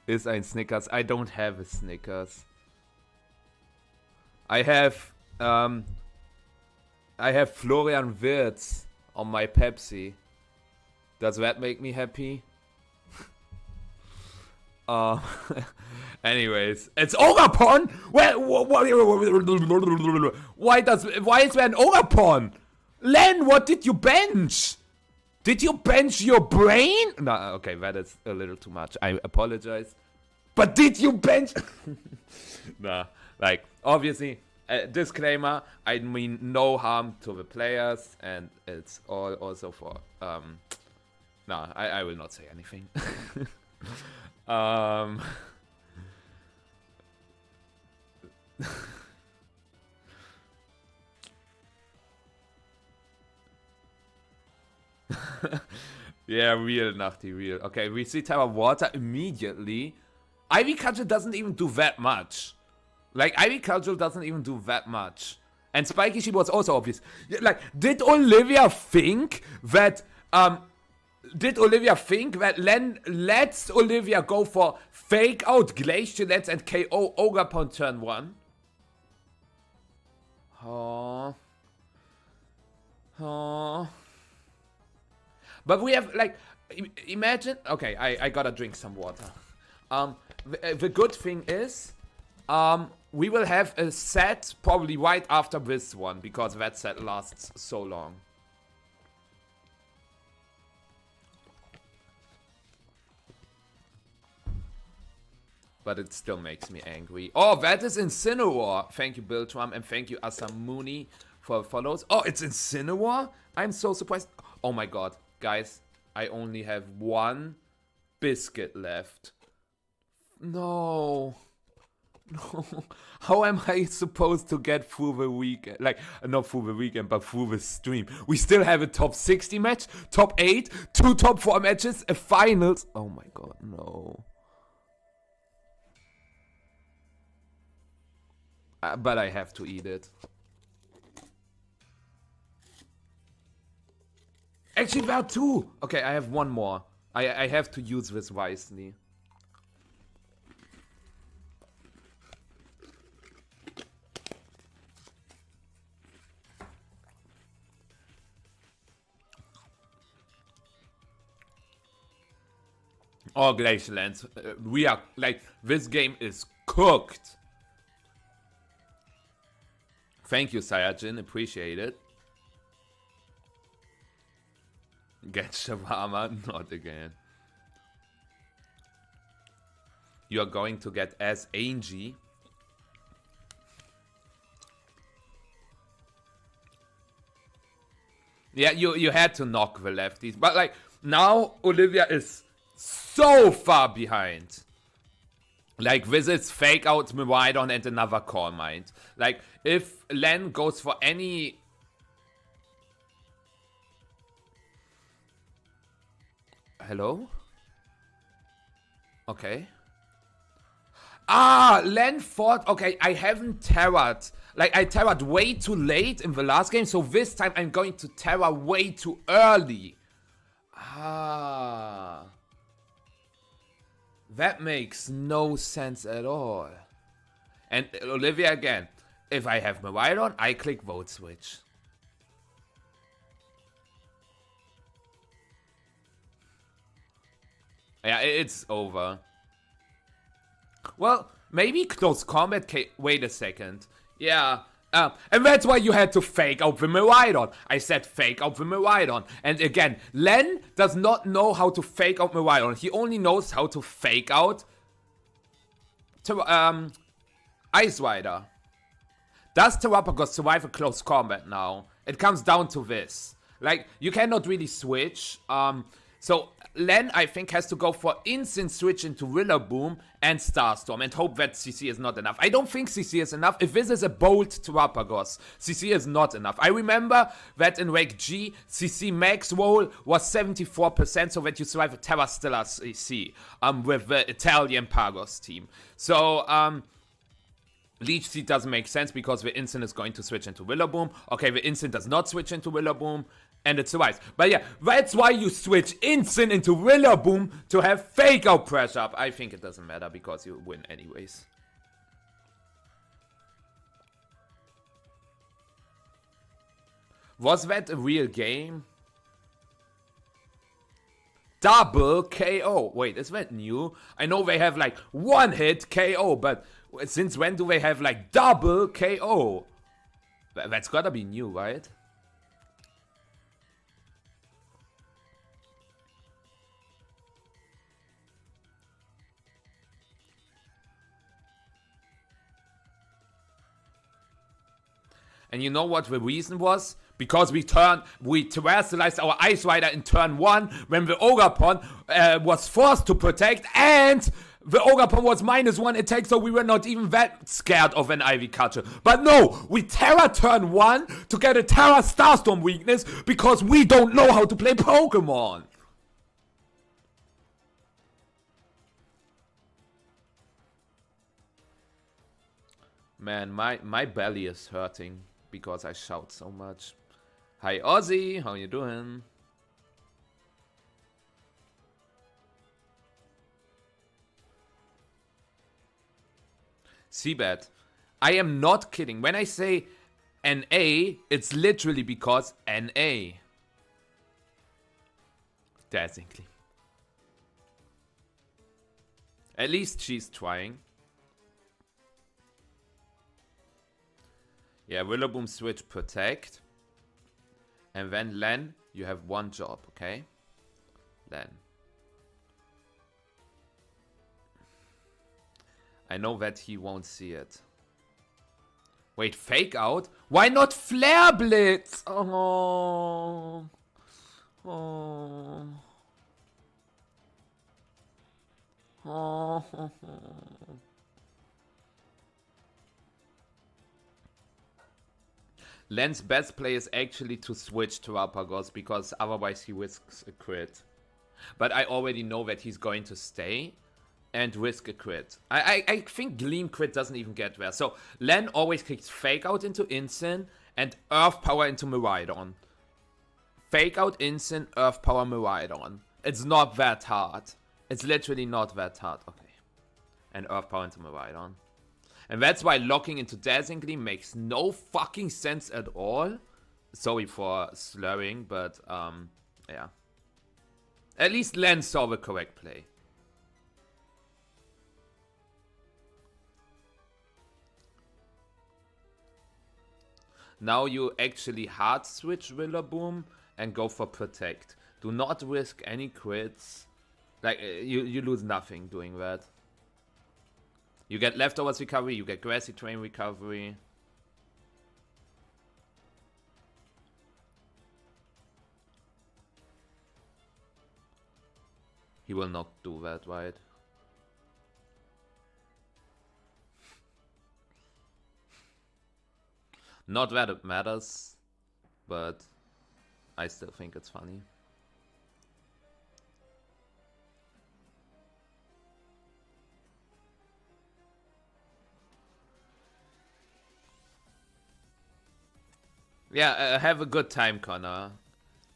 Ist ein Snickers. I don't have a Snickers. I have Florian Wirtz on my Pepsi. Does that make me happy? Anyways, it's Ogapon. Why is there an Ogapon? Len, what did you bench? Did you bench your brain? No, okay, that is a little too much. I apologize. But did you bench? Nah, like, obviously, disclaimer, I mean no harm to the players, and it's all also for, nah, I will not say anything. Yeah, real Nachty, real. Okay, we see Terra Water immediately. Ivy Cudgel doesn't even do that much. Like, Ivy Cudgel doesn't even do that much. And Spiky Sheep was also obvious. Like, did Olivia think that Len lets Olivia go for fake out Glacier Lens and KO Ogapon turn 1? Oh. But we have, like, imagine... Okay, I gotta drink some water. The good thing is, we will have a set probably right after this one, because that set lasts so long. But it still makes me angry. Oh, that is Incineroar. Thank you, Biltram, and thank you, Asamuni, for follows. Oh, it's Incineroar? I'm so surprised. Oh my god. Guys, I only have one biscuit left. No. No. How am I supposed to get through the weekend? Like, not through the weekend, but through the stream. We still have a top 60 match, top 8, 2 top 4 matches, a finals. Oh my god, no. But I have to eat it. Actually, there are 2. Okay, I have one more. I have to use this wisely. Oh, Glacial Lens. We are, like, this game is cooked. Thank you, Sayajin. Appreciate it. Get shawarma? Not again. You are going to get as Angie. Yeah, you had to knock the lefties. But, like, now Olivia is so far behind. Like, this is fake out Miraidon and another Call Mind. Like, if Len goes for any... Hello? Okay. Ah, Len fought... Okay, I haven't terrored. Like, I terrored way too late in the last game, so this time I'm going to terror way too early. Ah... That makes no sense at all. And Olivia again. If I have Miraidon, I click vote switch. Yeah, it's over. Well, maybe close combat. Wait a second. Yeah, And that's why you had to fake out the Miraidon. I said fake out the Miraidon. And again, Len does not know how to fake out Miraidon. He only knows how to fake out Ice Rider. Does Terrapagos survive a close combat now? It comes down to this. Like, you cannot really switch. So Len, I think, has to go for instant switch into Rillaboom and Starstorm and hope that CC is not enough. I don't think CC is enough. If this is a bold Terrapagos, CC is not enough. I remember that in Rake G, CC max roll was 74%, so that you survive a Terra Stellar CC with the Italian Pagos team. So, Leech Seed doesn't make sense because the instant is going to switch into Rillaboom. Okay, the instant does not switch into Rillaboom. And it survives. But yeah, that's why you switch instant into Rillaboom to have fake out pressure up. I think it doesn't matter because you win anyways. Was that a real game? Double KO. Wait, is that new? I know they have like one hit KO, but since when do they have like double KO? That's gotta be new, right? And you know what the reason was? Because we terrestrialized our Ice Rider in turn 1 when the Ogapon was forced to protect, and the Ogapon was -1 attack, so we were not even that scared of an Ivy Catcher. But no, we Terra turn 1 to get a Terra Starstorm weakness because we don't know how to play Pokemon. Man, my belly is hurting because I shout so much. Hi Ozzy, how you doing? Seabed, I am not kidding. When I say NA, it's literally because NA. Dazzingly. At least she's trying. Yeah, Rillaboom switch protect. And then Len, you have one job, okay? Len. I know that he won't see it. Wait, fake out? Why not Flare Blitz? Oh. Oh. Oh. Len's best play is actually to switch to Terrapagos because otherwise he risks a crit. But I already know that he's going to stay and risk a crit. I think Gleam crit doesn't even get there. So Len always kicks Fake Out into Instant and Earth Power into Miraidon. Fake Out Instant, Earth Power Miraidon. It's not that hard. It's literally not that hard. Okay. And Earth Power into Miraidon. And that's why locking into Dazzling Gleam makes no fucking sense at all. Sorry for slurring, but yeah. At least Len saw the correct play. Now you actually hard switch Rillaboom and go for Protect. Do not risk any crits. Like, you lose nothing doing that. You get Leftovers recovery, you get Grassy Terrain recovery. He will not do that, right? Not that it matters, but I still think it's funny. Yeah, have a good time, Connor.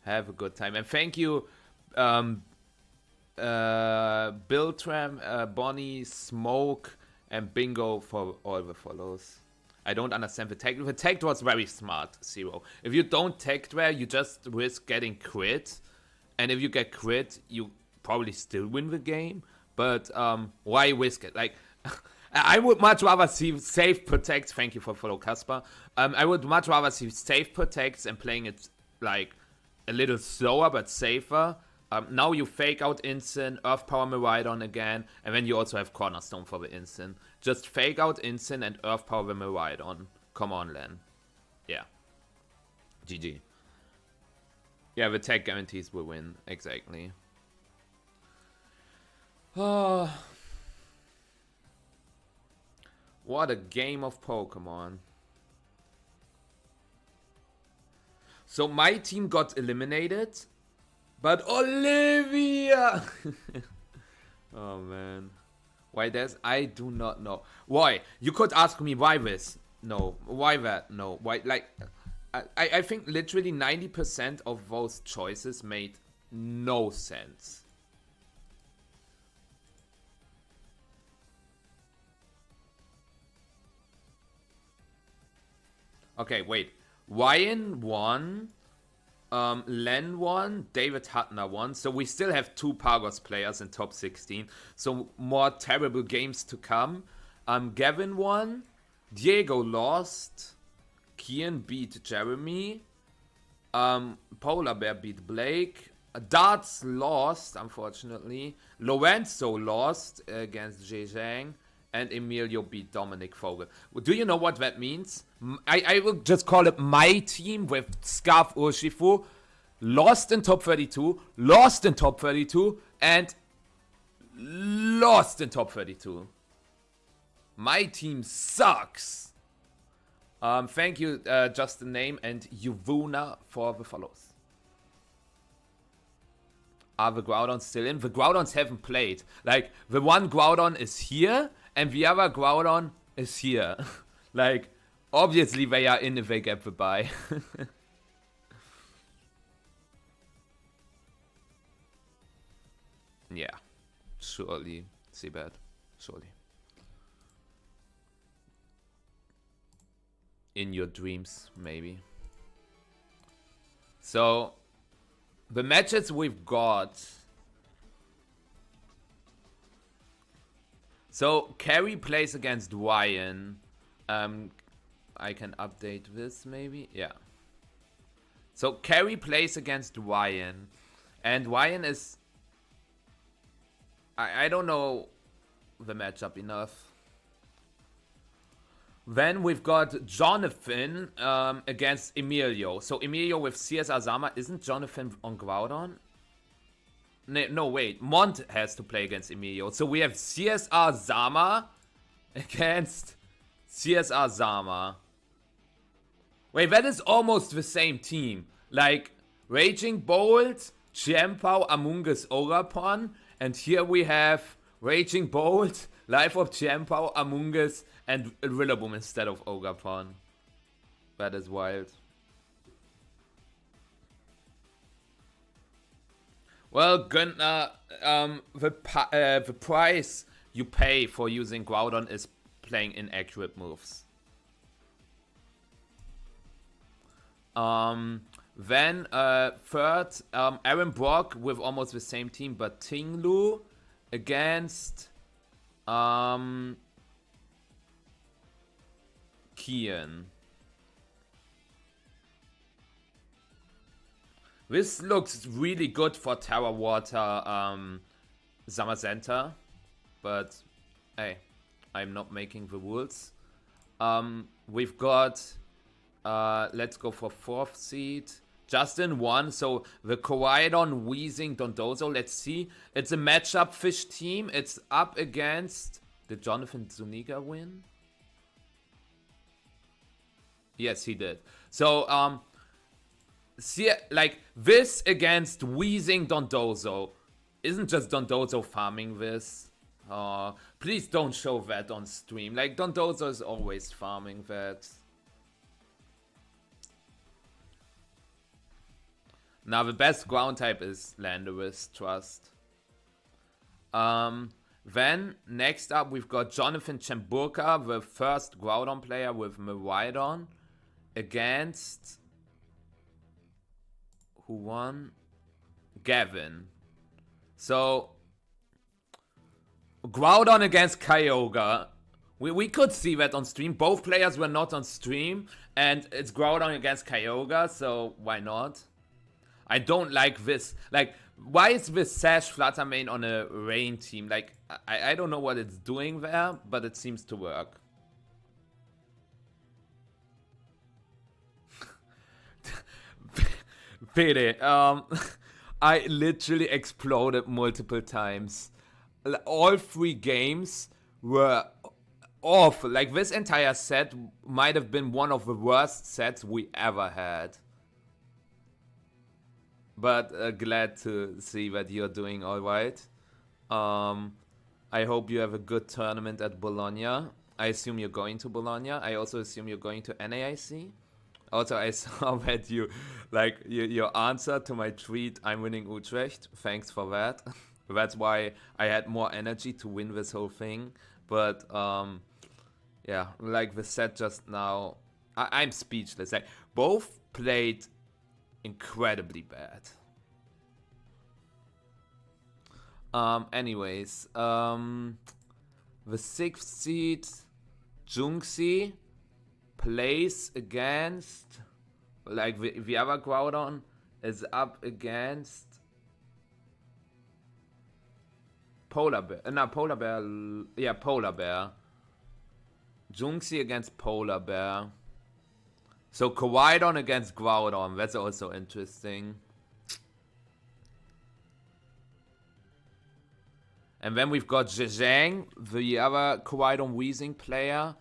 Have a good time. And thank you, Biltram, Bonnie, Smoke, and Bingo for all the follows. I don't understand the tag. The tag was very smart, Zero. If you don't tag there, you just risk getting crit. And if you get crit, you probably still win the game. But why risk it? Like, I would much rather see safe protects. Thank you for follow, Casper. I would much rather see safe protects and playing it like a little slower but safer. Now you fake out instant, Earth Power Miraidon again, and then you also have Cornerstone for the instant. Just fake out instant and Earth Power the Miraidon. Come on, Len. Yeah. GG. Yeah, the tech guarantees will win. Exactly. Oh. What a game of Pokemon. So my team got eliminated, but Olivia! Oh man. Why there's... I do not know. Why? You could ask me why this. No. Why that? No. Why? Like, I think literally 90% of those choices made no sense. Okay, wait. Ryan won. Len won. David Hutner won. So we still have 2 Pagos players in top 16. So more terrible games to come. Gavin won. Diego lost. Kian beat Jeremy. Polar Bear beat Blake. Darts lost, unfortunately. Lorenzo lost against Zhejiang. And Emilio beat Dominic Vogel. Do you know what that means? I will just call it my team with Scarf Urshifu. Lost in top 32, lost in top 32, and lost in top 32. My team sucks. Thank you, just the name, and Yuvuna for the follows. Are the Groudons still in? The Groudons haven't played. Like, the one Groudon is here, and the other Groudon is here. Like, obviously they are in if they get the bye. Yeah, surely, Seabed, surely. In your dreams, maybe. So, the matches we've got. So, Carrie plays against Ryan. I can update this, maybe? Yeah. So, Carrie plays against Ryan. And Ryan is... I don't know the matchup enough. Then we've got Jonathan against Emilio. So Emilio with CSR Zama. Isn't Jonathan on Groudon? No, wait. Mott has to play against Emilio. So we have CSR Zama against CSR Zama. Wait, that is almost the same team. Like, Raging Bolt, Chiempao, Amoonguss, Orapon. And here we have Raging Bolt, Life of Chiempao, Amoonguss, and Rillaboom instead of Orapon. That is wild. Well, Günther, the price you pay for using Groudon is playing inaccurate moves. Then, third, Aaron Brock with almost the same team, but Tinglu against Kian. This looks really good for Terra Water Zamazenta, but hey, I'm not making the rules. We've got, let's go for 4th seed. Justin won, so the Koraidon, Weezing, Dondozo, let's see. It's a matchup fish team. It's up against... Did Jonathan Zuniga win? Yes, he did. So, see, like, this against Weezing, Dondozo. Isn't just Dondozo farming this? Please don't show that on stream. Like, Dondozo is always farming that. Now, the best ground type is Landorus, trust. Then, next up, we've got Jonathan Chamburka, the first Groudon player with Miraidon, against... Who won? Gavin. So, Groudon against Kyogre. We could see that on stream. Both players were not on stream, and it's Groudon against Kyogre, so why not? I don't like this. Like, why is this Sash Flutter Mane on a rain team? Like, I don't know what it's doing there, but it seems to work. Pede, I literally exploded multiple times. All 3 games were awful. Like, this entire set might have been one of the worst sets we ever had. But glad to see that you're doing all right. I hope you have a good tournament at Bologna. I assume you're going to Bologna. I also assume you're going to NAIC. Also, I saw that your answer to my tweet, I'm winning Utrecht. Thanks for that. That's why I had more energy to win this whole thing. But yeah, like the set just now, I'm speechless. Like, both played incredibly bad. Anyways, the 6th seed, Junxi, plays against, like, the other Groudon is up against Polar Bear. Polar Bear. Yeah, Polar Bear. Junxi against Polar Bear. So Kowaidon against Groudon. That's also interesting. And then we've got Zhejiang, the other Kowaidon Weezing player,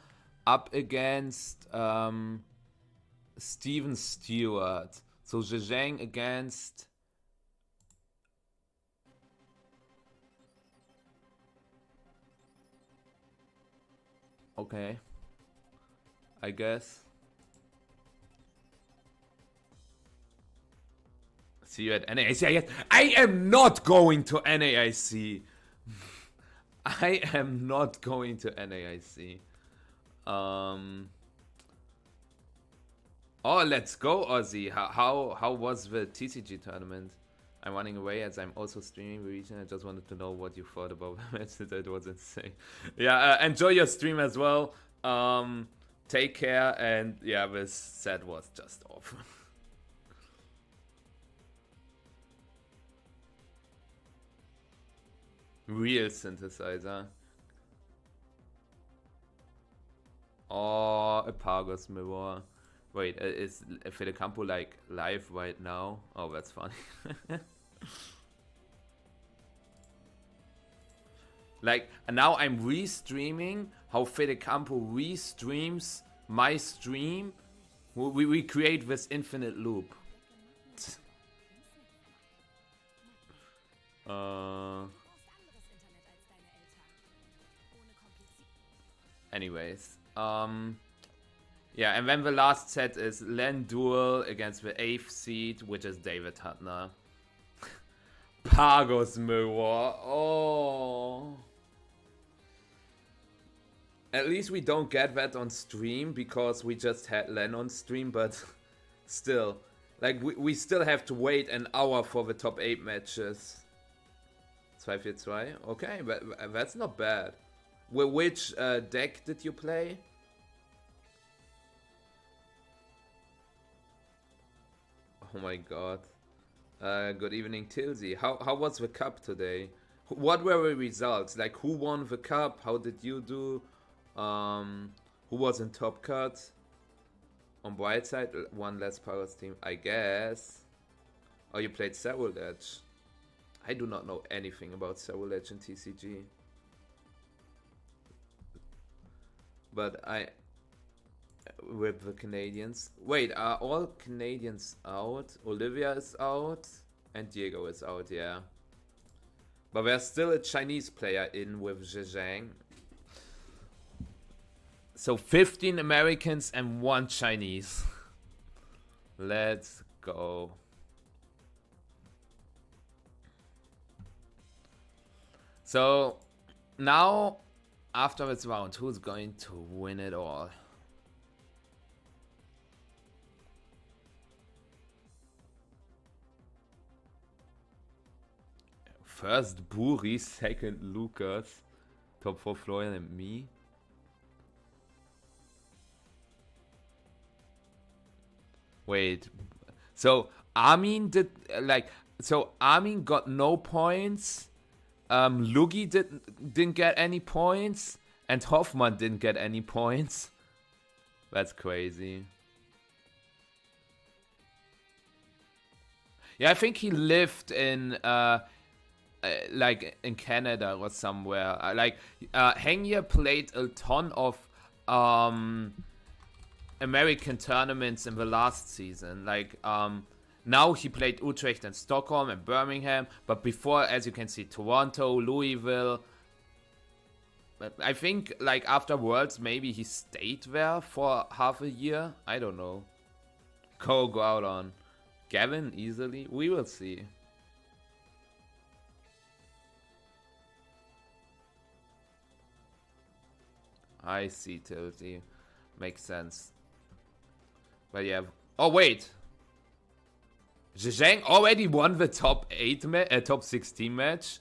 up against Steven Stewart. So Zhejiang against... Okay. I guess. See you at NAIC. I am not going to NAIC. I am not going to NAIC. Oh, let's go, Ozzy. How was the TCG tournament? I'm running away as I'm also streaming the region. I just wanted to know what you thought about the match. That was insane. Yeah, enjoy your stream as well. Take care, and yeah, this set was just awful. Real synthesizer. Oh, a Pargos mirror. Wait, is Fedecampo like live right now? Oh, that's funny. Like, now I'm restreaming how Fedecampo restreams my stream. We create this infinite loop. Anyways, yeah, and then the last set is Len Deuel against the 8th seed, which is David Hutner. Pargos mirror. Oh. At least we don't get that on stream because we just had Len on stream, but still. Like, we still have to wait an hour for the top 8 matches. 2-4-2. Okay, that's not bad. Which deck did you play? Oh my god. Good evening, Tilsy. How was the cup today? What were the results? Like, who won the cup? How did you do? Who was in top cut? On bright side, one less Paros team, I guess. Oh, you played Serral Edge. I do not know anything about Serral Edge and TCG. But with the Canadians. Wait, are all Canadians out? Olivia is out and Diego is out, yeah. But there's still a Chinese player in with Zhejiang. So 15 Americans and 1 Chinese. Let's go. So now, after this round, who's going to win it all? First Buri, second Lucas, top 4 Florian and me. Wait. So Armin did so Armin got no points. Lugi didn't get any points, and Hoffman didn't get any points. That's crazy. Yeah, I think he lived in like in Canada or somewhere. Hengye played a ton of American tournaments in the last season. Now he played Utrecht and Stockholm and Birmingham, but before, as you can see, Toronto, Louisville. But I think after Worlds, maybe he stayed there for half a year. I don't know. Go out on Gavin easily. We will see. I see, Tilty. Makes sense. But yeah. Oh wait. Zhejiang already won the top 16 match?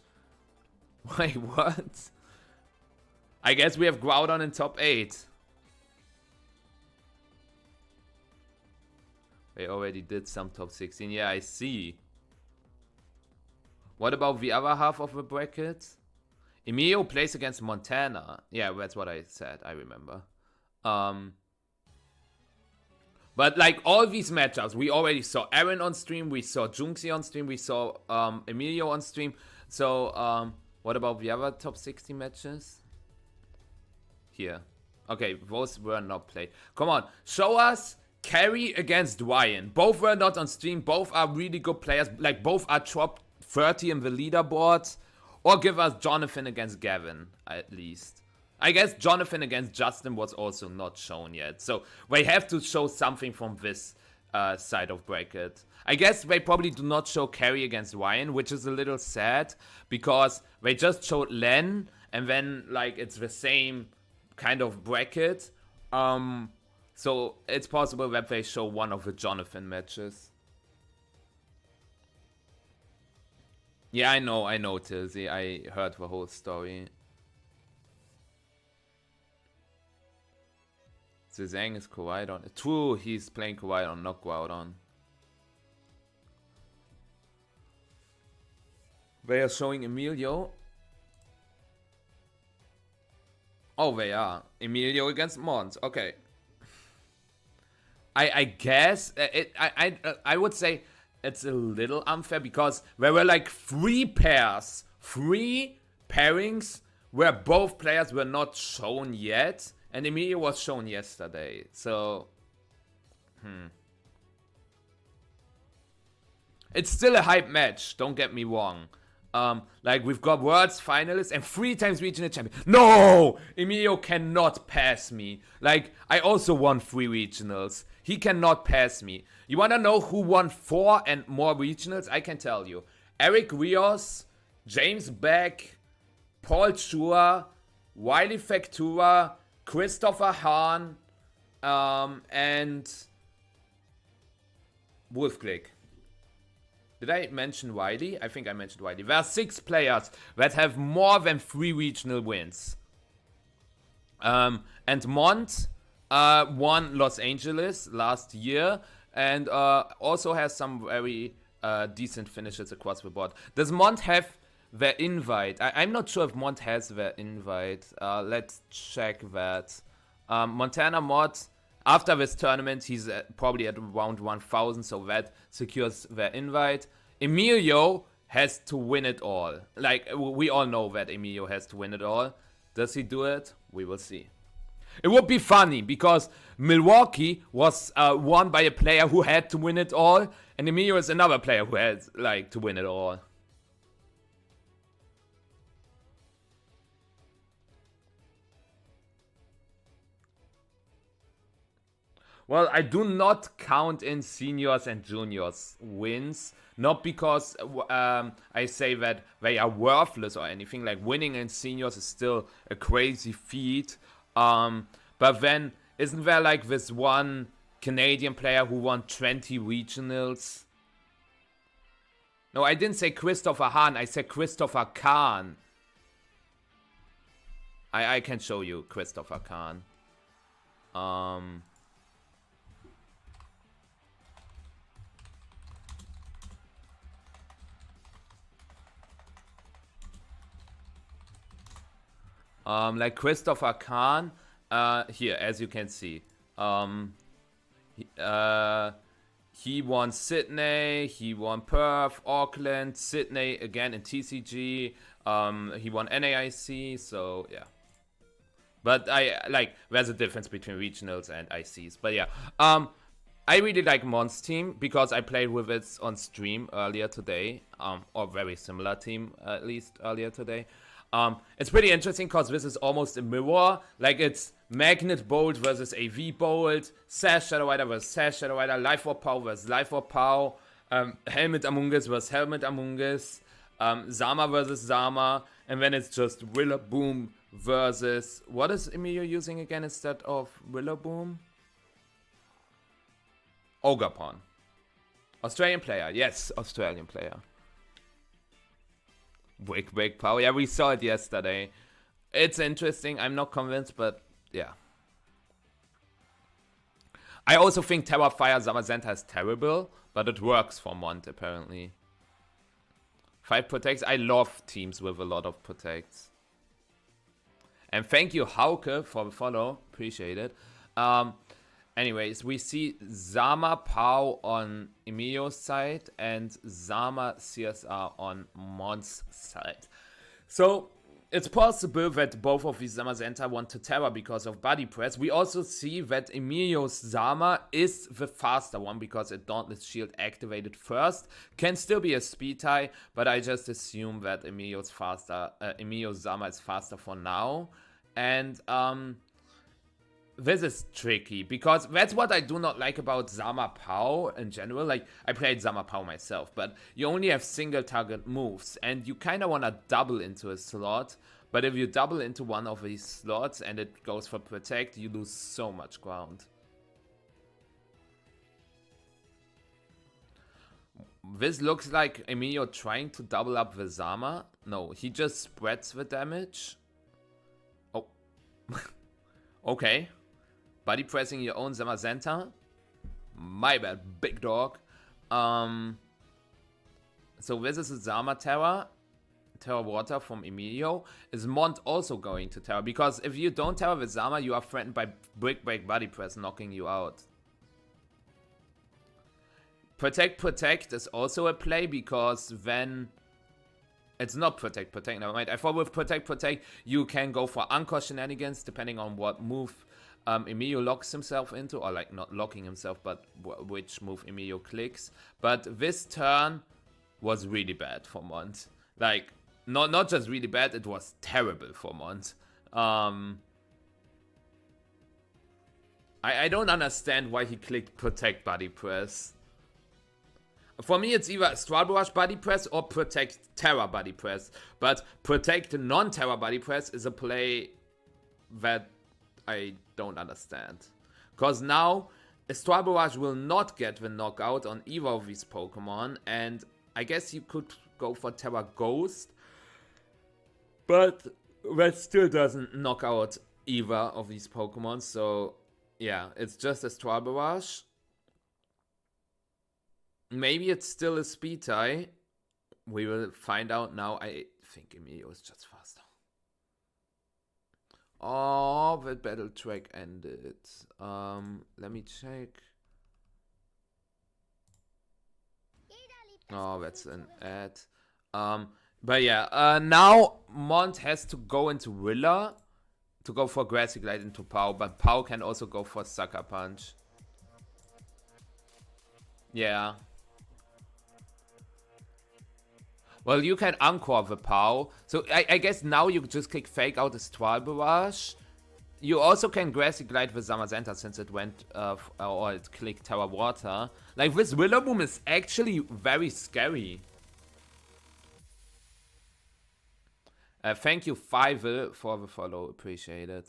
Wait, what? I guess we have Groudon in top 8. They already did some top 16. Yeah, I see. What about the other half of the bracket? Emilio plays against Montana. Yeah, that's what I said. I remember. But all these matchups, we already saw Aaron on stream, we saw Junxi on stream, we saw Emilio on stream. So, what about the other top 60 matches? Here. Okay, those were not played. Come on, show us Carry against Ryan. Both were not on stream, both are really good players. Both are top 30 in the leaderboard. Or give us Jonathan against Gavin, at least. I guess Jonathan against Justin was also not shown yet. So they have to show something from this side of bracket. I guess they probably do not show Carry against Ryan, which is a little sad. Because they just showed Len. And then it's the same kind of bracket. So it's possible that they show one of the Jonathan matches. Yeah, I know, Tilsy. I heard the whole story. Zhang is Kowaidon. True, he's playing Kowaidon, not Groudon. They are showing Emilio. Oh, they are. Emilio against Mott. Okay. I guess I would say it's a little unfair because there were 3 pairings where both players were not shown yet, and Emilio was shown yesterday. So, it's still a hype match. Don't get me wrong. We've got Worlds finalists and 3 times regional champion. No! Emilio cannot pass me. I also won 3 regionals. He cannot pass me. You wanna know who won 4 and more regionals? I can tell you. Eric Rios, James Beck, Paul Chua, Wiley Factura, Christopher Hahn, and Wolfklick. Did I mention Wiley? I think I mentioned Wiley. There are 6 players that have more than 3 regional wins. And Mont won Los Angeles last year and also has some very decent finishes across the board. Does Mont have their invite? I'm not sure if Mont has their invite. Let's check that. Montana Mott, after this tournament, he's probably at around 1,000, so that secures their invite. Emilio has to win it all. We all know that Emilio has to win it all. Does he do it? We will see. It would be funny because Milwaukee was won by a player who had to win it all, and Emilio is another player who has to win it all. Well, I do not count in seniors and juniors wins, not because I say that they are worthless or anything. Winning in seniors is still a crazy feat. But then, isn't there this one Canadian player who won 20 regionals? No, I didn't say Christopher Hahn, I said Christopher Kahn. I can show you Christopher Kahn. Like Christopher Khan, here, as you can see. He won Sydney, he won Perth, Auckland, Sydney again in TCG. He won NAIC, so yeah. But there's a difference between regionals and ICs. But yeah, I really like Mott's team because I played with it on stream earlier today, or very similar team at least earlier today. It's pretty interesting because this is almost a mirror. Like it's Magnet Bolt versus AV Bolt, Sash Shadow Rider versus Sash Shadow Rider, Life Orb Pow versus Life Orb Pow, Helmet Among Us versus Helmet Among Us, Zama versus Zama, and then it's just Rillaboom versus, what is Emilio using again instead of Rillaboom? Ogapon. Australian player, yes, Australian player. Wake Power, yeah, we saw it yesterday. It's interesting, I'm not convinced, but yeah. I also think Terra Fire Zamazenta is terrible, but it works for Mott apparently. 5 protects, I love teams with a lot of protects. And thank you Hauke for the follow, appreciate it. Anyways, we see Zama Pow on Emilio's side and Zama CSR on Mott's side. So it's possible that both of these Zamazenta want to Terra because of body press. We also see that Emilio's Zama is the faster one because it Dauntless Shield activated first. Can still be a speed tie, but I just assume that Emilio's Zama is faster for now. And this is tricky because that's what I do not like about Zama Pow in general. Like, I played Zama Pow myself, but you only have single target moves and you kind of want to double into a slot. But if you double into one of these slots and it goes for protect, you lose so much ground. This looks like Emilio trying to double up the Zama. No, he just spreads the damage. Oh. Okay. Body pressing your own Zamazenta. My bad, big dog. So this is a Zama Terra. Terra Water from Emilio. Is Mott also going to Terra? Because if you don't Terra with Zama, you are threatened by Brick Break Body Press knocking you out. Protect is also a play because then... It's not Protect, never mind. I thought with Protect, you can go for Anchor Shenanigans depending on what move Emilio locks himself into, or like not locking himself, but which move Emilio clicks. But this turn was really bad for Mott. Like, not just really bad, it was terrible for Mott. I don't understand why he clicked Protect Body Press. For me, it's either Astral Barrage Body Press or Protect Terra Body Press. But Protect Non-Terra Body Press is a play that I don't understand. Because now, Astral Barrage will not get the knockout on either of these Pokemon. And I guess you could go for Terra Ghost. But that still doesn't knock out either of these Pokemon. So, yeah, it's just Astral Barrage. Maybe it's still a speed tie. We will find out now. I think Emilio is just faster. Oh, the battle track ended. Let me check. Oh, that's an ad. But yeah, now Mott has to go into Rilla to go for Grassy Glide into Pow, but Pow can also go for Sucker Punch. Yeah. Well, you can Anchor the Pow. So I guess now you just click Fake Out Astral Barrage. You also can Grassy Glide with Zamazenta since it went, or it clicked Terra Water. Like, this Rillaboom is actually very scary. Thank you, Fivel, for the follow. Appreciate it.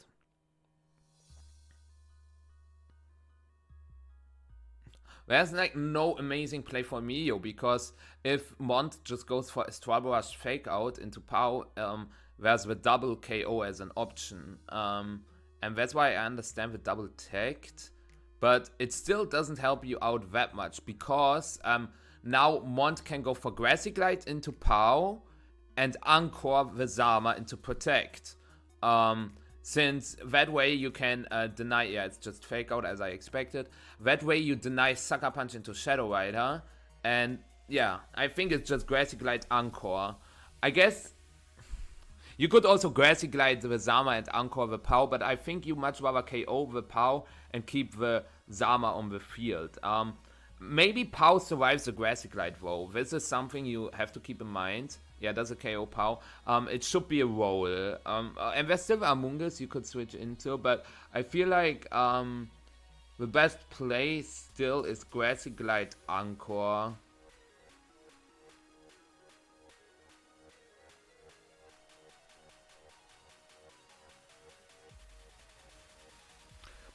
There's like no amazing play for Emilio because if Mott just goes for Astral Barrage Fake Out into Pow, there's the double KO as an option. And that's why I understand the double tagged. But it still doesn't help you out that much because now Mott can go for Grassy Glide into Pow and Anchor the Zama into Protect. Since that way you can deny, yeah, it's just fake out as I expected. That way you deny Sucker Punch into Shadow Rider. And yeah, I think it's just Grassy Glide Encore. I guess you could also Grassy Glide the Zama and Encore the Pow, but I think you much rather KO the Pow and keep the Zama on the field. Maybe Pow survives the Grassy Glide though. This is something you have to keep in mind. Yeah, that's a KO Pow. It should be a roll. And there's still Among Us you could switch into, but I feel like the best play still is Grassy Glide Encore.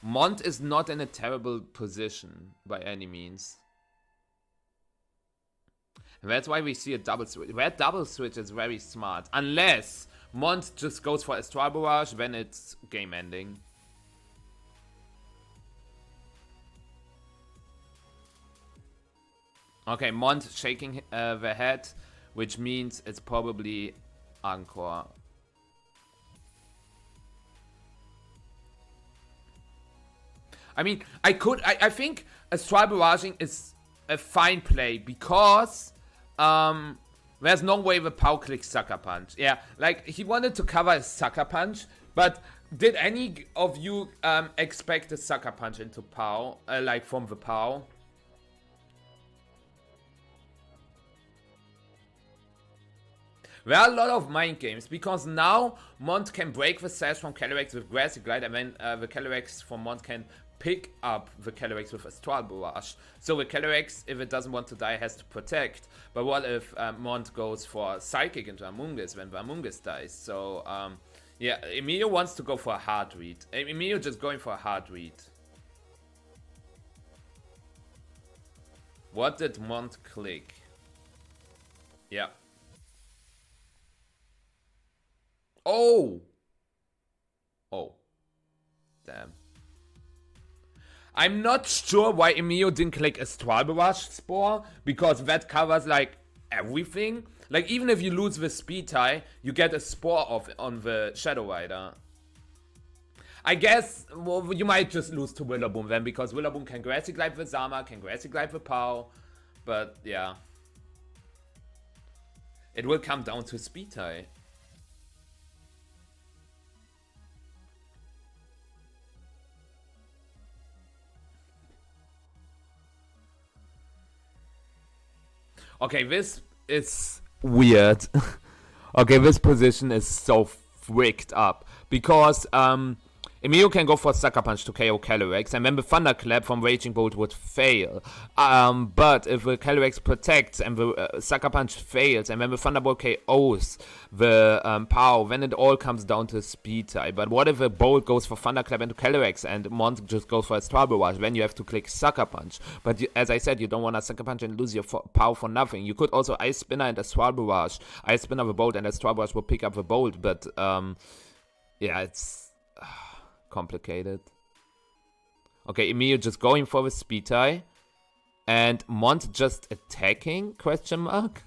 Mott is not in a terrible position by any means. And that's why we see a double switch. That double switch is very smart. Unless Mott just goes for Astral Barrage, then it's game ending. Okay, Mott shaking the head, which means it's probably Encore. I mean, I think Astral Barraging is a fine play because there's no way the Pow clicks Sucker Punch. Yeah, like he wanted to cover his Sucker Punch, but did any of you expect a Sucker Punch into Pow, like from the Pow? There are a lot of mind games because now Mott can break the sash from Calyrex with Grassy Glide, and then the Calyrex from Mott can pick up the Calyrex with Astral Barrage. So the Calyrex, if it doesn't want to die, has to protect. But what if Mott goes for Psychic into Among Us when the Among Us dies? So yeah, Emilio wants to go for a hard read. Emilio just going for a hard read. What did Mott click? Yeah. Oh! Oh. Damn. I'm not sure why Emilio didn't click Astral Barrage Spore, because that covers like everything. Like even if you lose the speed tie, you get a Spore off on the Shadow Rider. I guess well, you might just lose to Willaboom then, because Willaboom can Grassy Glide with Zama, can Grassy Glide with Pow. But yeah. It will come down to speed tie. Okay, this is weird. Okay, this position is so fricked up. Because Emilio can go for Sucker Punch to KO Calyrex, and then the Thunderclap from Raging Bolt would fail. But if the Calyrex protects and the Sucker Punch fails, and then the Thunderbolt KOs the Pow, then it all comes down to speed tie. But what if a Bolt goes for Thunderclap into Calyrex and Mott just goes for a Astral Barrage? Then you have to click Sucker Punch. But you, as I said, you don't want to Sucker Punch and lose your Pow for nothing. You could also Ice Spinner and Astral Barrage. Ice Spinner the Bolt and Astral Barrage will pick up the Bolt. But yeah, it's complicated. Okay, Emilio just going for the speed tie. And Mott just attacking? Question mark.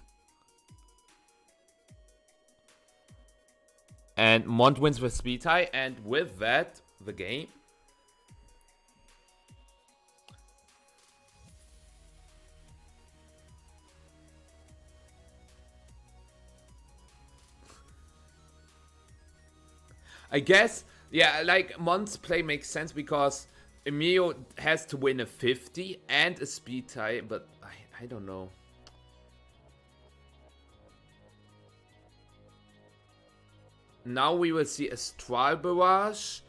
And Mott wins the speed tie, and with that, the game. I guess, yeah, like Mott's play makes sense because Emilio has to win a 50 and a speed tie, but I don't know. Now we will see Astral Barrage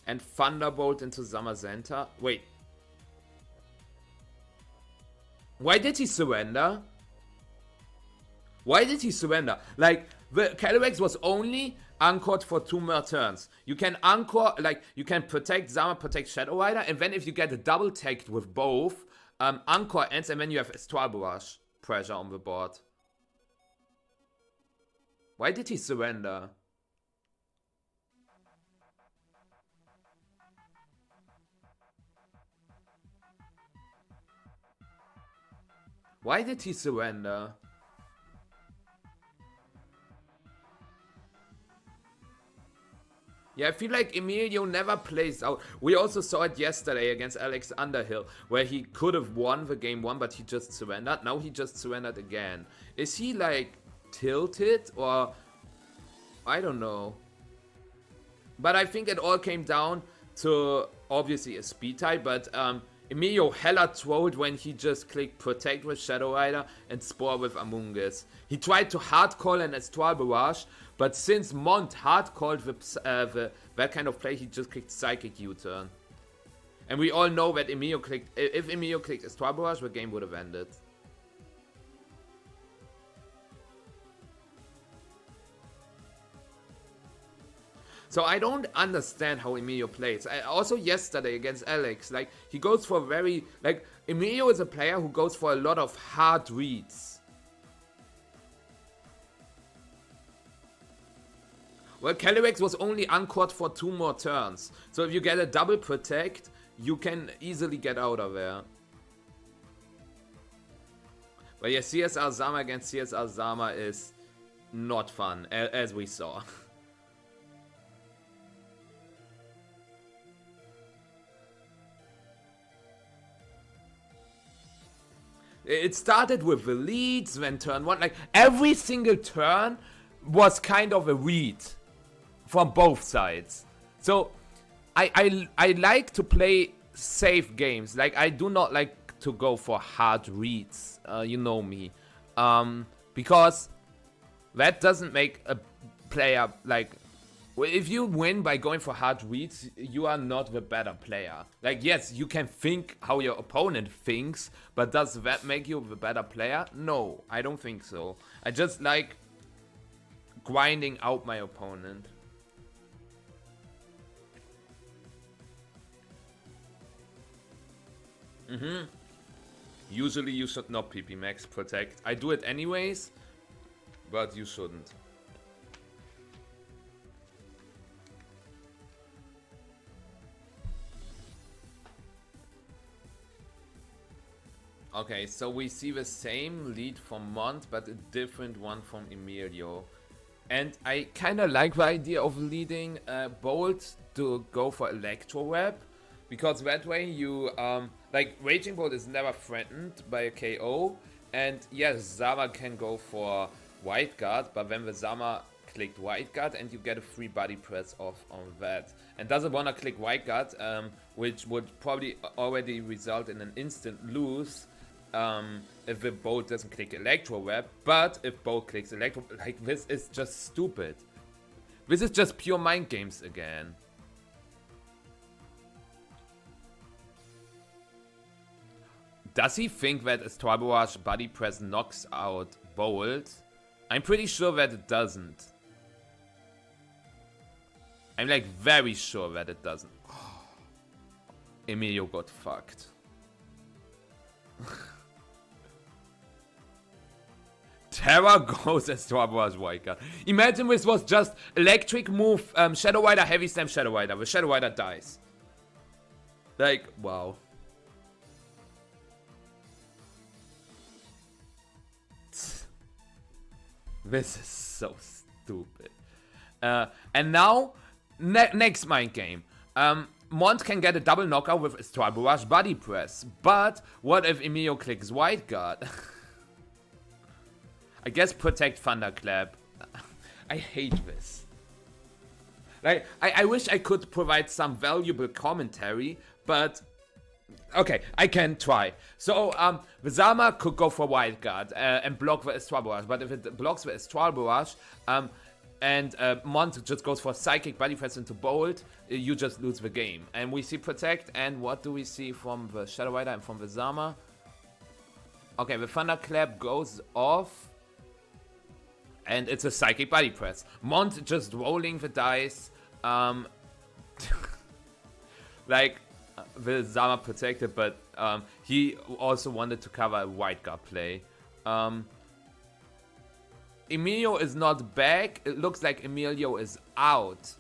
and Thunderbolt into Zamazenta. Wait. Why did he surrender? Why did he surrender? Like, the Calyrex was only anchored for 2 more turns. You can anchor, like, you can protect Zama, protect Shadow Rider, and then if you get a double tagged with both, anchor ends, and then you have Astral Barrage pressure on the board. Why did he surrender? Why did he surrender? Yeah, I feel like Emilio never plays out. We also saw it yesterday against Alex Underhill, where he could have won the game 1, but he just surrendered. Now he just surrendered again. Is he, like, tilted, or... I don't know. But I think it all came down to, obviously, a speed type, but Emilio hella trolled when he just clicked Protect with Shadow Rider and Spore with Amoonguss. He tried to hard-call an Astral Barrage, but since Mott hard-called that kind of play, he just clicked Psychic U-turn. And we all know that Emilio clicked... If Emilio clicked Astral Barrage, the game would have ended. So I don't understand how Emilio plays. Also yesterday against Alex, like, he goes for very... Like, Emilio is a player who goes for a lot of hard reads. Well, Calyrex was only anchored for 2 more turns. So if you get a double protect, you can easily get out of there. But yeah, CSR Zama against CSR Zama is not fun, as we saw. It started with the leads, then turn 1. Like, every single turn was kind of a read from both sides. So I like to play safe games. Like, I do not like to go for hard reads. You know me. Because that doesn't make a player, like... If you win by going for hard reads, you are not the better player. Like, yes, you can think how your opponent thinks, but does that make you the better player? No, I don't think so. I just like grinding out my opponent. Usually you should not PP max protect. I do it anyways, but you shouldn't. Okay, so we see the same lead from Mott, but a different one from Emilio. And I kind of like the idea of leading Bolt to go for Electro Web, because that way you, like, Raging Bolt is never threatened by a KO, and yes, Zama can go for White Guard, but then the Zama clicked White Guard and you get a free body press off on that. And doesn't wanna click White Guard, which would probably already result in an instant lose, if the Bolt doesn't click Electro Web, but if Bolt clicks Electro, like, this is just stupid. This is just pure mind games again. Does he think that a Astral Barrage Body Press knocks out Bolt? I'm pretty sure that it doesn't. I'm like very sure that it doesn't. Emilio got fucked. Terra goes Astral Barrage White Guard. Imagine this was just electric move, Shadow Rider, Heavy Slam, Shadow Rider. The Shadow Rider dies. Like, wow. This is so stupid. And now, next mind game. Mott can get a double knockout with Astral Barrage Body Press. But what if Emilio clicks White Guard? I guess Protect Thunderclap. I hate this. Like, I wish I could provide some valuable commentary, but... Okay, I can try. So, the Zama could go for Wild Guard and block the Astral Barrage, but if it blocks the Astral Barrage, and Mott just goes for Psychic Body Press into Bolt, you just lose the game. And we see Protect, and what do we see from the Shadow Rider and from the Zama? Okay, the Thunderclap goes off, and it's a Psychic Body Press. Mott just rolling the dice, like... The Zama protected, but he also wanted to cover a White Guard play. Emilio is not back. It looks like Emilio is out.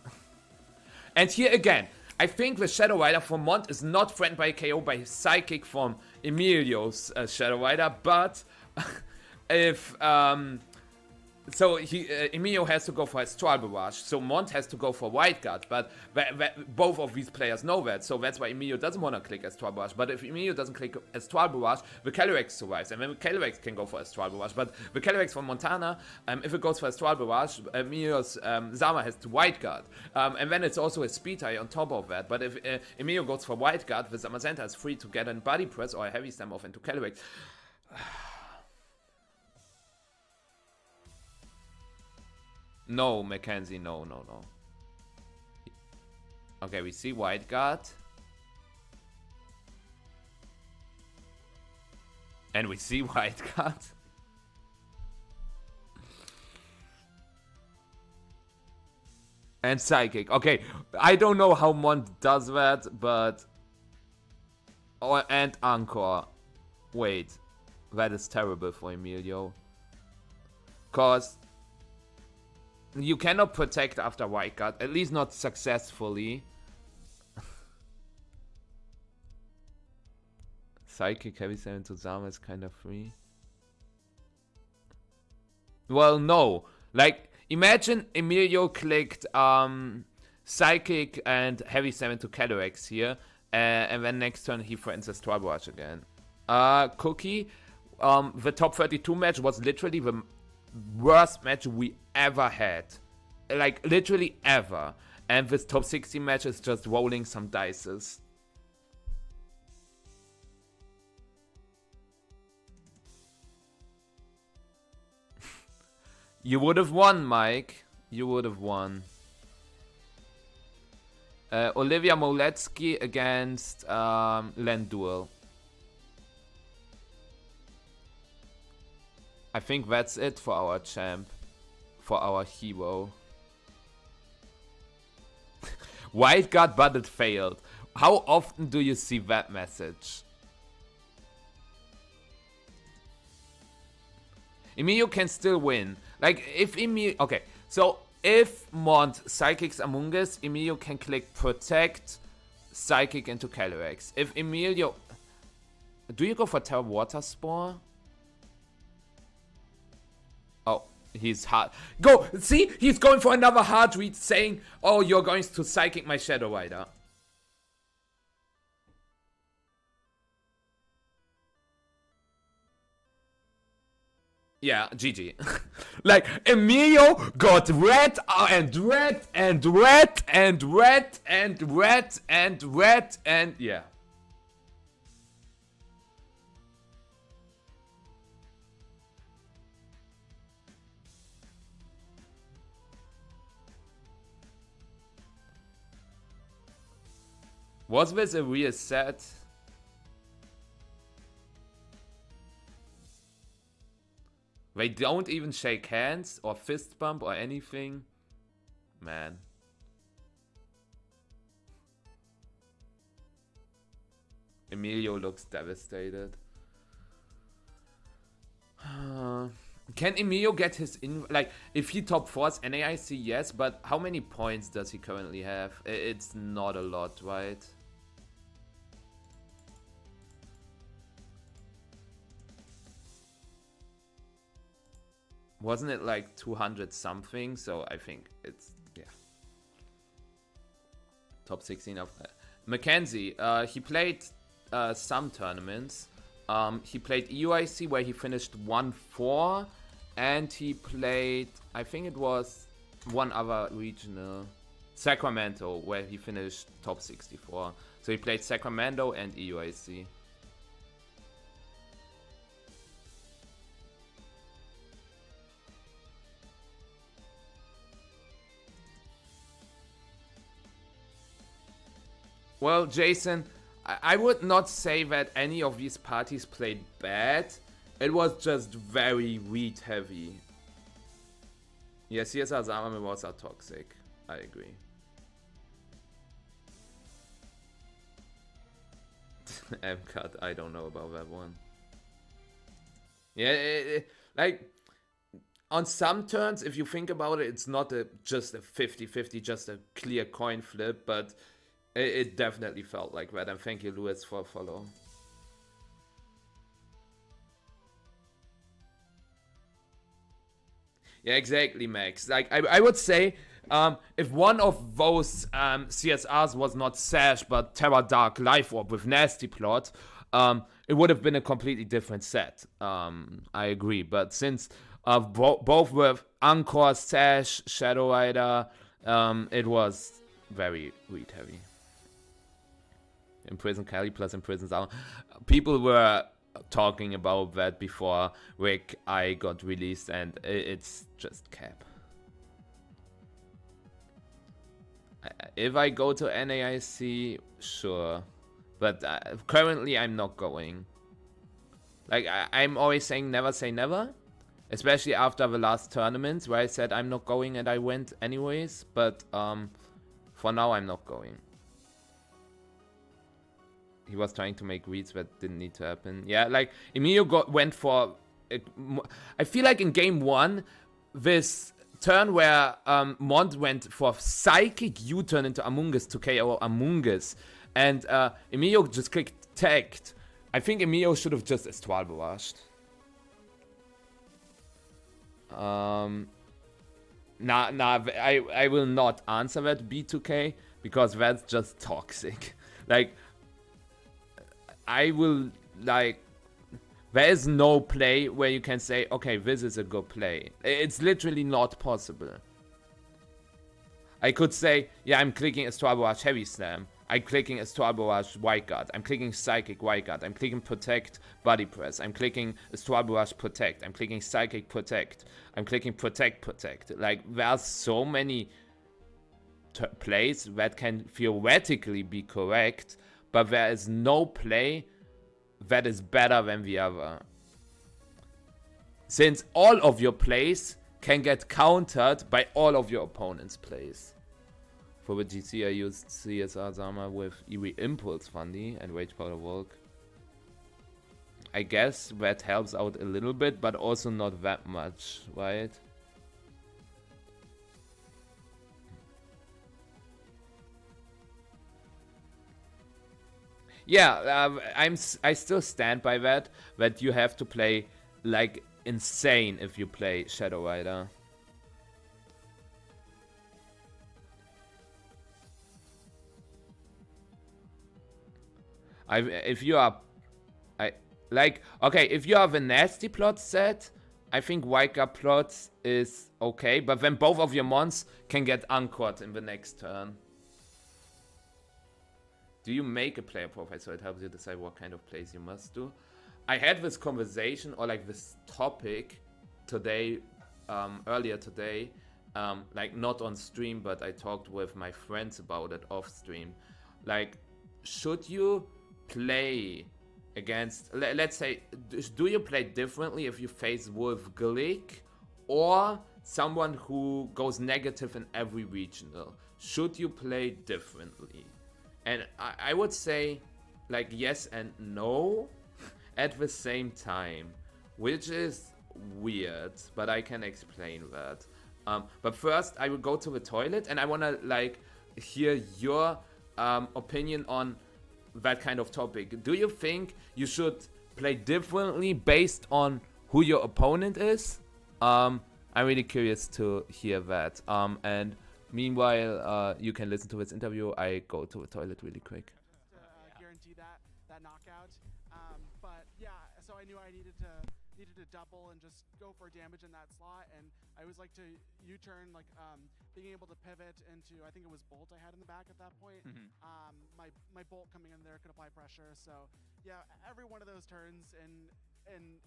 And here again, I think the Shadow Rider from Mott is not threatened by KO by Psychic from Emilio's Shadow Rider, but if So Emilio has to go for Astral Barrage, so Mott has to go for White Guard, but both of these players know that, so that's why Emilio doesn't want to click Astral Barrage. But if Emilio doesn't click Astral Barrage, the Calyrex survives, and then the Calyrex can go for Astral Barrage. But the Calyrex from Montana, if it goes for Astral Barrage, Emilio's Zama has to White Guard, and then it's also a Speed Tie on top of that. But if Emilio goes for White Guard, the Zamazenta is free to get a Body Press or a Heavy Slam off into Calyrex. No, Mackenzie, no. Okay, we see White Guard. And we see White Guard. And Psychic. Okay, I don't know how Mott does that, but... Oh, and Anchor. Wait, that is terrible for Emilio. Cause... you cannot protect after White Guard, at least not successfully. Psychic Heavy 7 to Zama is kind of free. Well, no. Like, imagine Emilio clicked Psychic and Heavy 7 to Calyrex here, and then next turn he threatens Astral Barrage again. Cookie, the top 32 match was literally the worst match we ever had, like literally ever, and this top 60 match is just rolling some dices. You would have won, Mike. You would have won. Olivia Moledzki against Deuel. I think that's it for our champ, for our hero. White Guard, but it failed. How often do you see that message? Emilio can still win. Like, if Emilio... Okay, so if Mott Psychics Among Us, Emilio can click Protect, Psychic into Calyrex. If Emilio... Do you go for Terra Water Spore? Oh, he's hard. Go! See? He's going for another hard read saying, oh, you're going to Psychic my Shadow Rider. Yeah, GG. Like, Emilio got red and red and red and red and red and red and yeah. Was this a real set? They don't even shake hands or fist bump or anything. Man. Emilio looks devastated. Can Emilio get his like, if he top 4s NAIC, yes, but how many points does he currently have? It's not a lot, right? Wasn't it like 200 something? So I think it's, yeah. Top 16 of that. Mackenzie, he played some tournaments. He played EUIC where he finished 1-4, and he played, I think it was one other regional, Sacramento, where he finished top 64. So he played Sacramento and EUIC. Well, Jason, I would not say that any of these parties played bad. It was just very read heavy. Yes, CSR Zama rewards are toxic. I agree. M-Cut, I don't know about that one. Yeah, like, on some turns, if you think about it, it's not just a 50-50, just a clear coin flip, but it definitely felt like that. And thank you, Lewis, for a follow. Yeah, exactly, Max. Like, I would say, if one of those CSRs was not Sash, but Terra Dark Life Orb with Nasty Plot, it would have been a completely different set. I agree. But since both were Encore, Sash, Shadow Rider, it was very read heavy. Imprison Kelly plus Imprison Zama. People were talking about that before Rick I got released, and it's just cap. If I go to NAIC, sure, but currently I'm not going. Like, I'm always saying never say never, especially after the last tournaments where I said I'm not going and I went anyways, but for now I'm not going. He was trying to make reads that didn't need to happen. Yeah, like, Emilio went for... I feel like in game 1, this turn where Mott went for Psychic U-turn into Amoonguss to KO Amoonguss, and Emilio just clicked tagged. I think Emilio should have just Astral Barraged. I will not answer that, B2K, because that's just toxic. Like... I will, like, there is no play where you can say, okay, this is a good play. It's literally not possible. I could say, yeah, I'm clicking Astral Barrage Heavy Slam. I'm clicking Astral Barrage White Guard. I'm clicking Psychic White Guard. I'm clicking Protect Body Press. I'm clicking Astral Barrage Protect. I'm clicking Psychic Protect. I'm clicking Protect Protect. Like, there's so many plays that can theoretically be correct, but there is no play that is better than the other. Since all of your plays can get countered by all of your opponent's plays. For the GC I used CSR Zama with EV Impulse Fundy and Rage Powder Volk. I guess that helps out a little bit, but also not that much, right? Yeah, I still stand by that you have to play like insane if you play Shadow Rider. If you have a Nasty Plot set, I think White Plots is okay, but then both of your mons can get anchored in the next turn. Do you make a player profile so it helps you decide what kind of plays you must do? I had this conversation, or like this topic today, earlier today, like not on stream, but I talked with my friends about it off stream. Like, should you play against, let's say, do you play differently if you face Wolf Glick or someone who goes negative in every regional? Should you play differently? And I would say, like, yes and no at the same time, which is weird, but I can explain that. But first, I will go to the toilet, and I want to, like, hear your opinion on that kind of topic. Do you think you should play differently based on who your opponent is? I'm really curious to hear that. And meanwhile, you can listen to this interview. I go to the toilet really quick. Guarantee that knockout. But yeah, so I knew I needed to double and just go for damage in that slot, and I always like to U-turn, like being able to pivot into, I think it was Bolt I had in the back at that point. My Bolt coming in there could apply pressure. So yeah, every one of those turns and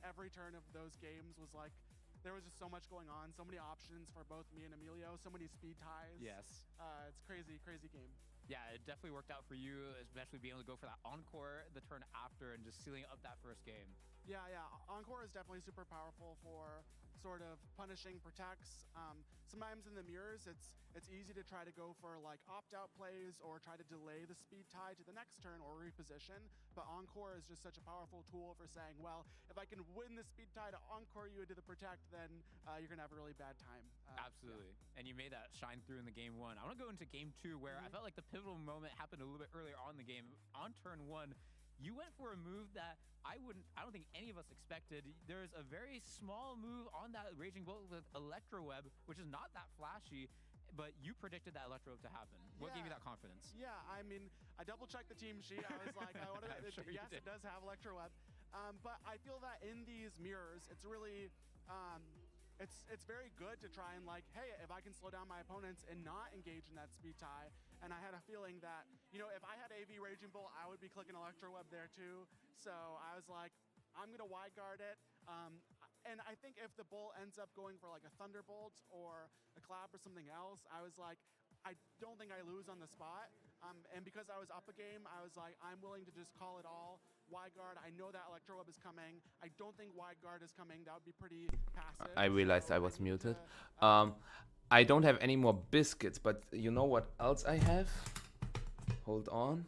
every turn of those games was like, there was just so much going on, so many options for both me and Emilio, so many speed ties. Yes. It's crazy game. Yeah, it definitely worked out for you, especially being able to go for that Encore the turn after and just sealing up that first game. Yeah. Encore is definitely super powerful for sort of punishing protects. Sometimes in the mirrors, it's easy to try to go for like opt-out plays or try to delay the speed tie to the next turn or reposition. But Encore is just such a powerful tool for saying, well, if I can win the speed tie to Encore you into the protect, then you're gonna have a really bad time. Absolutely. Yeah. And you made that shine through in the game 1. I want to go into game 2 where I felt like the pivotal moment happened a little bit earlier on in the game. On turn 1, you went for a move that I don't think any of us expected. There's a very small move on that Raging Bull with Electro Web, which is not that flashy, but you predicted that Electro Web to happen. What gave you that confidence? Yeah, I mean, I double-checked the team sheet. I was like, yes, it does have Electro Web. But I feel that in these mirrors, it's really, it's very good to try and like, hey, if I can slow down my opponents and not engage in that speed tie. And I had a feeling that, you know, if I had AV Raging Bull, I would be clicking Electro Web there too. So I was like, I'm gonna wide guard it. And I think if the bull ends up going for like a Thunderbolt or a clap or something else, I was like, I don't think I lose on the spot. And because I was up a game, I was like, I'm willing to just call it all. Wide guard, I know that Electro Web is coming. I don't think wide guard is coming. That would be pretty passive. I realized I was muted. I don't have any more biscuits, but you know what else I have? Hold on.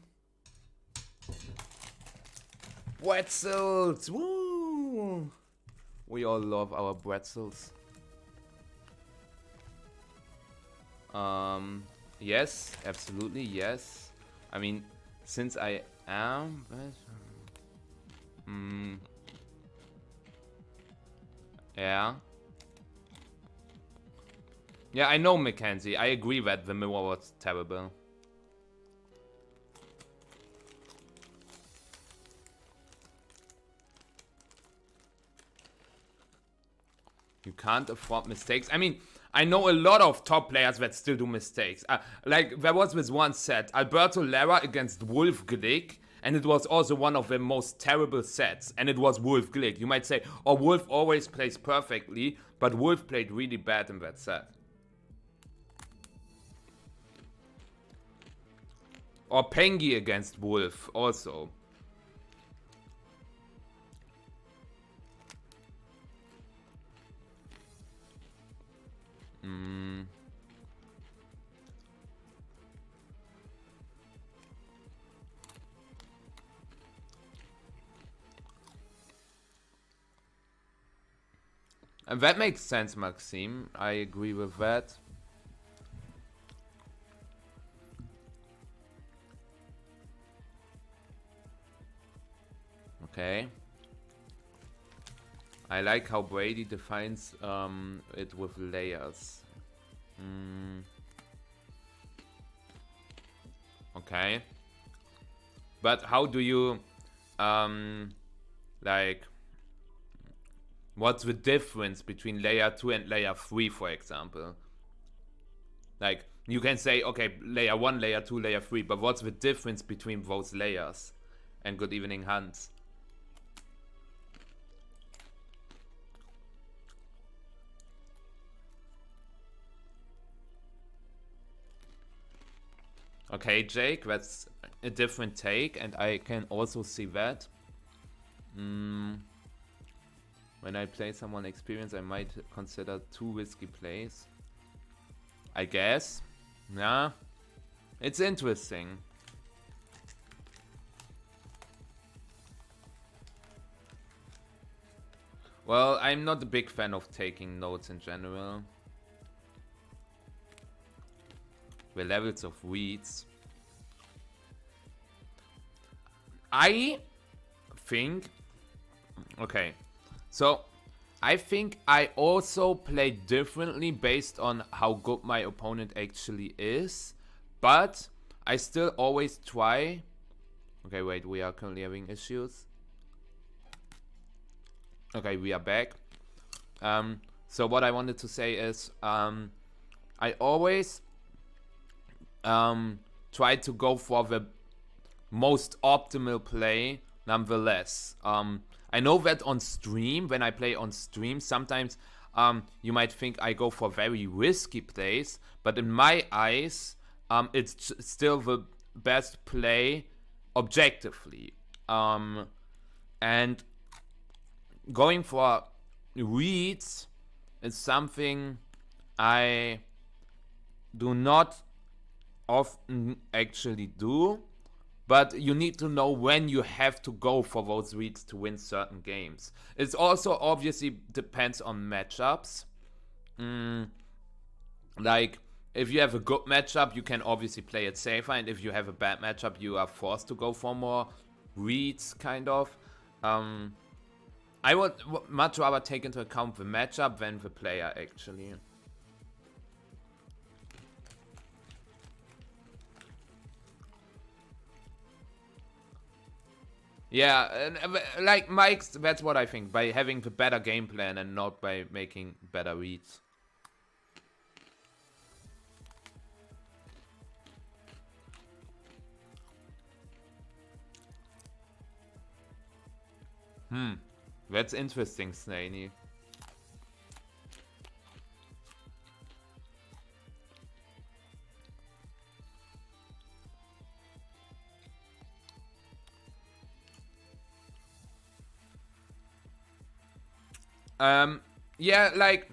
Pretzels! Woo! We all love our pretzels. Yes, absolutely, yes. I mean, since I am... yeah. Yeah, I know, Mackenzie. I agree that the mirror was terrible. You can't afford mistakes. I mean, I know a lot of top players that still do mistakes. Like, there was this one set, Alberto Lara against Wolf Glick, and it was also one of the most terrible sets, and it was Wolf Glick. You might say, oh, Wolf always plays perfectly, but Wolf played really bad in that set. Or Pengi against Wolf, also. And that makes sense, Maxime. I agree with that. Okay. I like how Brady defines it with layers. Okay. But how do you like, what's the difference between layer 2 and layer 3, for example? Like, you can say, okay, layer 1, layer 2, layer 3, but what's the difference between those layers? And good evening, Hans. Okay, Jake, that's a different take, and I can also see that. When I play someone experienced, I might consider 2 risky plays. I guess. Yeah. It's interesting. Well, I'm not a big fan of taking notes in general. The levels of weeds. I think... Okay. So, I think I also play differently based on how good my opponent actually is. But I still always try... Okay, wait, we are currently having issues. Okay, we are back. So what I wanted to say is, I always try to go for the most optimal play nonetheless. I know that on stream, when I play on stream, sometimes you might think I go for very risky plays, but in my eyes, it's still the best play objectively. And going for reads is something I do not often actually do, but you need to know when you have to go for those reads to win certain games. It also obviously depends on matchups. Like, if you have a good matchup, you can obviously play it safer, and if you have a bad matchup, you are forced to go for more reads, kind of. I would much rather take into account the matchup than the player, actually. Yeah, and, like Mike's, that's what I think, by having the better game plan and not by making better reads. That's interesting, Snaney. Yeah, like,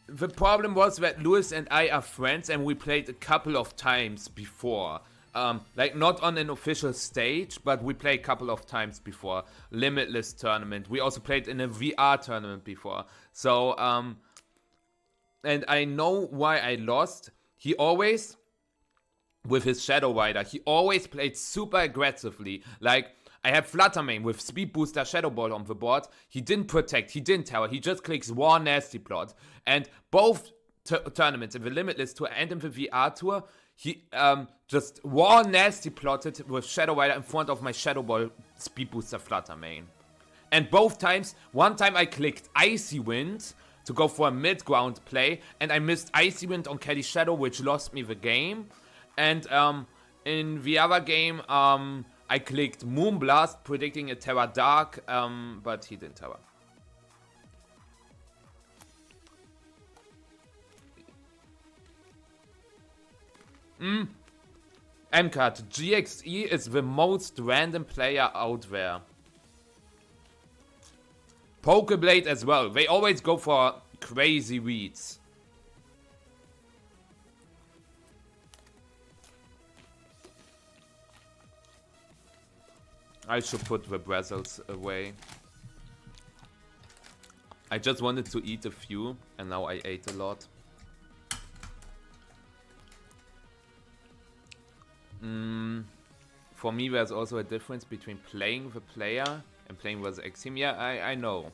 the problem was that Lewis and I are friends and we played a couple of times before. Like, not on an official stage, but we played a couple of times before. Limitless tournament. We also played in a VR tournament before. So, and I know why I lost. He always, with his Shadow Rider, he always played super aggressively. Like, I have Fluttermane with Speed Booster Shadow Ball on the board. He didn't protect, he didn't tower, he just clicks War Nasty Plot. And both tournaments, in the Limitless Tour and in the VR Tour, he just War Nasty Plotted with Shadow Rider in front of my Shadow Ball Speed Booster Fluttermane. And both times, one time I clicked Icy Wind to go for a mid-ground play, and I missed Icy Wind on Caddy Shadow, which lost me the game. And in the other game, I clicked Moonblast, predicting a Terra Dark, but he didn't Terra. MCAT, GXE is the most random player out there. Pokeblade as well. They always go for crazy reads. I should put the bristles away. I just wanted to eat a few, and now I ate a lot. For me, there's also a difference between playing the player and playing with Exim. Yeah, I know.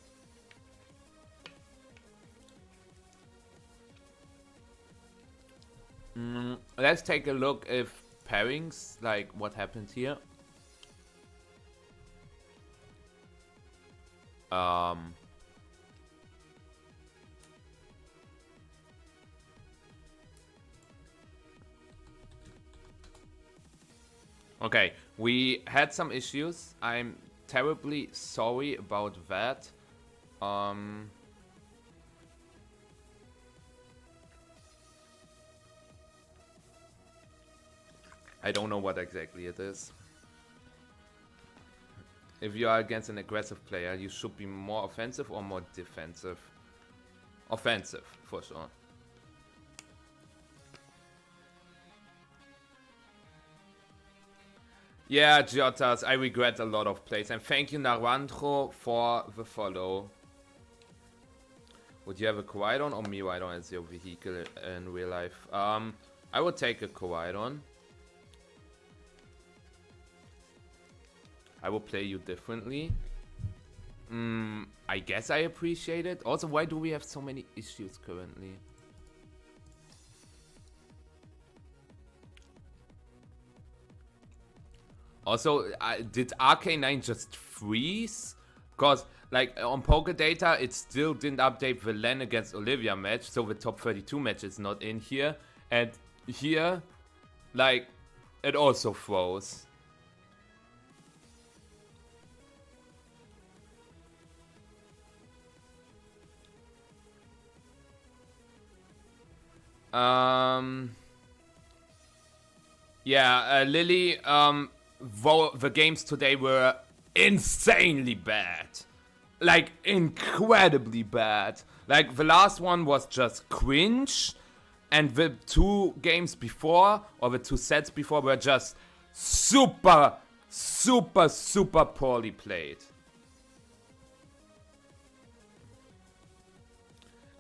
Let's take a look if pairings, like what happened here. Okay, we had some issues. I'm terribly sorry about that. I don't know what exactly it is. If you are against an aggressive player, you should be more offensive or more defensive. Offensive, for sure. Yeah, Giotas, I regret a lot of plays. And thank you, Narandro, for the follow. Would you have a Kowaidon or Miraidon as your vehicle in real life? I would take a Kowaidon. I will play you differently. I guess I appreciate it. Also, why do we have so many issues currently? Also, did RK9 just freeze? Because, like, on Pokedata, it still didn't update the LAN against Olivia match, so the top 32 match is not in here. And here, like, it also froze. Yeah, Lily, the games today were insanely bad. Like, incredibly bad. Like, the last one was just cringe. And the two games before, or the two sets before, were just super poorly played.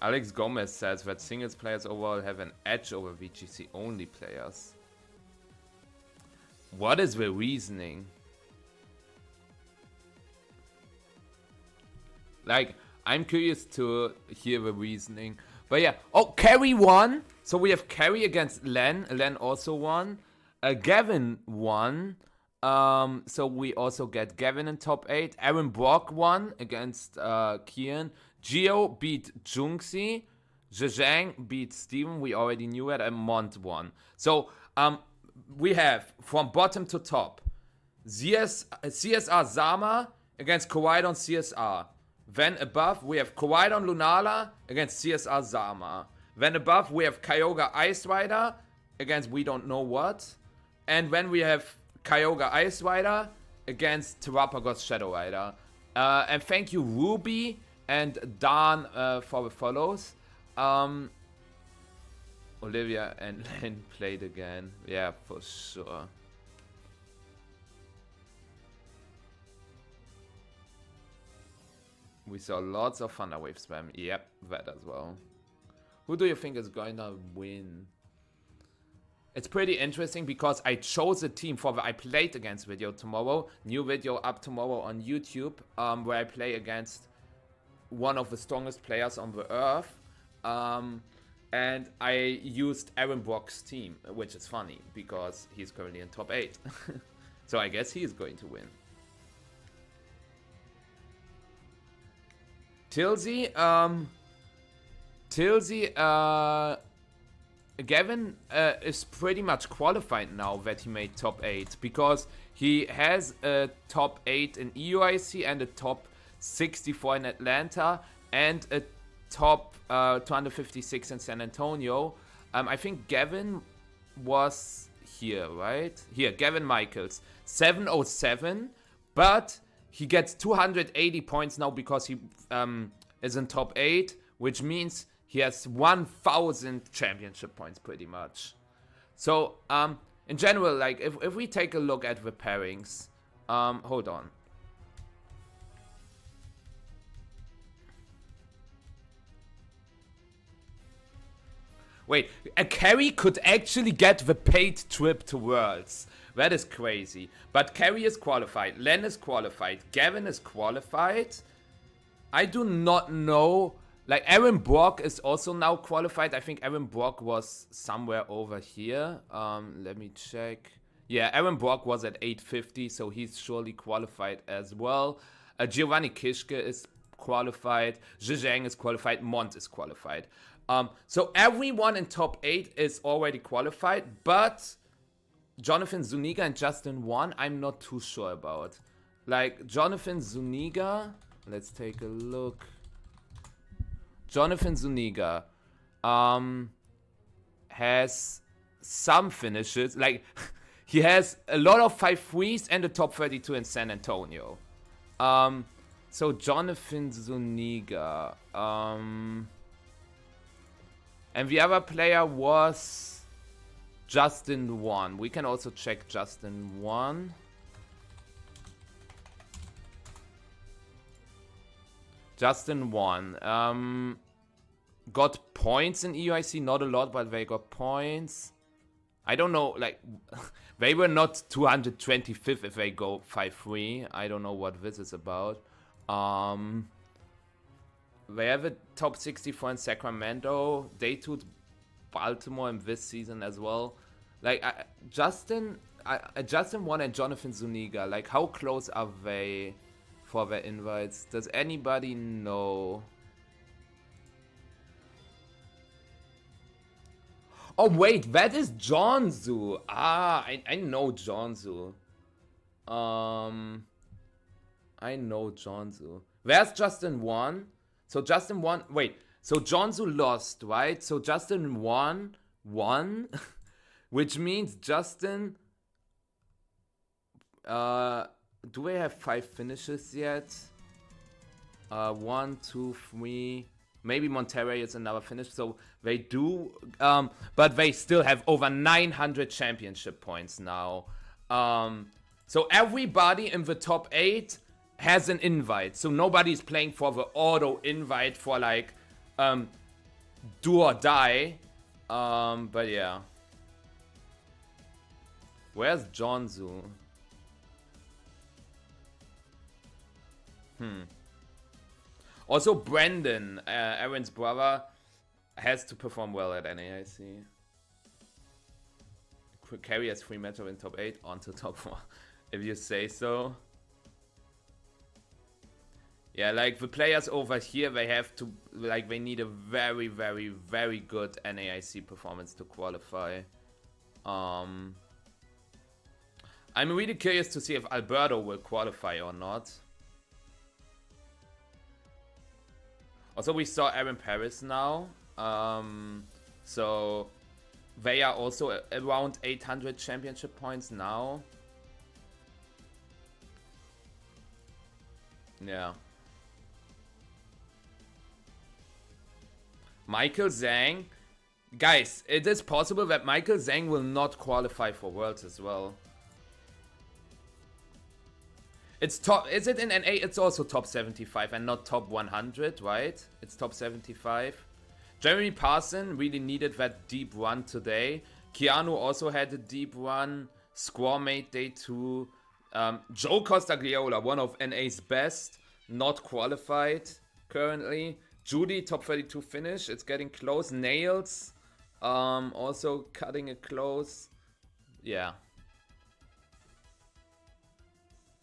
Alex Gomez says that singles players overall have an edge over VGC only players. What is the reasoning? Like, I'm curious to hear the reasoning. But yeah. Oh, Carrie won. So we have Carrie against Len. Len also won. Gavin won. So we also get Gavin in top 8. Aaron Brock won against Kian. Gio beat Junxi. Zhejiang beat Steven. We already knew it. And Mott won. So we have from bottom to top CSR Zama against Kowaidon CSR. Then above we have Kowaidon Lunala against CSR Zama. Then above we have Kyogre Ice Rider against we don't know what. And then we have Kyogre Ice Rider against Terrapagos Shadow Rider. And thank you Ruby and Dan for the follows. Olivia and Len played again. Yeah, for sure. We saw lots of Thunder Wave spam. Yep, that as well. Who do you think is going to win? It's pretty interesting because I chose a team for the I played against video tomorrow. New video up tomorrow on YouTube, where I play against one of the strongest players on the earth. And I used Aaron Brock's team, which is funny because he's currently in top 8. So I guess he is going to win. Tilsy, Gavin is pretty much qualified now that he made top 8 because he has a top 8 in EUIC and a top 64 in Atlanta and a top 256 in San Antonio. I think Gavin was here, right? Here, Gavin Michaels, 707, but he gets 280 points now because he is in top 8, which means he has 1,000 championship points pretty much. So, in general, like, if we take a look at the pairings, hold on. Wait, a carry could actually get the paid trip to Worlds. That is crazy. But Carrie is qualified. Len is qualified. Gavin is qualified. I do not know. Like, Aaron Brock is also now qualified. I think Aaron Brock was somewhere over here. Let me check. Yeah, Aaron Brock was at 850, so he's surely qualified as well. Giovanni Kishke is qualified. Zhejiang is qualified. Mott is qualified. So everyone in top 8 is already qualified, but Jonathan Zuniga and Justin won. I'm not too sure about. Like, Jonathan Zuniga, let's take a look. Jonathan Zuniga has some finishes. Like, he has a lot of 5-3s and a top 32 in San Antonio. So Jonathan Zuniga. And the other player was Justin 1. We can also check Justin 1. Justin 1. Got points in EUIC, not a lot, but they got points. I don't know, like, they were not 225th if they go 5-3. I don't know what this is about. They have a top 64 in Sacramento. They took Baltimore in this season as well. Like, Justin 1 and Jonathan Zuniga, like, how close are they for their invites? Does anybody know? Oh, wait, that is Jonzu. I know Jonzu. I know Jonzu. Where's Justin 1? So Justin 1, wait, so Jonzu lost, right? So Justin won, which means Justin, do we have 5 finishes yet? 1, 2, 3, maybe Monterrey is another finish, so they do, but they still have over 900 championship points now. So everybody in the top 8 has an invite, so nobody's playing for the auto invite for like do or die. But yeah, where's Jonzu? Also, Brandon, Aaron's brother, has to perform well at NAIC. Carry has 3 matchup in top 8 onto top 4, if you say so. Yeah, like the players over here, they have to, like, they need a very, very, very good NAIC performance to qualify. I'm really curious to see if Alberto will qualify or not. Also, we saw Aaron Paris now. So they are also around 800 championship points now. Yeah. Michael Zhang. Guys, it is possible that Michael Zhang will not qualify for Worlds as well. It's top. Is it in NA? It's also top 75 and not top 100, right? It's top 75. Jeremy Parson really needed that deep run today. Keanu also had a deep run. Squaw made day 2. Joe Costagliola, one of NA's best, not qualified currently. Judy, top 32 finish. It's getting close. Nails, also cutting it close. Yeah.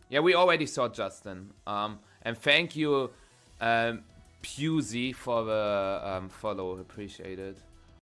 Yeah, we already saw Justin. And thank you, Pusey, for the follow. Appreciate it.